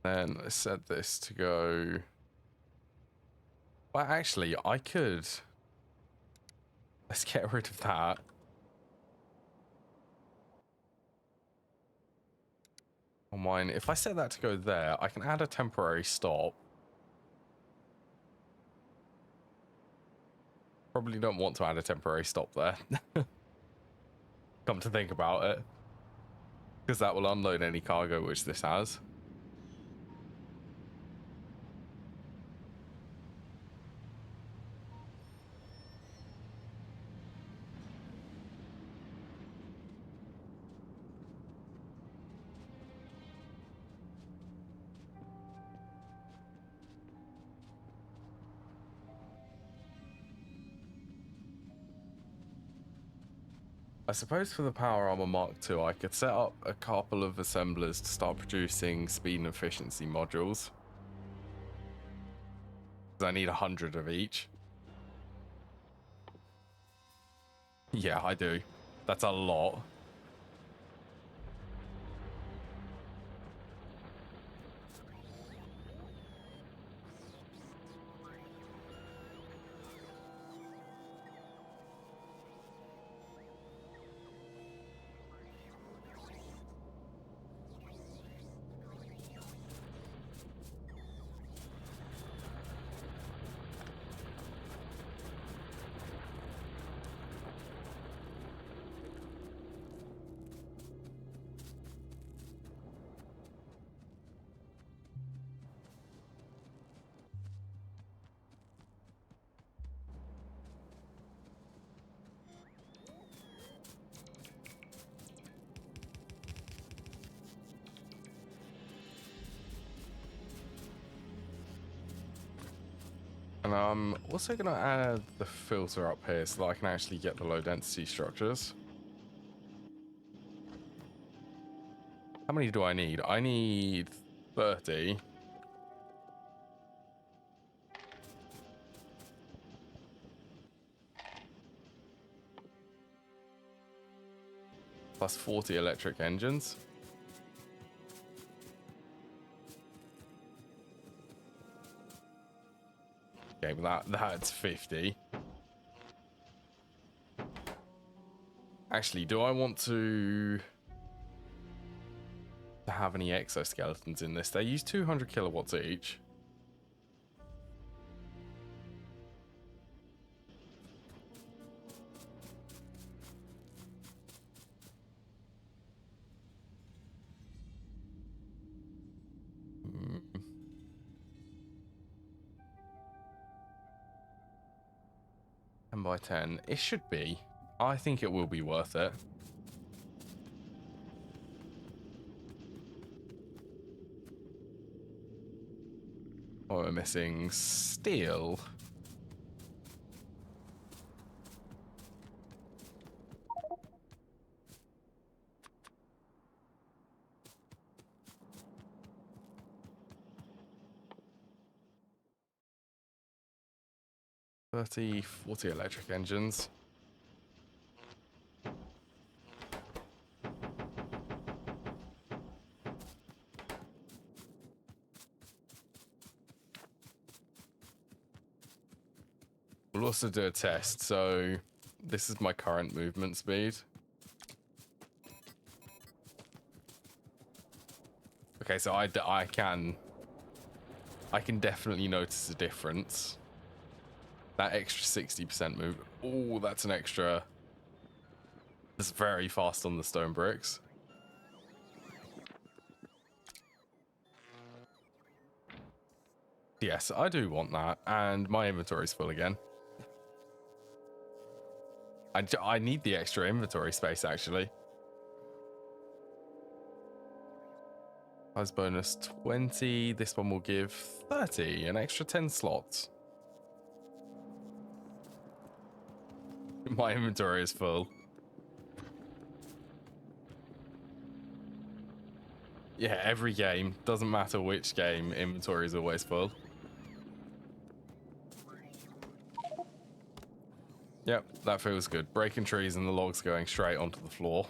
Then let's set this to go. Well, actually, I could. Let's get rid of that. On mine, if I set that to go there, I can add a temporary stop. Probably don't want to add a temporary stop there. Come to think about it. Because that will unload any cargo which this has. I suppose for the Power Armor Mark II, I could set up a couple of assemblers to start producing speed and efficiency modules. Because I need 100 of each. Yeah, I do. That's a lot. And I'm also going to add the filter up here so that I can actually get the low density structures. How many do I need? I need 30. Plus 40 electric engines. Okay, but that's 50. Actually, do I want to have any exoskeletons in this? They use 200 kilowatts each. Hmm. 10 by 10. It should be. I think it will be worth it. Oh, we're missing steel. $30, $40 electric engines. We'll also do a test. So this is my current movement speed. Okay, so I can definitely notice a difference. That extra 60% move. Oh, that's an extra. It's very fast on the stone bricks. Yes, I do want that. And my inventory's full again. I need the extra inventory space, actually. Size bonus 20. This one will give 30, an extra 10 slots. My inventory is full. Yeah, every game, doesn't matter which game, inventory is always full. Yep, that feels good. Breaking trees and the logs going straight onto the floor.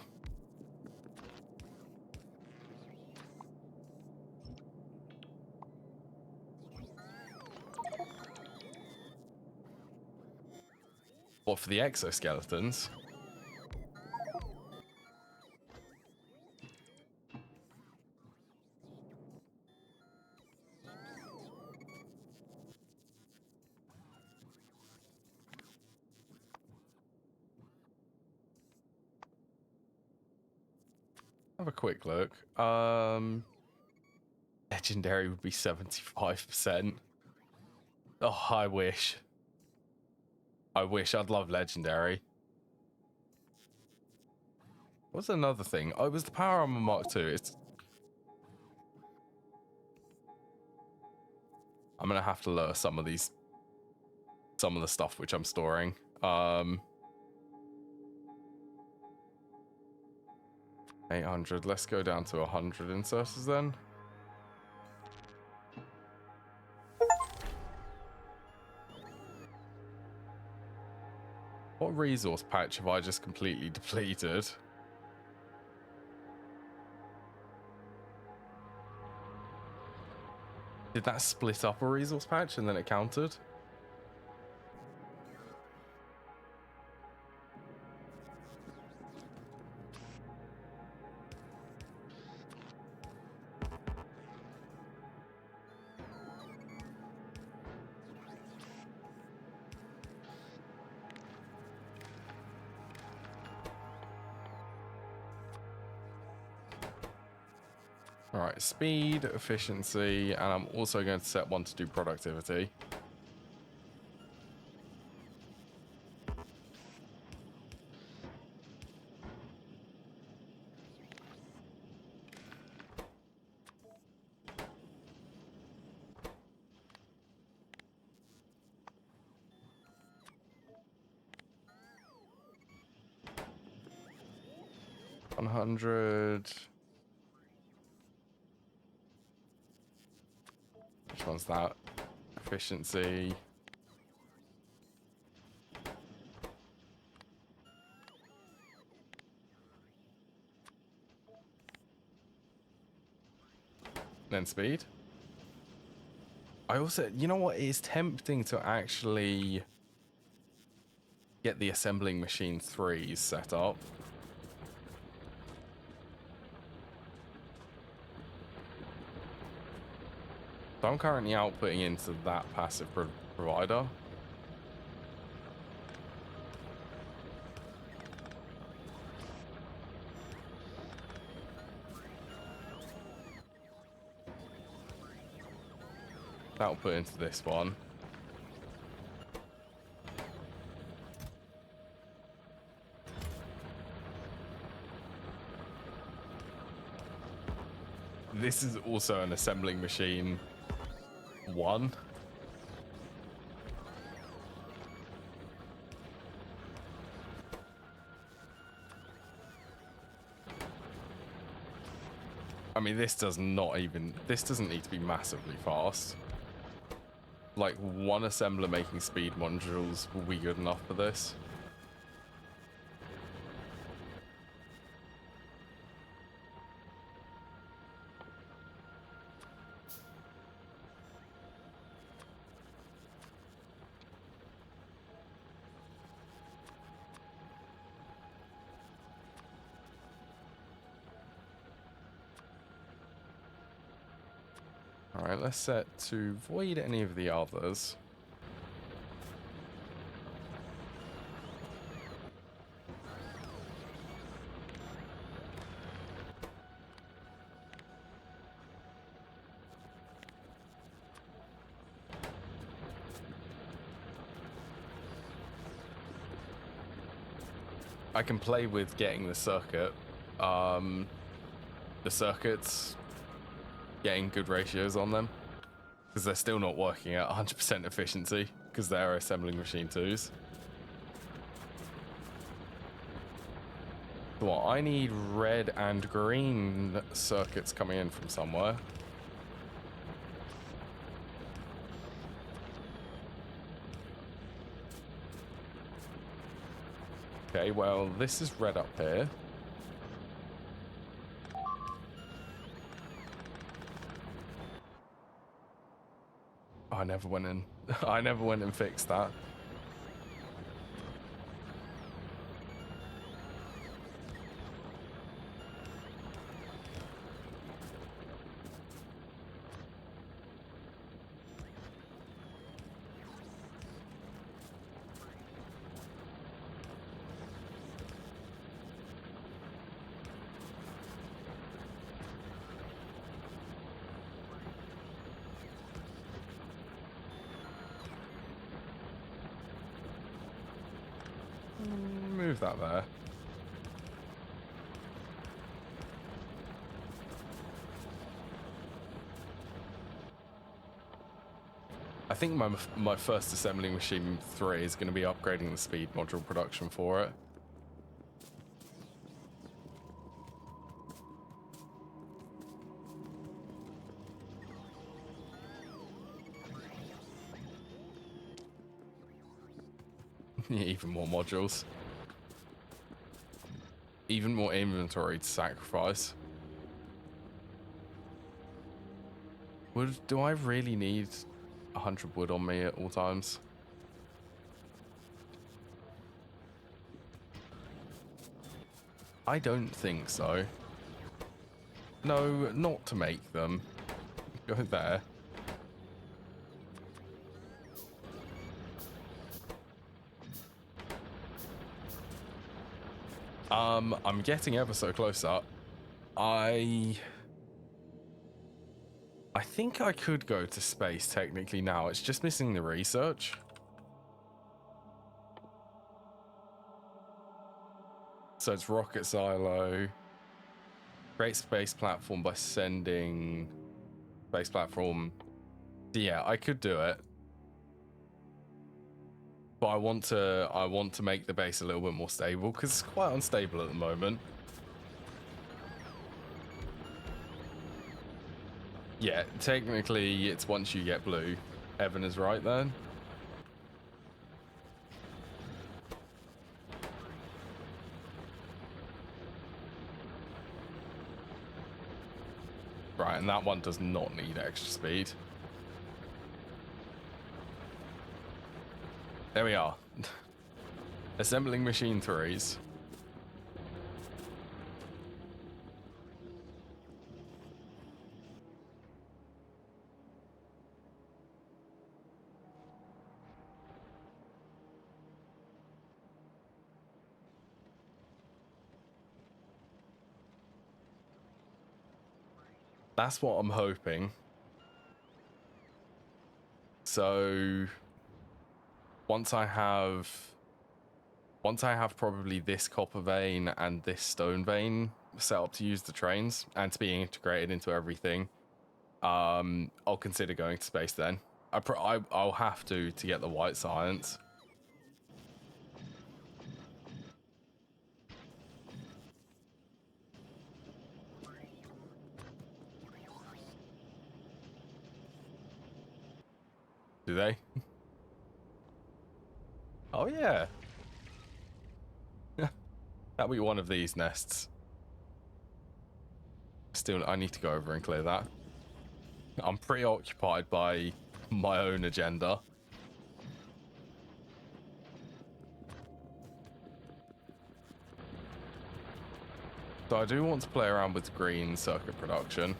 What, for the exoskeletons? Have a quick look. Legendary would be 75%. Oh, I wish. I'd love legendary. What's another thing? Oh, it was the Power Armor Mark II. I'm gonna have to lower some of the stuff which I'm storing. 800. Let's go down to 100 inserters then. What resource patch have I just completely depleted? Did that split up a resource patch and then it counted? All right, speed, efficiency, and I'm also going to set one to do productivity. 100. Which one's that? Efficiency. Then speed. I also, you know what? It is tempting to actually get the assembling machine 3s set up. So I'm currently outputting into that passive provider. That'll put into this one. This is also an assembling machine 1. I mean, this doesn't need to be massively fast. Like, one assembler making speed modules will be good enough for this. Alright, let's set to void any of the others. I can play with getting the circuits, getting good ratios on them, because they're still not working at 100% efficiency, because they're assembling machine 2s. What, I need red and green circuits coming in from somewhere. Okay, well, this is red up here. I never went in. I never went and fixed that. Move that there. I think my first assembling machine 3 is going to be upgrading the speed module production for it. Even more modules. Even more inventory to sacrifice. Do I really need 100 wood on me at all times? I don't think so. No, not to make them. Go there. I'm getting ever so close up. I think I could go to space technically now. It's just missing the research. So it's rocket silo. Create space platform by sending space platform. Yeah, I could do it. But I want to make the base a little bit more stable because it's quite unstable at the moment. Yeah, technically it's once you get blue. Evan is right then. Right, and that one does not need extra speed. There we are. Assembling machine 3s. That's what I'm hoping. So once I have probably this copper vein and this stone vein set up to use the trains and to be integrated into everything, I'll consider going to space then. I'll have to get the white science. Do they? Oh yeah. That'll be one of these nests. Still, I need to go over and clear that. I'm preoccupied by my own agenda. So I do want to play around with green circuit production.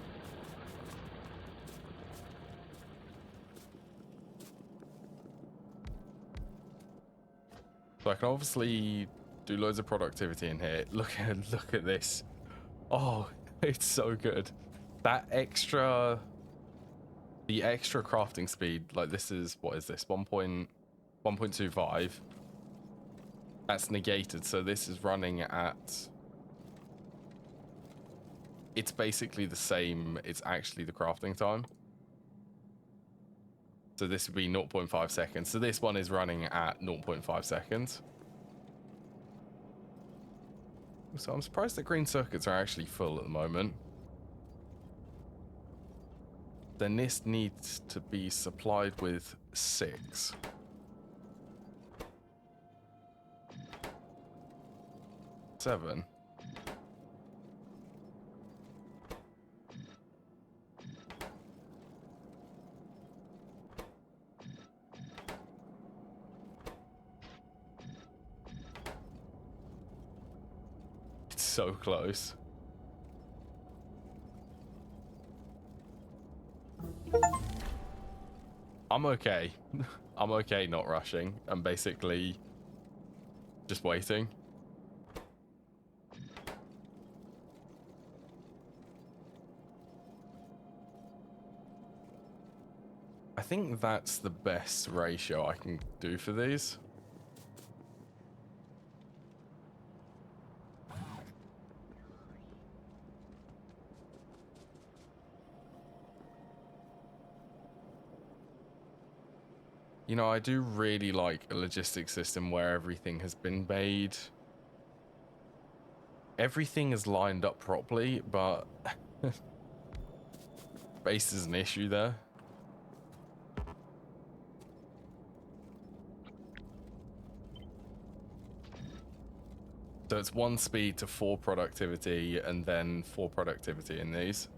So I can obviously do loads of productivity in here. Look at this. Oh, it's so good. The extra crafting speed, like this is, what is this? 1.25. That's negated, so this is running at, it's basically the same. It's actually the crafting time. So this would be 0.5 seconds. So this one is running at 0.5 seconds. So I'm surprised that green circuits are actually full at the moment. Then this needs to be supplied with 6. 7. It's so close. I'm okay. I'm okay not rushing. I'm basically just waiting. I think that's the best ratio I can do for these. You know, I do really like a logistics system where everything has been made. Everything is lined up properly, but space is an issue there. So it's 1 speed to 4 productivity and then 4 productivity in these.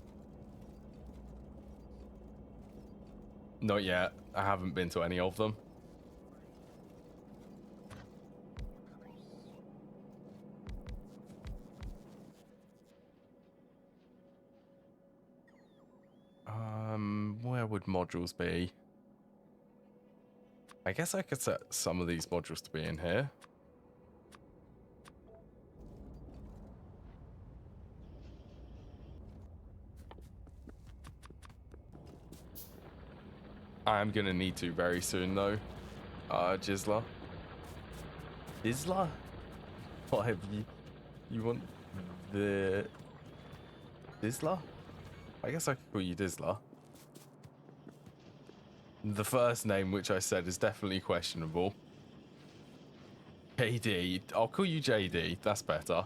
Not yet. I haven't been to any of them. Where would modules be? I guess I could set some of these modules to be in here. I am gonna need to very soon though. Jizla. Jizla? What have you? You want the Dizla? I guess I could call you Dizla. The first name, which I said, is definitely questionable. JD. I'll call you JD. That's better.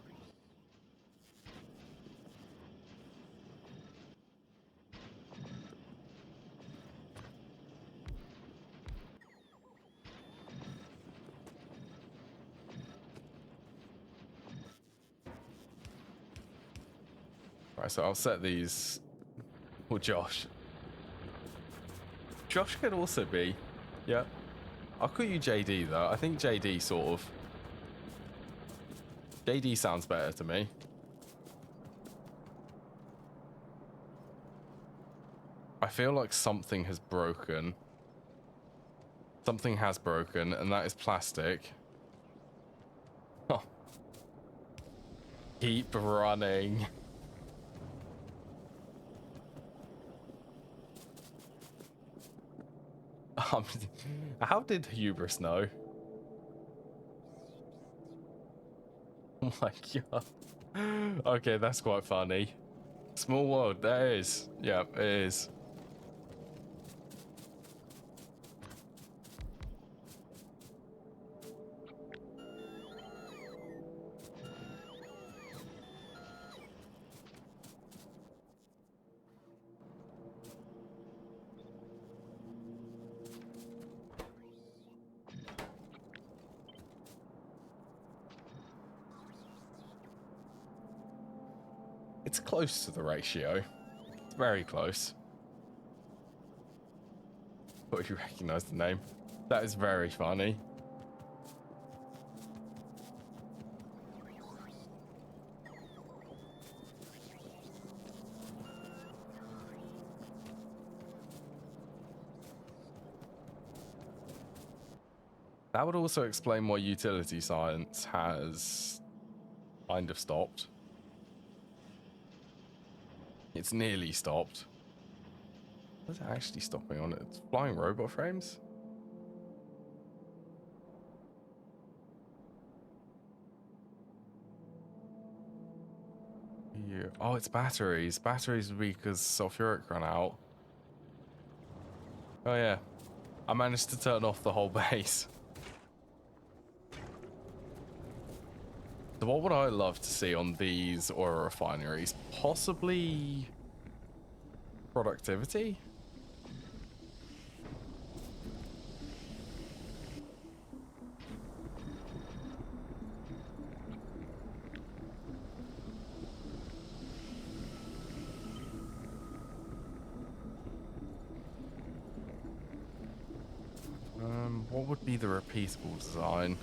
Right, so I'll set these. Well, Josh. Josh could also be. Yeah. I'll call you JD though. I think JD sort of. JD sounds better to me. I feel like something has broken. Something has broken, and that is plastic. Oh. Keep running. How did Hubris know? Oh my god. Okay, that's quite funny. Small world, that is. Yeah, it is. It's close to the ratio. It's very close. But you recognize the name. That is very funny. That would also explain why utility science has kind of stopped. It's nearly stopped. What is it actually stopping on it? It's flying robot frames? Yeah. Oh, it's batteries. Batteries would be because sulfuric ran out. Oh yeah. I managed to turn off the whole base. So what would I love to see on these oil refineries? Possibly productivity? What would be the repeatable design?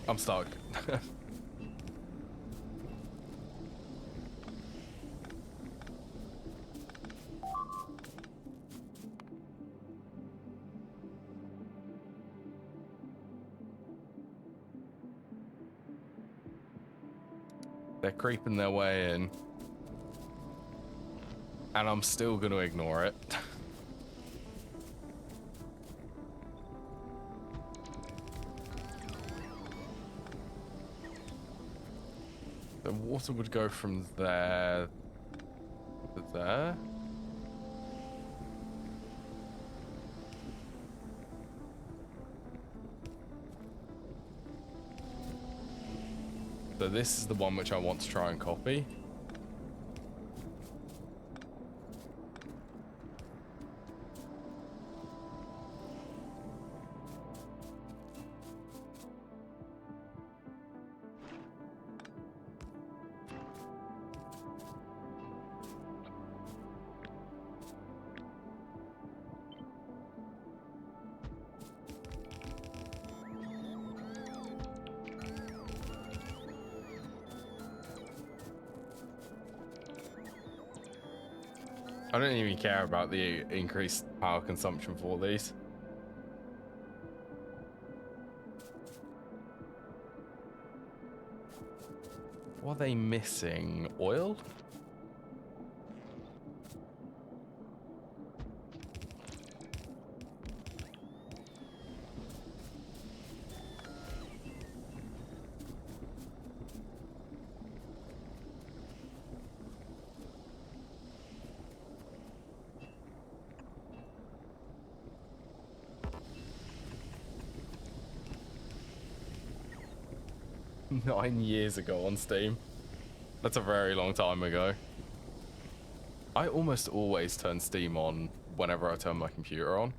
I'm stuck. They're creeping their way in. And I'm still going to ignore it. The water would go from there to there. So this is the one which I want to try and copy. I don't even care about the increased power consumption for these. What are they missing? Oil? Nine years ago on Steam. That's a very long time ago. I almost always turn Steam on whenever I turn my computer on.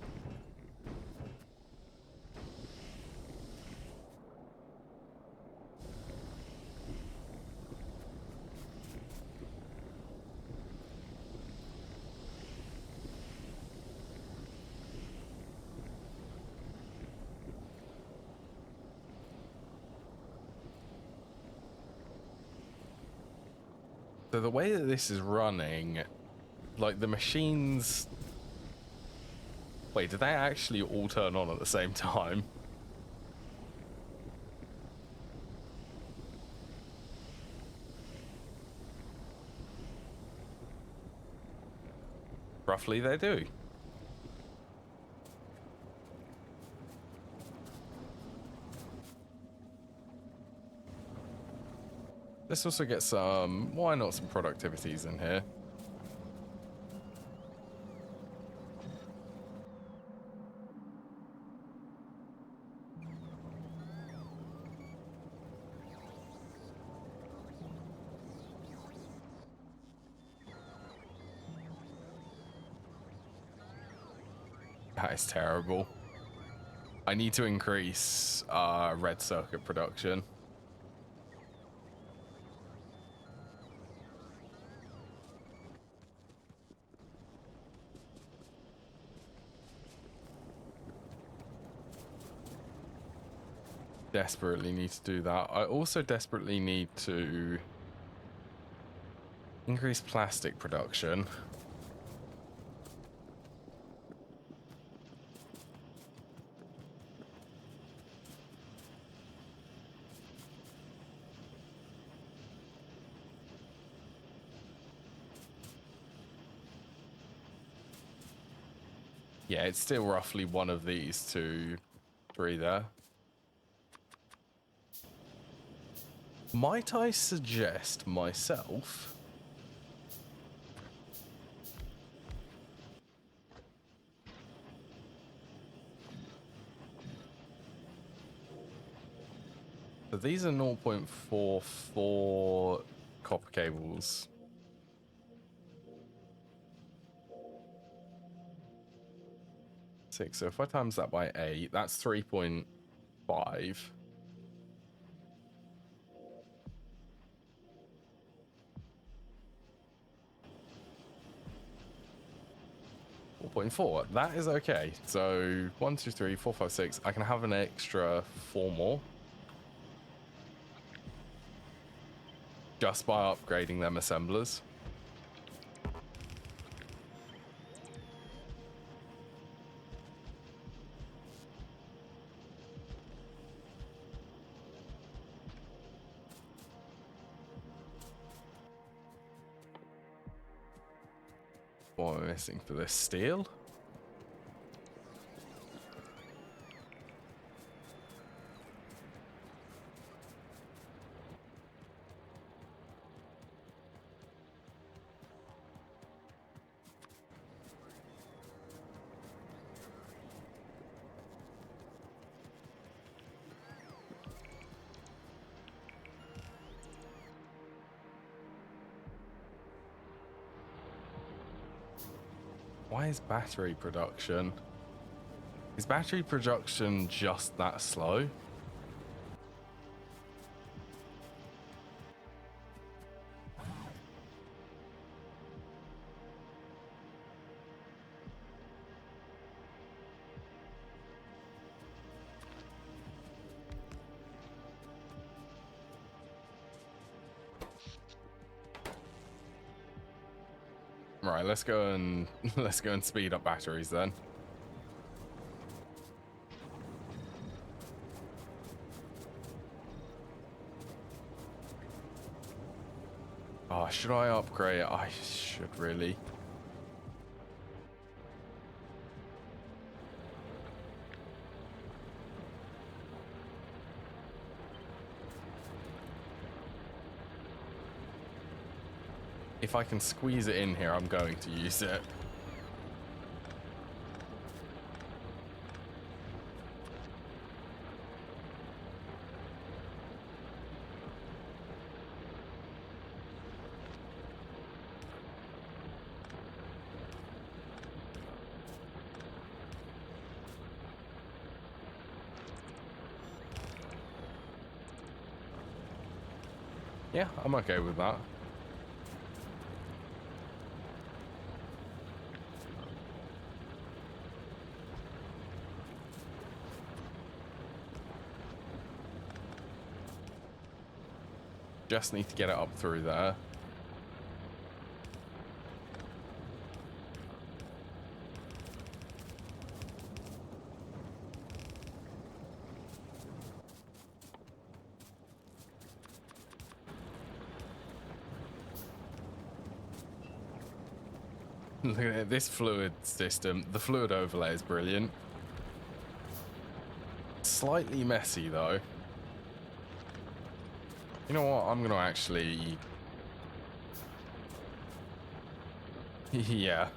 So the way that this is running, like the machines... Wait, did they actually all turn on at the same time? Roughly they do. Let's also get some, why not some productivities in here? That is terrible. I need to increase red circuit production. Desperately need to do that. I also desperately need to increase plastic production. Yeah, it's still roughly one of these 2, 3 there. Might I suggest myself so these are 0.44 copper cables. So if I times that by 8, that's 3.5. 4.4. That is okay. So 1, 2, 3, 4, 5, 6. I can have an extra 4 more just by upgrading them assemblers. What am I missing for this? Steel? Why is battery production? Is battery production just that slow? Right, let's go and speed up batteries then. Oh, should I upgrade? I should really. If I can squeeze it in here, I'm going to use it. Yeah, I'm okay with that. Just need to get it up through there. Look at this fluid system. The fluid overlay is brilliant. Slightly messy though. You know what? I'm gonna actually... yeah.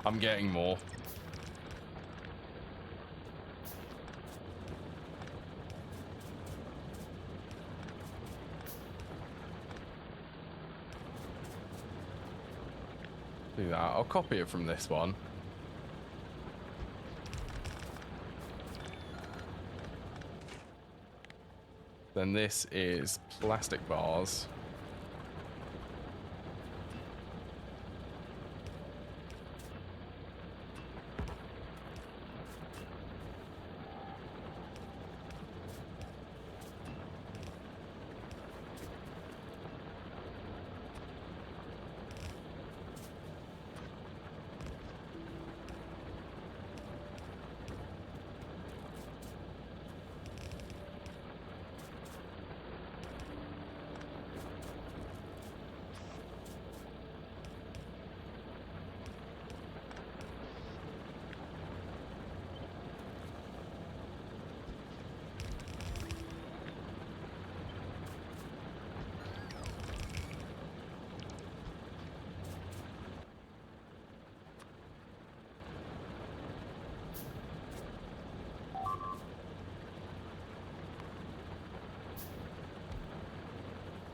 I'm getting more. Do that. I'll copy it from this one. Then this is plastic bars.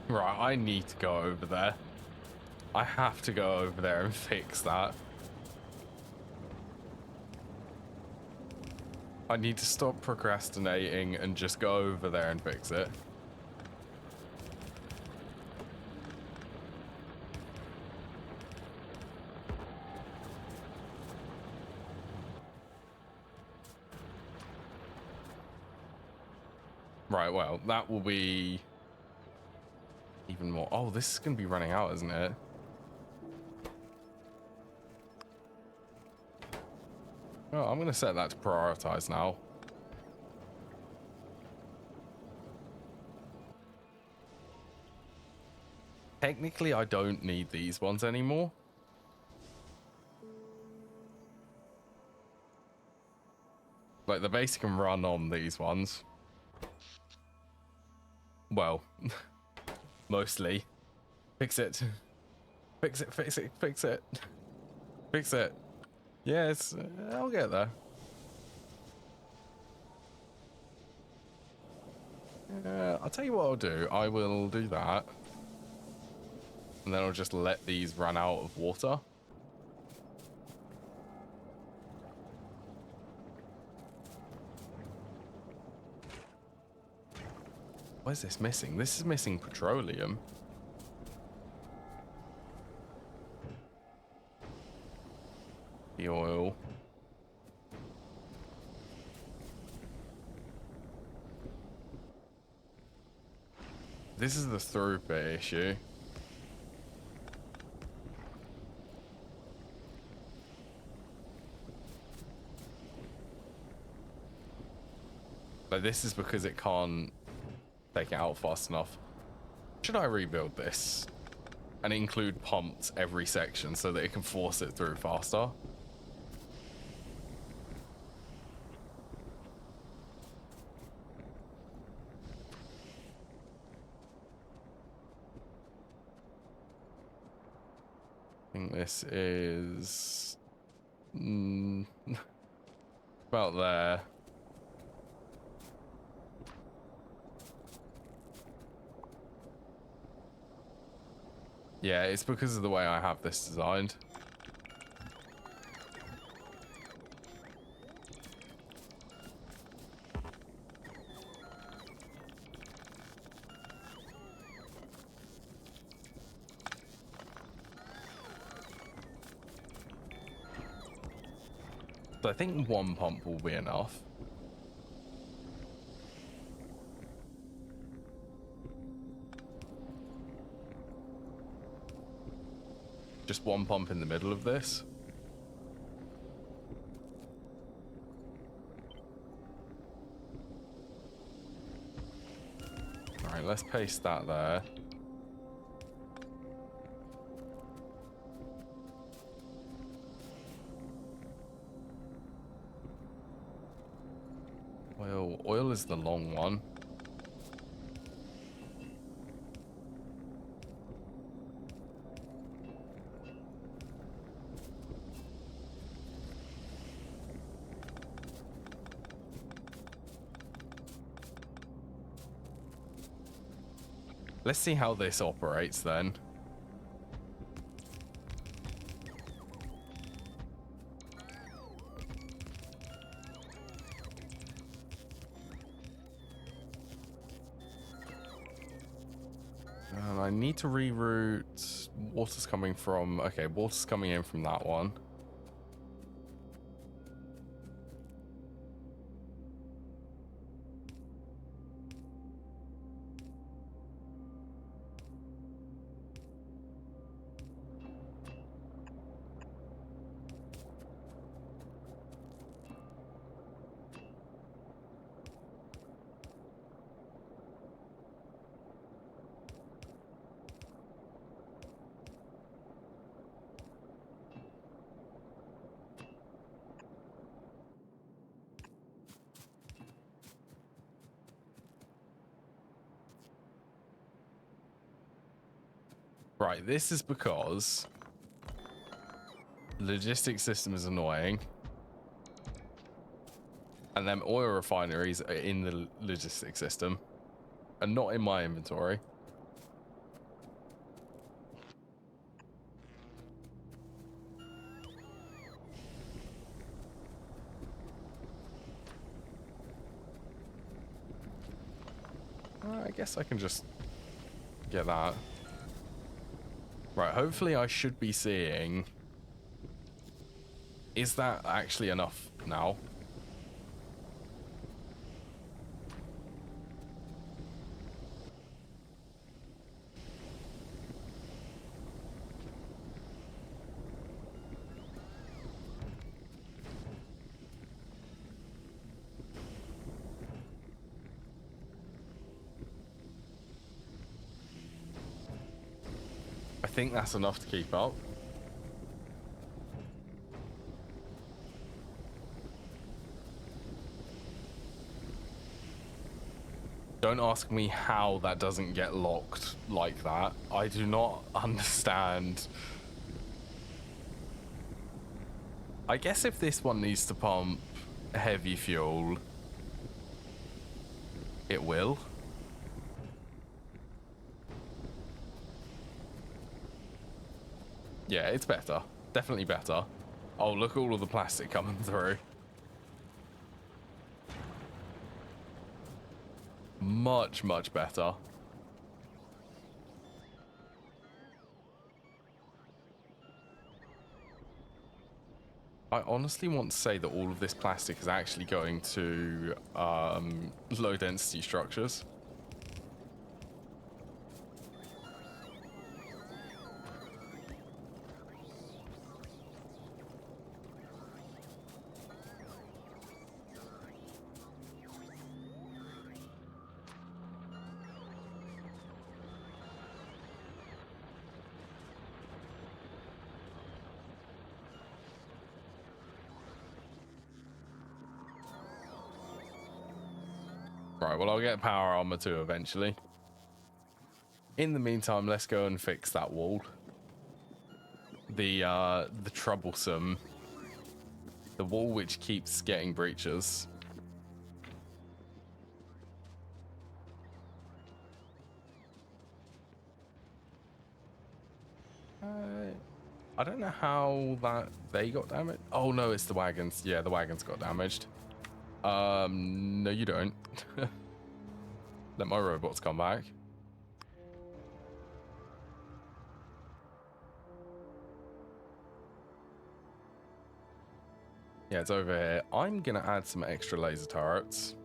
Right, I need to go over there. I have to go over there and fix that. I need to stop procrastinating and just go over there and fix it. Right, well, that will be even more. Oh, this is going to be running out, isn't it? Well, I'm going to set that to prioritize now. Technically, I don't need these ones anymore. Like, the base can run on these ones. Well, mostly. Fix it. Fix it, fix it, fix it. Fix it. Yes, I'll get there. I'll tell you what I'll do. I will do that. And then I'll just let these run out of water. What is this missing? This is missing petroleum. The oil. This is the throughput issue. But this is because it can't take it out fast enough. Should I rebuild this and include pumps every section so that it can force it through faster? I think this is about there. Yeah, it's because of the way I have this designed. So I think one pump will be enough. Just one pump in the middle of this. All right, let's paste that there. Oil is the long one. Let's see how this operates then. And I need to reroute. Water's coming from... Okay, water's coming in from that one. Right, this is because the logistics system is annoying. And then oil refineries are in the logistics system and not in my inventory. I guess I can just get that. Right, hopefully I should be seeing... Is that actually enough now? I think that's enough to keep up. Don't ask me how that doesn't get locked like that. I do not understand. I guess if this one needs to pump heavy fuel, it will. Yeah, it's better. Definitely better. Oh, look at all of the plastic coming through. Much, much better. I honestly want to say that all of this plastic is actually going to low density structures. Right, well, I'll get power armor too eventually. In the meantime, let's go and fix that wall. The troublesome... The wall which keeps getting breaches. I don't know how that they got damaged. Oh no, it's the wagons. Yeah, the wagons got damaged. No, you don't. Let my robots come back. Yeah, it's over here. I'm gonna add some extra laser turrets.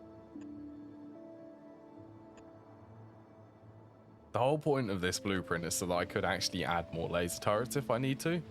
The whole point of this blueprint is so that I could actually add more laser turrets if I need to.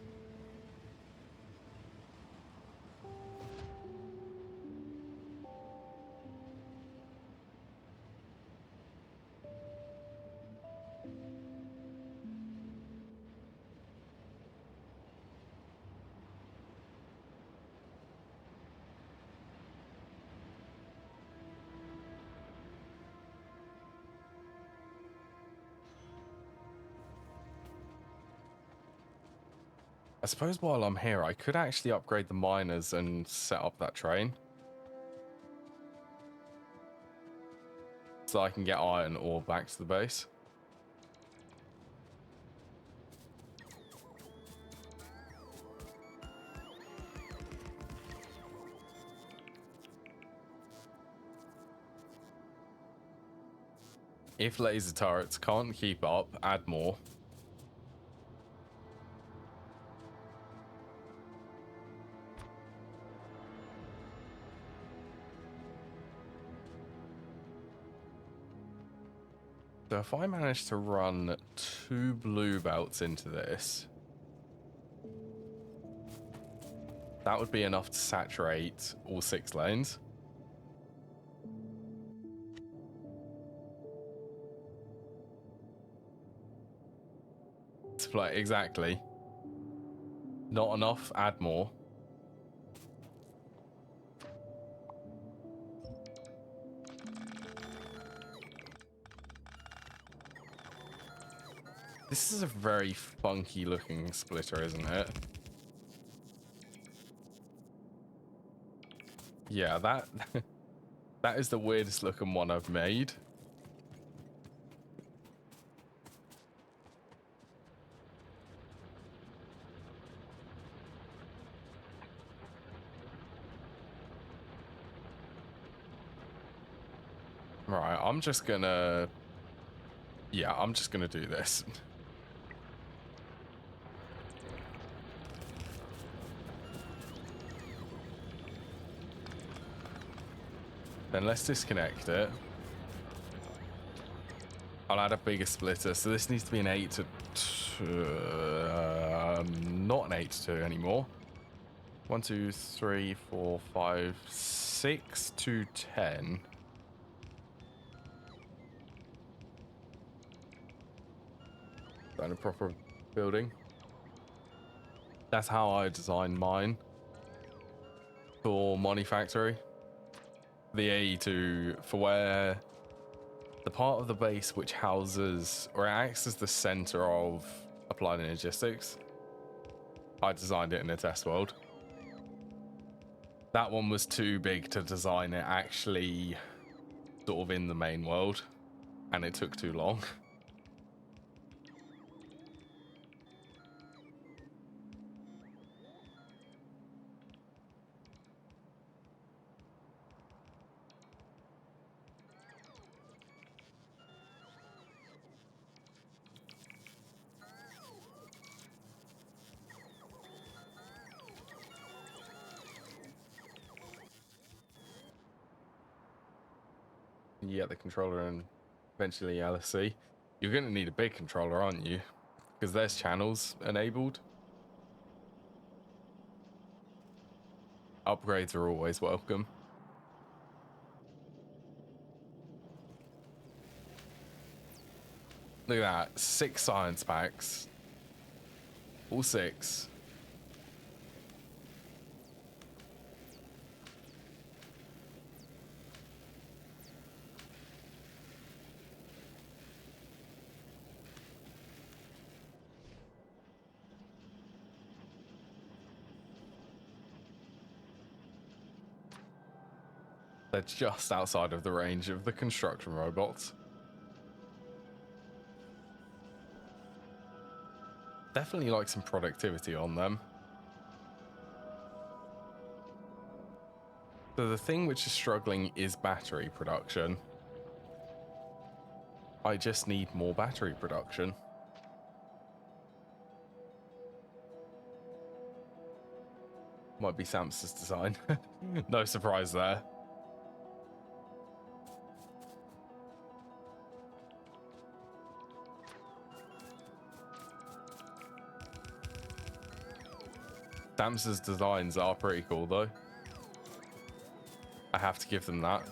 suppose while I'm here, I could actually upgrade the miners and set up that train. So I can get iron ore back to the base. If laser turrets can't keep up, add more. So if I manage to run 2 blue belts into this, that would be enough to saturate all 6 lanes. Split, exactly. Not enough, add more. This is a very funky looking splitter, isn't it? Yeah, that that is the weirdest looking one I've made. Right, I'm just gonna do this. Then let's disconnect it. I'll add a bigger splitter. So this needs to be an 8 to 2, not an 8 to 2 anymore. 1, 2, 3, 4, 5, 6 to 10. Is that a proper building? That's how I designed mine for Money Factory. The AE2 for where the part of the base which houses or acts as the center of applied logistics. I designed it in a test world. That one was too big to design it actually sort of in the main world, and it took too long. Yeah, the controller and eventually LSC. You're going to need a big controller, aren't you? Because there's channels enabled. Upgrades are always welcome. Look at that, 6 science packs. All 6. They're just outside of the range of the construction robots. Definitely like some productivity on them. So the thing which is struggling is battery production. I just need more battery production. Might be Sams's design. No surprise there. Sams's designs are pretty cool though. I have to give them that.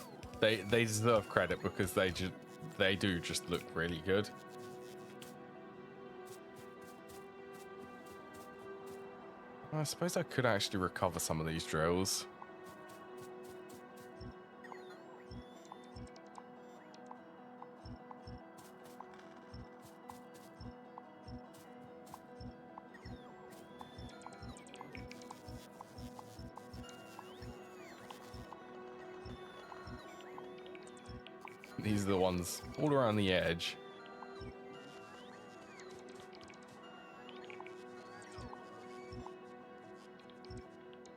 They deserve credit because they do just look really good. I suppose I could actually recover some of these drills. These are the ones all around the edge.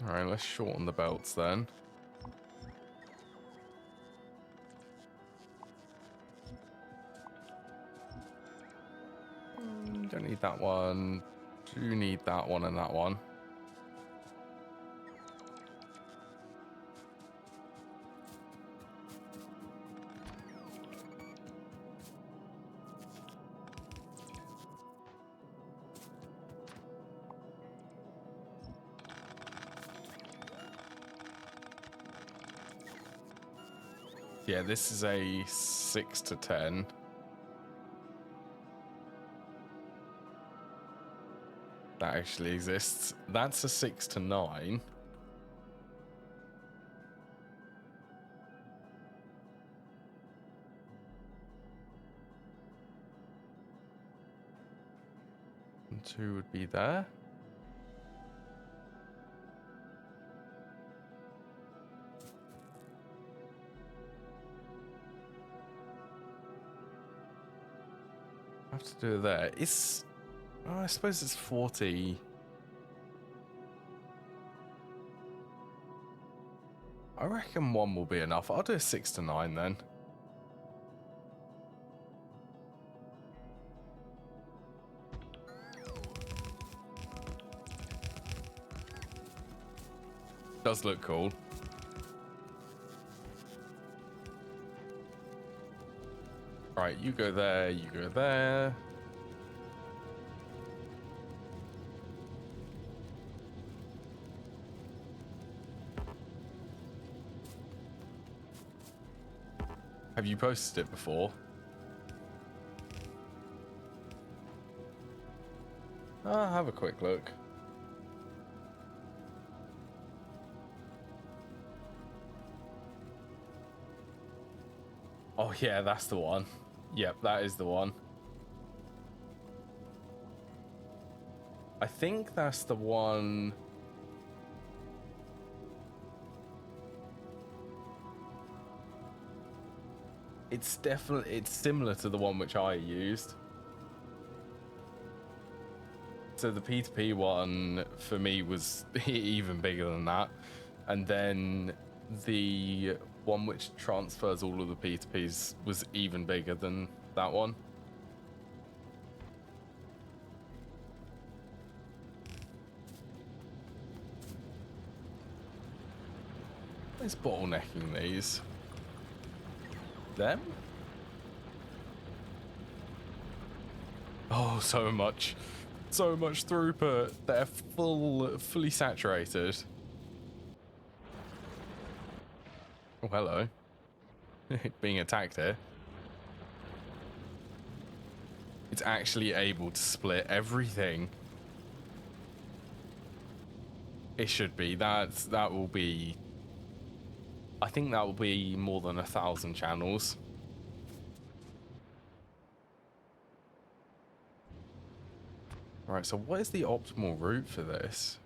Alright, let's shorten the belts then. Don't need that one. Do need that one and that one. Yeah, this is a 6 to 10. That actually exists. That's a 6 to 9. And 2 would be there. I have to do it there. It's... Oh, I suppose it's 40. I reckon 1 will be enough. I'll do a 6 to 9 then. Does look cool. Right, you go there, you go there. Have you posted it before? I'll have a quick look. Oh yeah, that's the one. Yep, that is the one. I think that's the one. It's definitely, it's similar to the one which I used. So the P2P one for me was even bigger than that. And then the one which transfers all of the P2Ps was even bigger than that one. Who's bottlenecking these? Them? Oh, so much throughput. They're fully saturated. Oh, hello. Being attacked here. It's actually able to split everything. It should be. That will be... I think that will be more than 1,000 channels. Right, so what is the optimal route for this?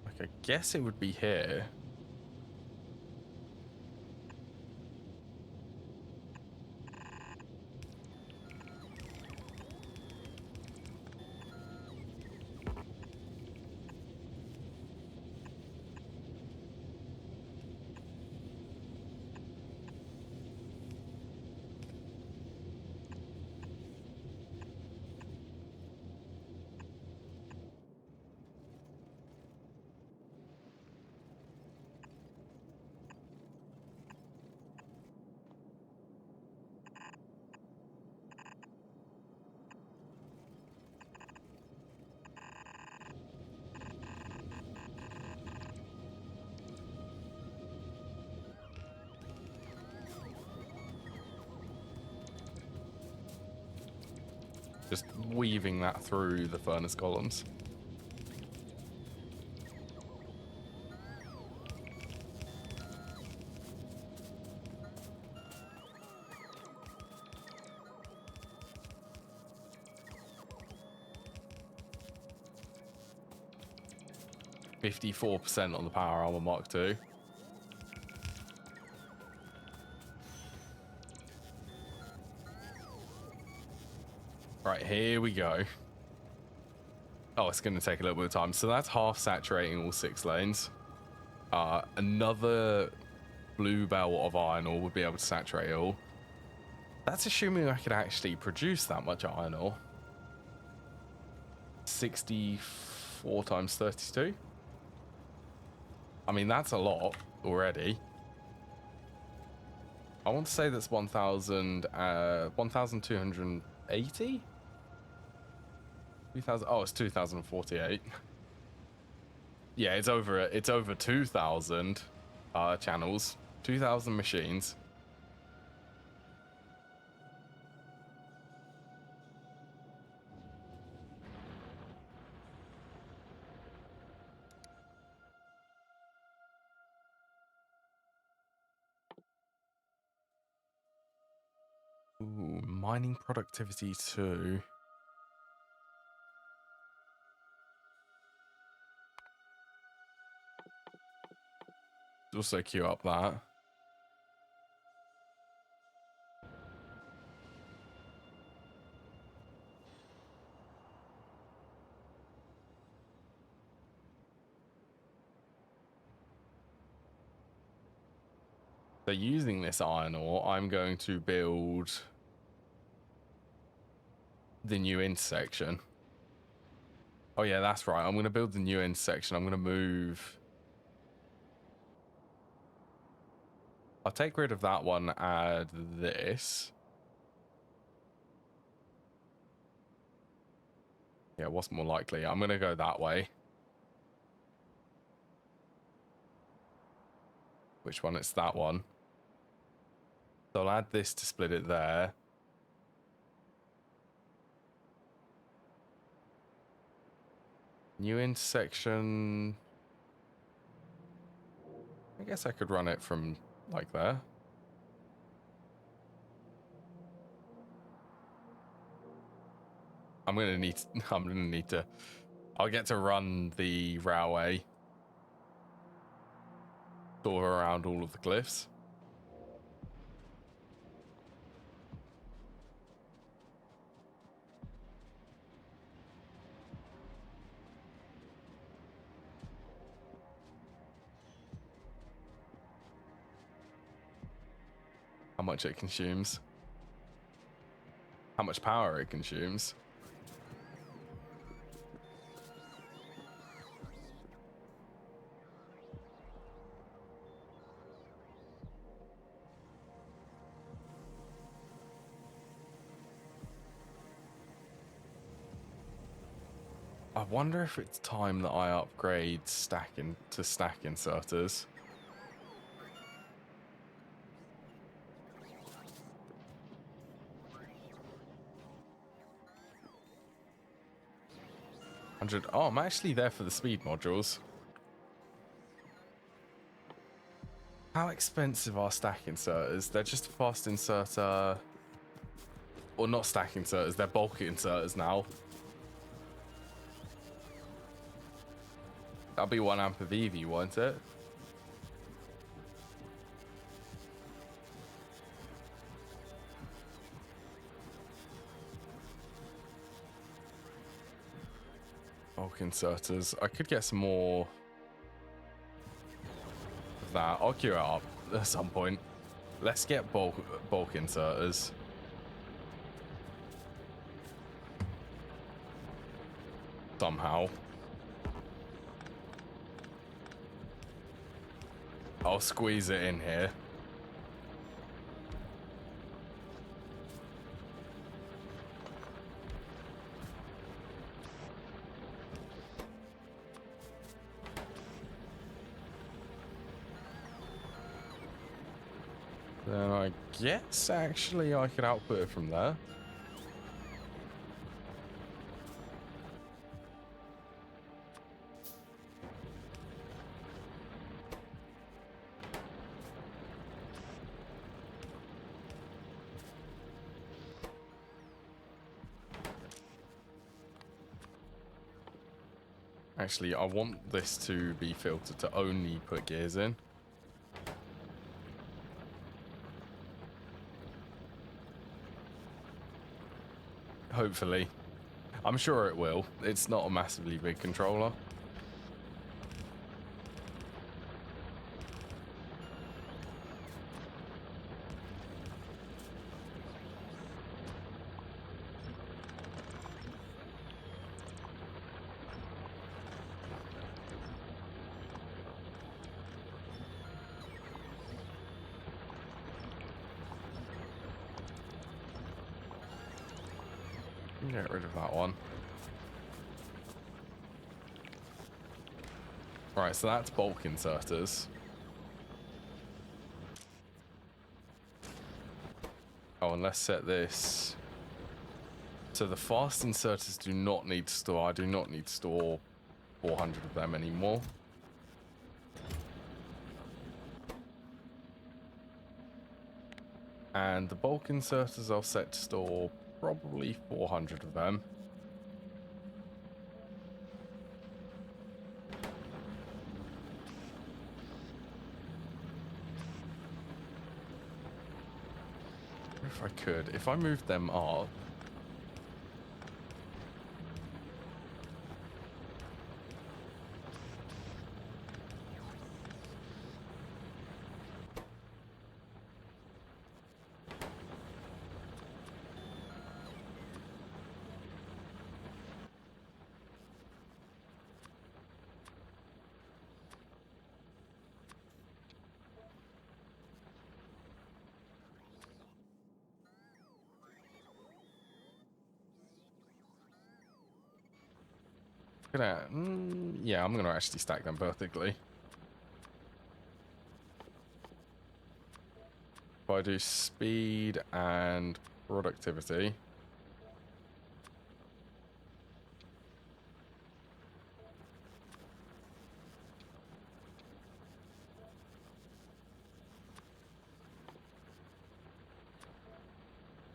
Like, I guess it would be here. Just weaving that through the furnace columns. .54% on the power armor Mark II. Right, here we go. Oh, it's going to take a little bit of time. So that's half saturating all 6 lanes. Another blue belt of iron ore would be able to saturate it all. That's assuming I could actually produce that much iron ore. 64 times 32. I mean, that's a lot already. I want to say that's 1,280? 2,000. Oh, it's 2,048. Yeah, it's over 2,000 channels, 2,000 machines. Ooh, mining productivity 2. Also queue up that. So using this iron ore, I'm going to build the new intersection. Oh yeah, that's right. I'm going to build the new intersection. I'm going to move... I'll take rid of that one, add this. Yeah, what's more likely? I'm going to go that way. Which one? It's that one. So I'll add this to split it there. New intersection. I guess I could run it from like there. I'm gonna need to I'll get to run the railway sort of around all of the cliffs. How much it consumes. How much power it consumes. I wonder if it's time that I upgrade stacking to stack inserters. Oh, I'm actually there for the speed modules. How expensive are stack inserters? They're just a fast inserter. Or not stack inserters, they're bulk inserters now. That'll be 1 amp of EV, won't it? Bulk inserters. I could get some more of that. I'll queue it up at some point. Let's get bulk inserters. Somehow. I'll squeeze it in here. Then I guess actually I could output it from there. Actually, I want this to be filtered to only put gears in. Hopefully. I'm sure it will. It's not a massively big controller. Get rid of that one. Right, so that's bulk inserters. Oh, and let's set this. So the fast inserters do not need to store. I do not need to store 400 of them anymore. And the bulk inserters I'll set to store probably 400 of them. If I could, if I moved them up. Yeah, I'm gonna actually stack them vertically. If I do speed and productivity.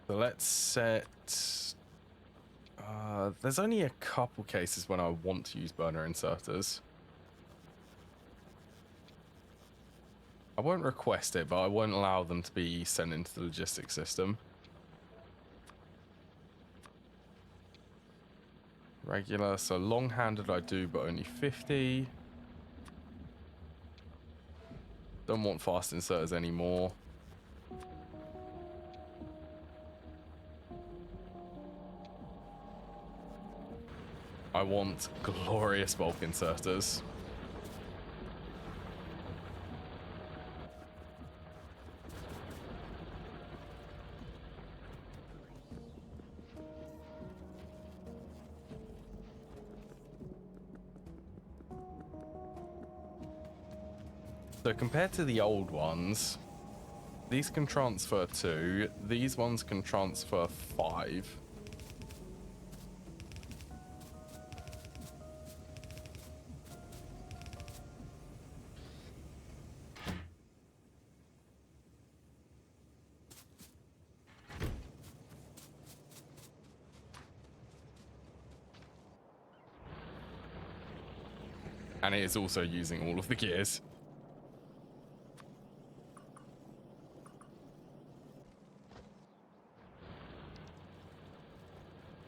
So let's set. There's only a couple cases when I want to use burner inserters. I won't request it, but I won't allow them to be sent into the logistics system. Regular, so long-handed I do, but only 50. Don't want fast inserters anymore. I want glorious bulk inserters. So compared to the old ones, these can transfer 2, these ones can transfer 5. And it is also using all of the gears.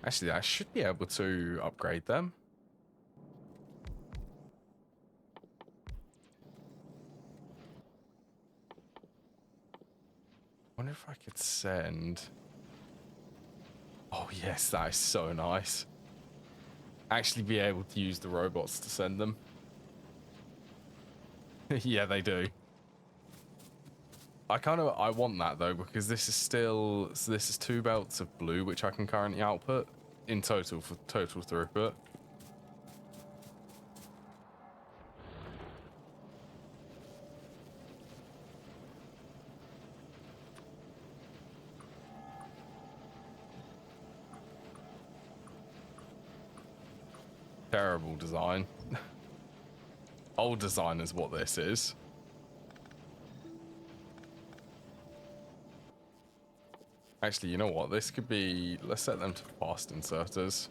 Actually, I should be able to upgrade them. Wonder if I could send. Oh yes, that is so nice. Actually be able to use the robots to send them. Yeah, they do. I want that though, because this is still, so this is 2 belts of blue which I can currently output in total for total throughput. Terrible design. Old design is what this is. Actually, you know what? This could be... Let's set them to fast inserters.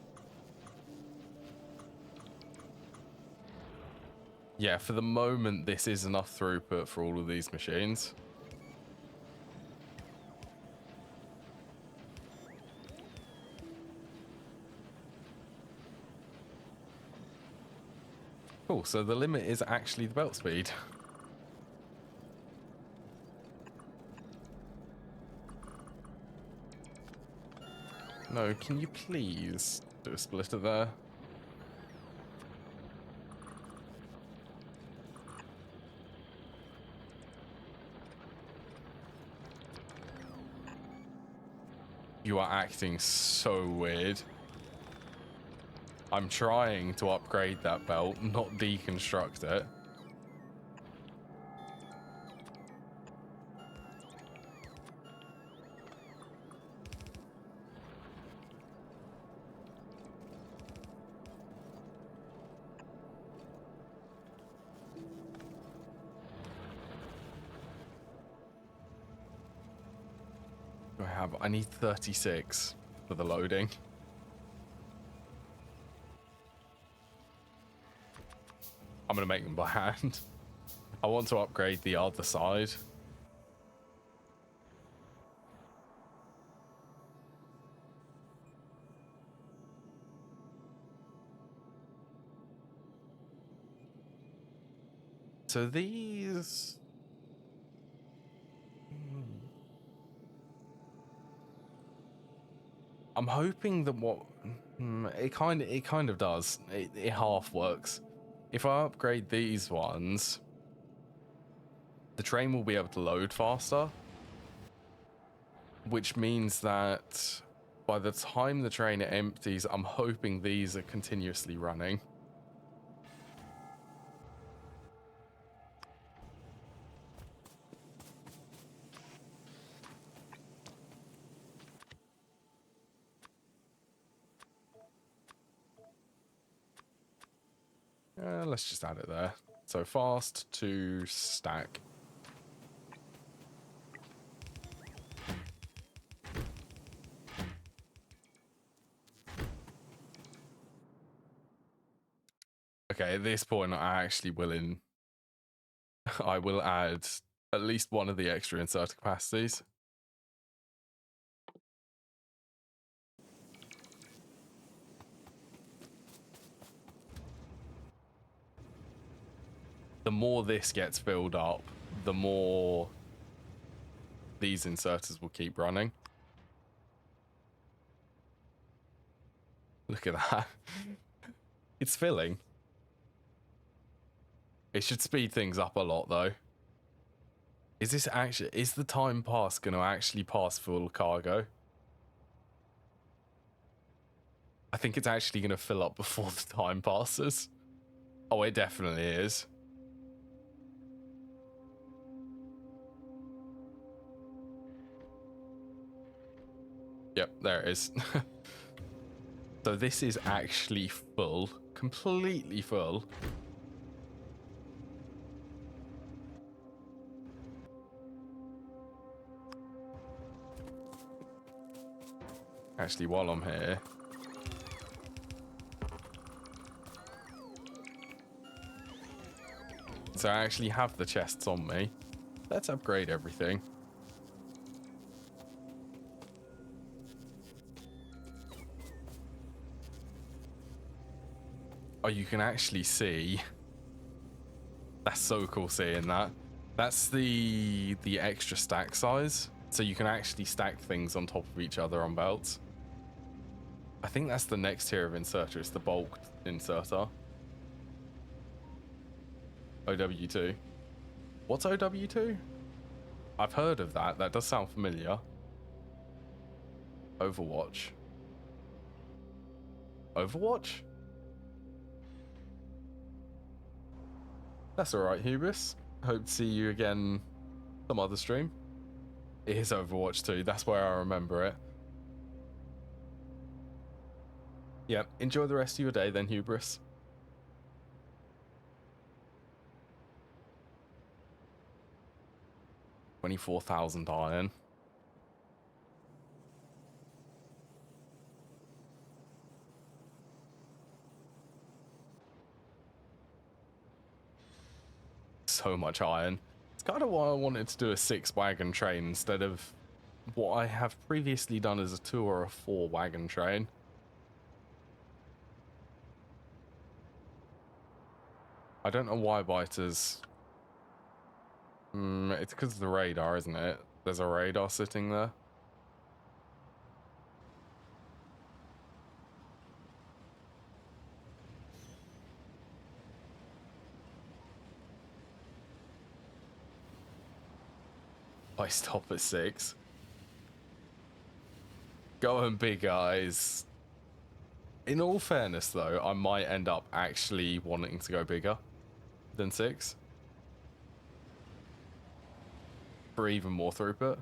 Yeah, for the moment, this is enough throughput for all of these machines. Cool, so the limit is actually the belt speed. No, can you please do a splitter there? You are acting so weird. I'm trying to upgrade that belt, not deconstruct it. I need 36 for the loading. I'm gonna make them by hand. I want to upgrade the other side. So these... I'm hoping that what... It kind of does. It half works. If I upgrade these ones, the train will be able to load faster, which means that by the time the train empties, I'm hoping these are continuously running. Let's just add it there. So fast to stack. Okay, at this point, I actually I will add at least one of the extra inserter capacities. The more this gets filled up, the more these inserters will keep running. Look at that. It's filling. It should speed things up a lot, though. Is the time pass going to actually pass full cargo? I think it's actually going to fill up before the time passes. Oh, it definitely is. Yep, there it is. So this is actually full, completely full. Actually, while I'm here, so I actually have the chests on me. Let's upgrade everything. Oh, you can actually see. That's so cool seeing that. That's the extra stack size. So you can actually stack things on top of each other on belts. I think that's the next tier of inserter. It's the bulked inserter. OW2. What's OW2? I've heard of that. That does sound familiar. Overwatch. Overwatch? That's alright, Hubris. Hope to see you again some other stream. It is Overwatch 2. That's where I remember it. Yeah, enjoy the rest of your day then, Hubris. $24,000 iron. So much iron. It's kind of why I wanted to do a 6-wagon train instead of what I have previously done as a 2 or a 4-wagon train. I don't know why biters. It's because of the radar, isn't it? There's a radar sitting there. I stop at 6. Going big, guys. In all fairness, though, I might end up actually wanting to go bigger than 6 for even more throughput.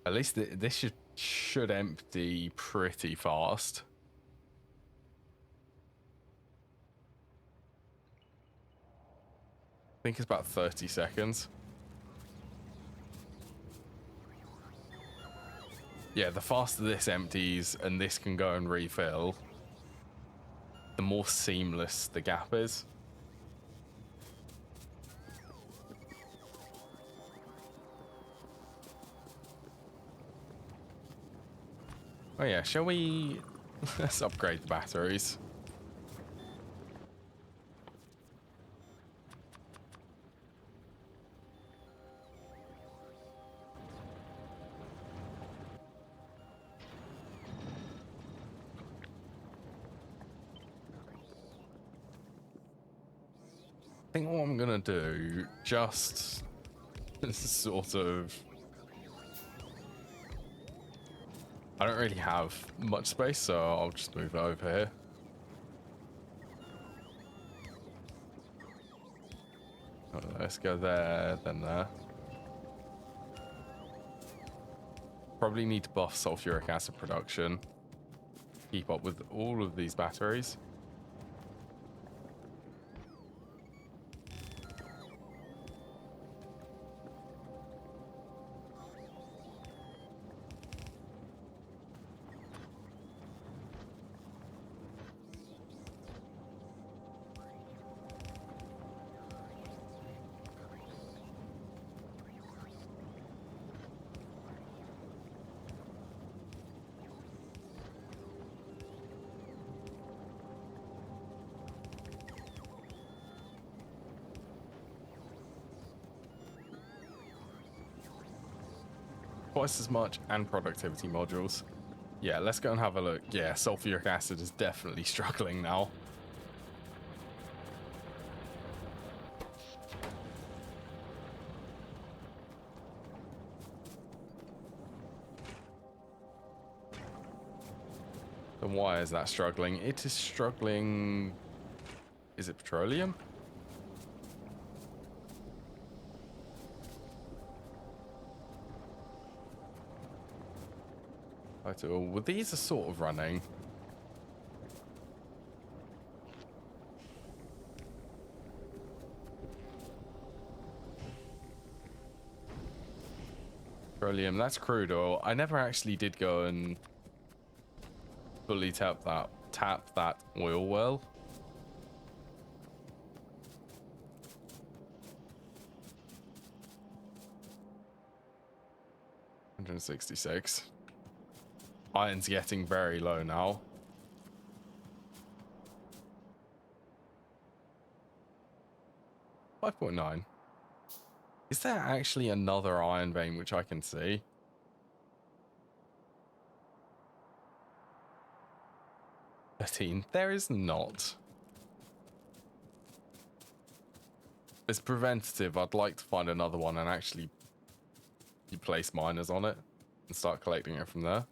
At least this should empty pretty fast. I think it's about 30 seconds. Yeah, the faster this empties and this can go and refill, the more seamless the gap is. Oh yeah, shall we... Let's upgrade the batteries. I think what I'm gonna do, just sort of... I don't really have much space, so I'll just move it over here. Let's go there, then there. Probably need to buff sulfuric acid production. Keep up with all of these batteries. Twice as much and productivity modules. Yeah, let's go and have a look. Yeah, sulfuric acid is definitely struggling now. Then why is that struggling? It is struggling... Is it petroleum? Well, these are sort of running. Petroleum, that's crude oil. I never actually did go and fully tap that oil well. $166. Iron's getting very low now. $5.9. Is there actually another iron vein which I can see? $13. There is not. It's preventative. I'd like to find another one and actually place miners on it and start collecting it from there.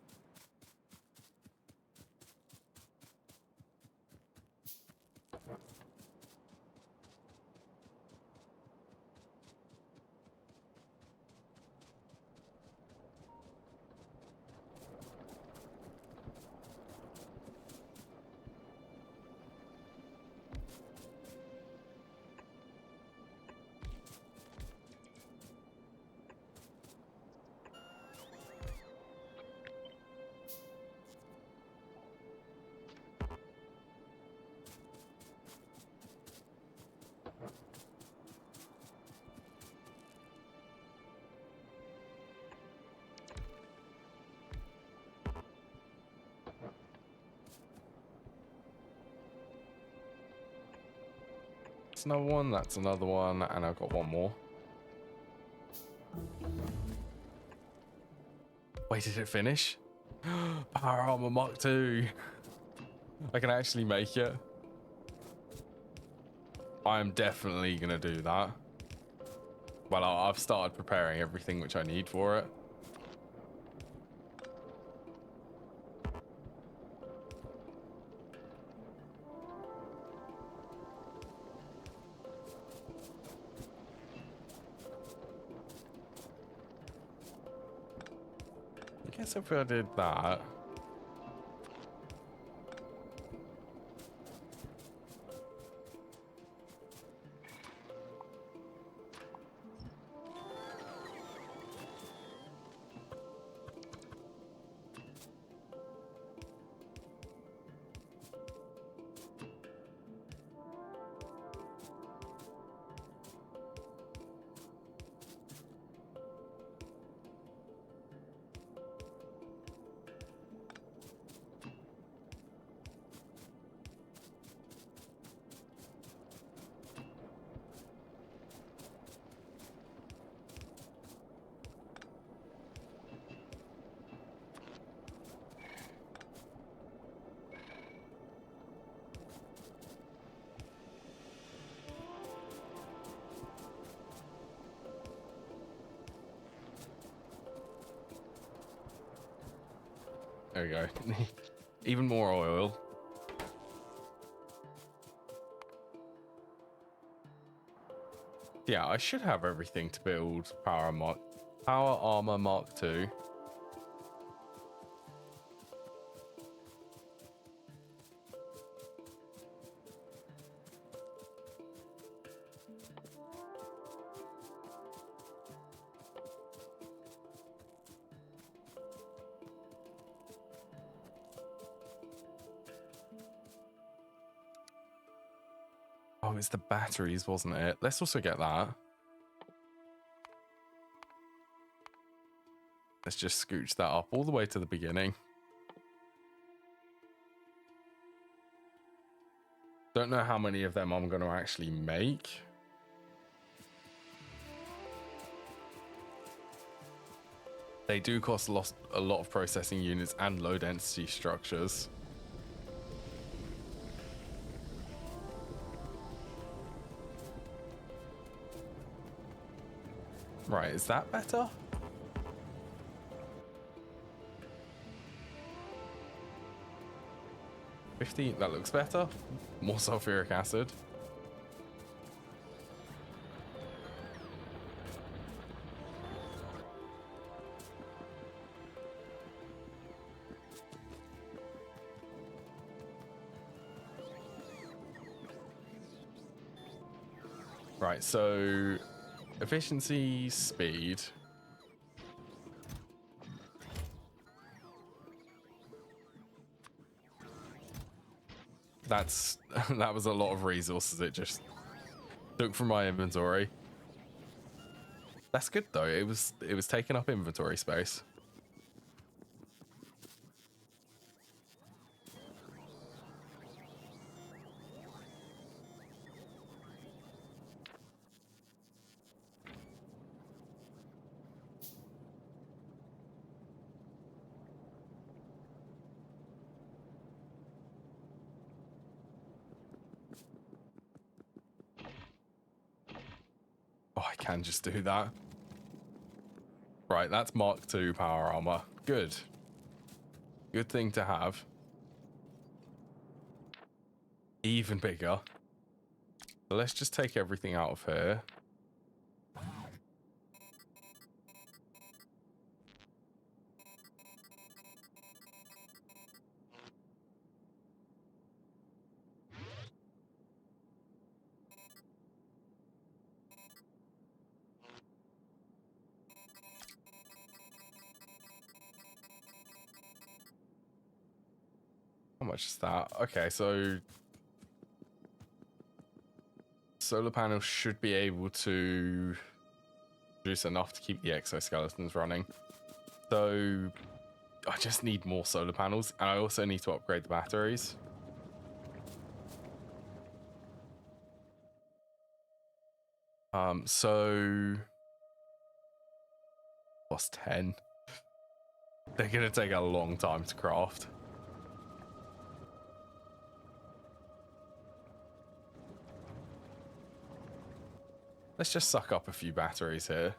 That's another one. That's another one. And I've got one more. Wait, did it finish? Power Armor Mark 2. I can actually make it. I am definitely going to do that. Well, I've started preparing everything which I need for it. I guess if I did that... There we go. Even more oil. Yeah, I should have everything to build Power Armor Mark II. Oh, it's the batteries, wasn't it? Let's also get that. Let's just scooch that up all the way to the beginning. Don't know how many of them I'm going to actually make. They do cost a lot of processing units and low density structures. Right, is that better? $15, that looks better. More sulfuric acid. Right, so efficiency, speed. That was a lot of resources it just took from my inventory. That's good though. It was taking up inventory space. Oh, I can just do that. Right, that's Mark II power armor. Good. Good thing to have. Even bigger. So let's just take everything out of here. How much is that? Okay, so solar panels should be able to produce enough to keep the exoskeletons running. So I just need more solar panels, and I also need to upgrade the batteries. So plus 10. They're gonna take a long time to craft. Let's just suck up a few batteries here.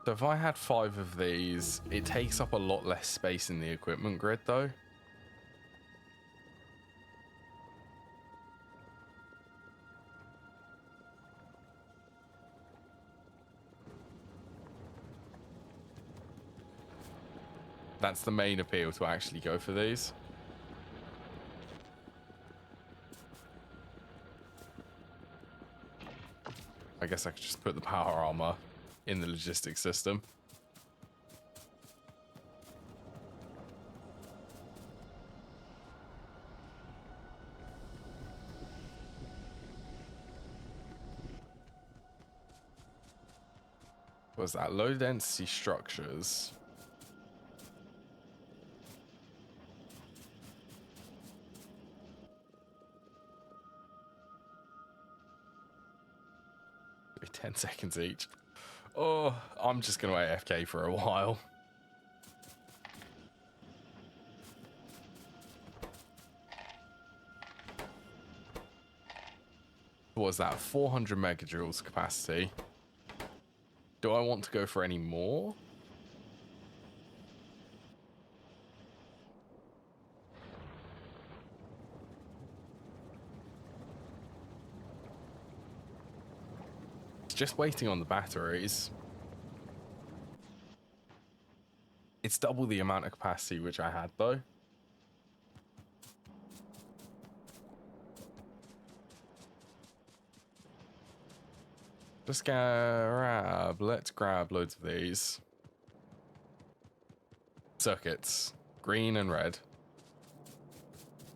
So if I had 5 of these, it takes up a lot less space in the equipment grid though. That's the main appeal to actually go for these. I guess I could just put the power armor in the logistics system. What was that? Low density structures. Maybe 10 seconds each. Oh, I'm just going to AFK for a while. What was that? 400 megajoules capacity. Do I want to go for any more? It's just waiting on the batteries. It's double the amount of capacity which I had though. Let's grab loads of these. Circuits, green and red.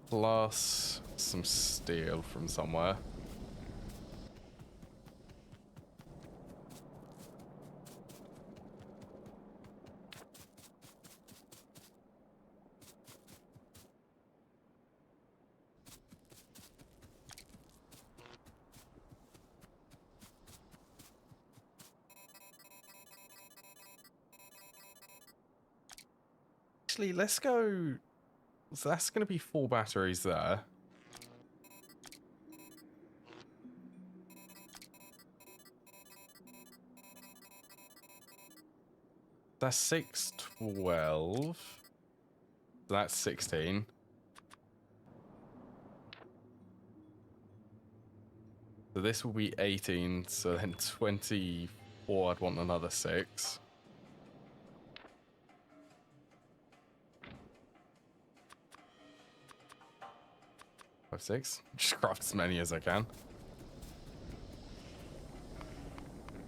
Plus some steel from somewhere. Actually, let's go. So that's going to be 4 batteries there. That's 6, 12. That's 16. So this will be 18. So then 24. I'd want another 6. 5, 6. Just craft as many as I can.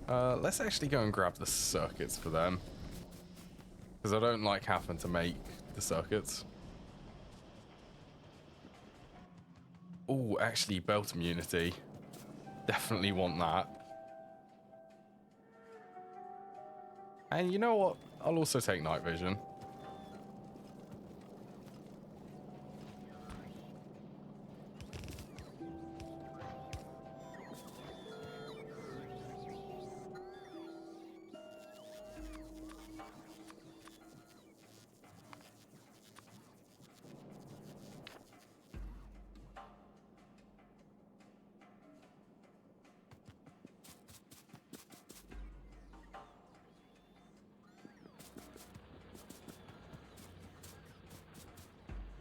Let's actually go and grab the circuits for them. Because I don't like having to make the circuits. Oh, actually, belt immunity. Definitely want that. And you know what? I'll also take night vision.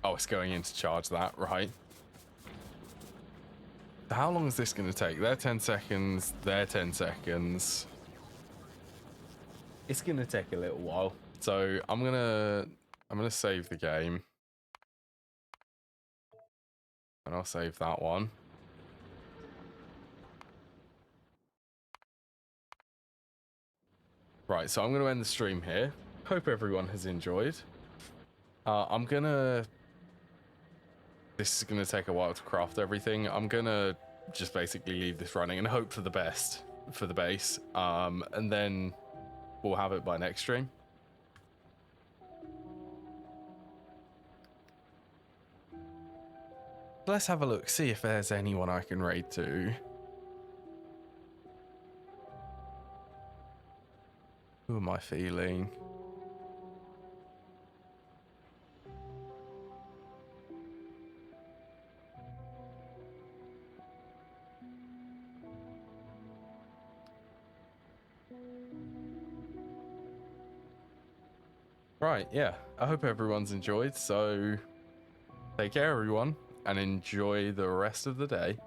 Oh, it's going in to charge that, right? How long is this going to take? They're 10 seconds. They're 10 seconds. It's going to take a little while. So I'm gonna save the game. And I'll save that one. Right, so I'm going to end the stream here. Hope everyone has enjoyed. This is going to take a while to craft everything. I'm going to just basically leave this running and hope for the best. for the base, and then we'll have it by next stream. Let's have a look, see if there's anyone I can raid to. Who am I feeling? Right, yeah. I hope everyone's enjoyed. So take care, everyone, and enjoy the rest of the day.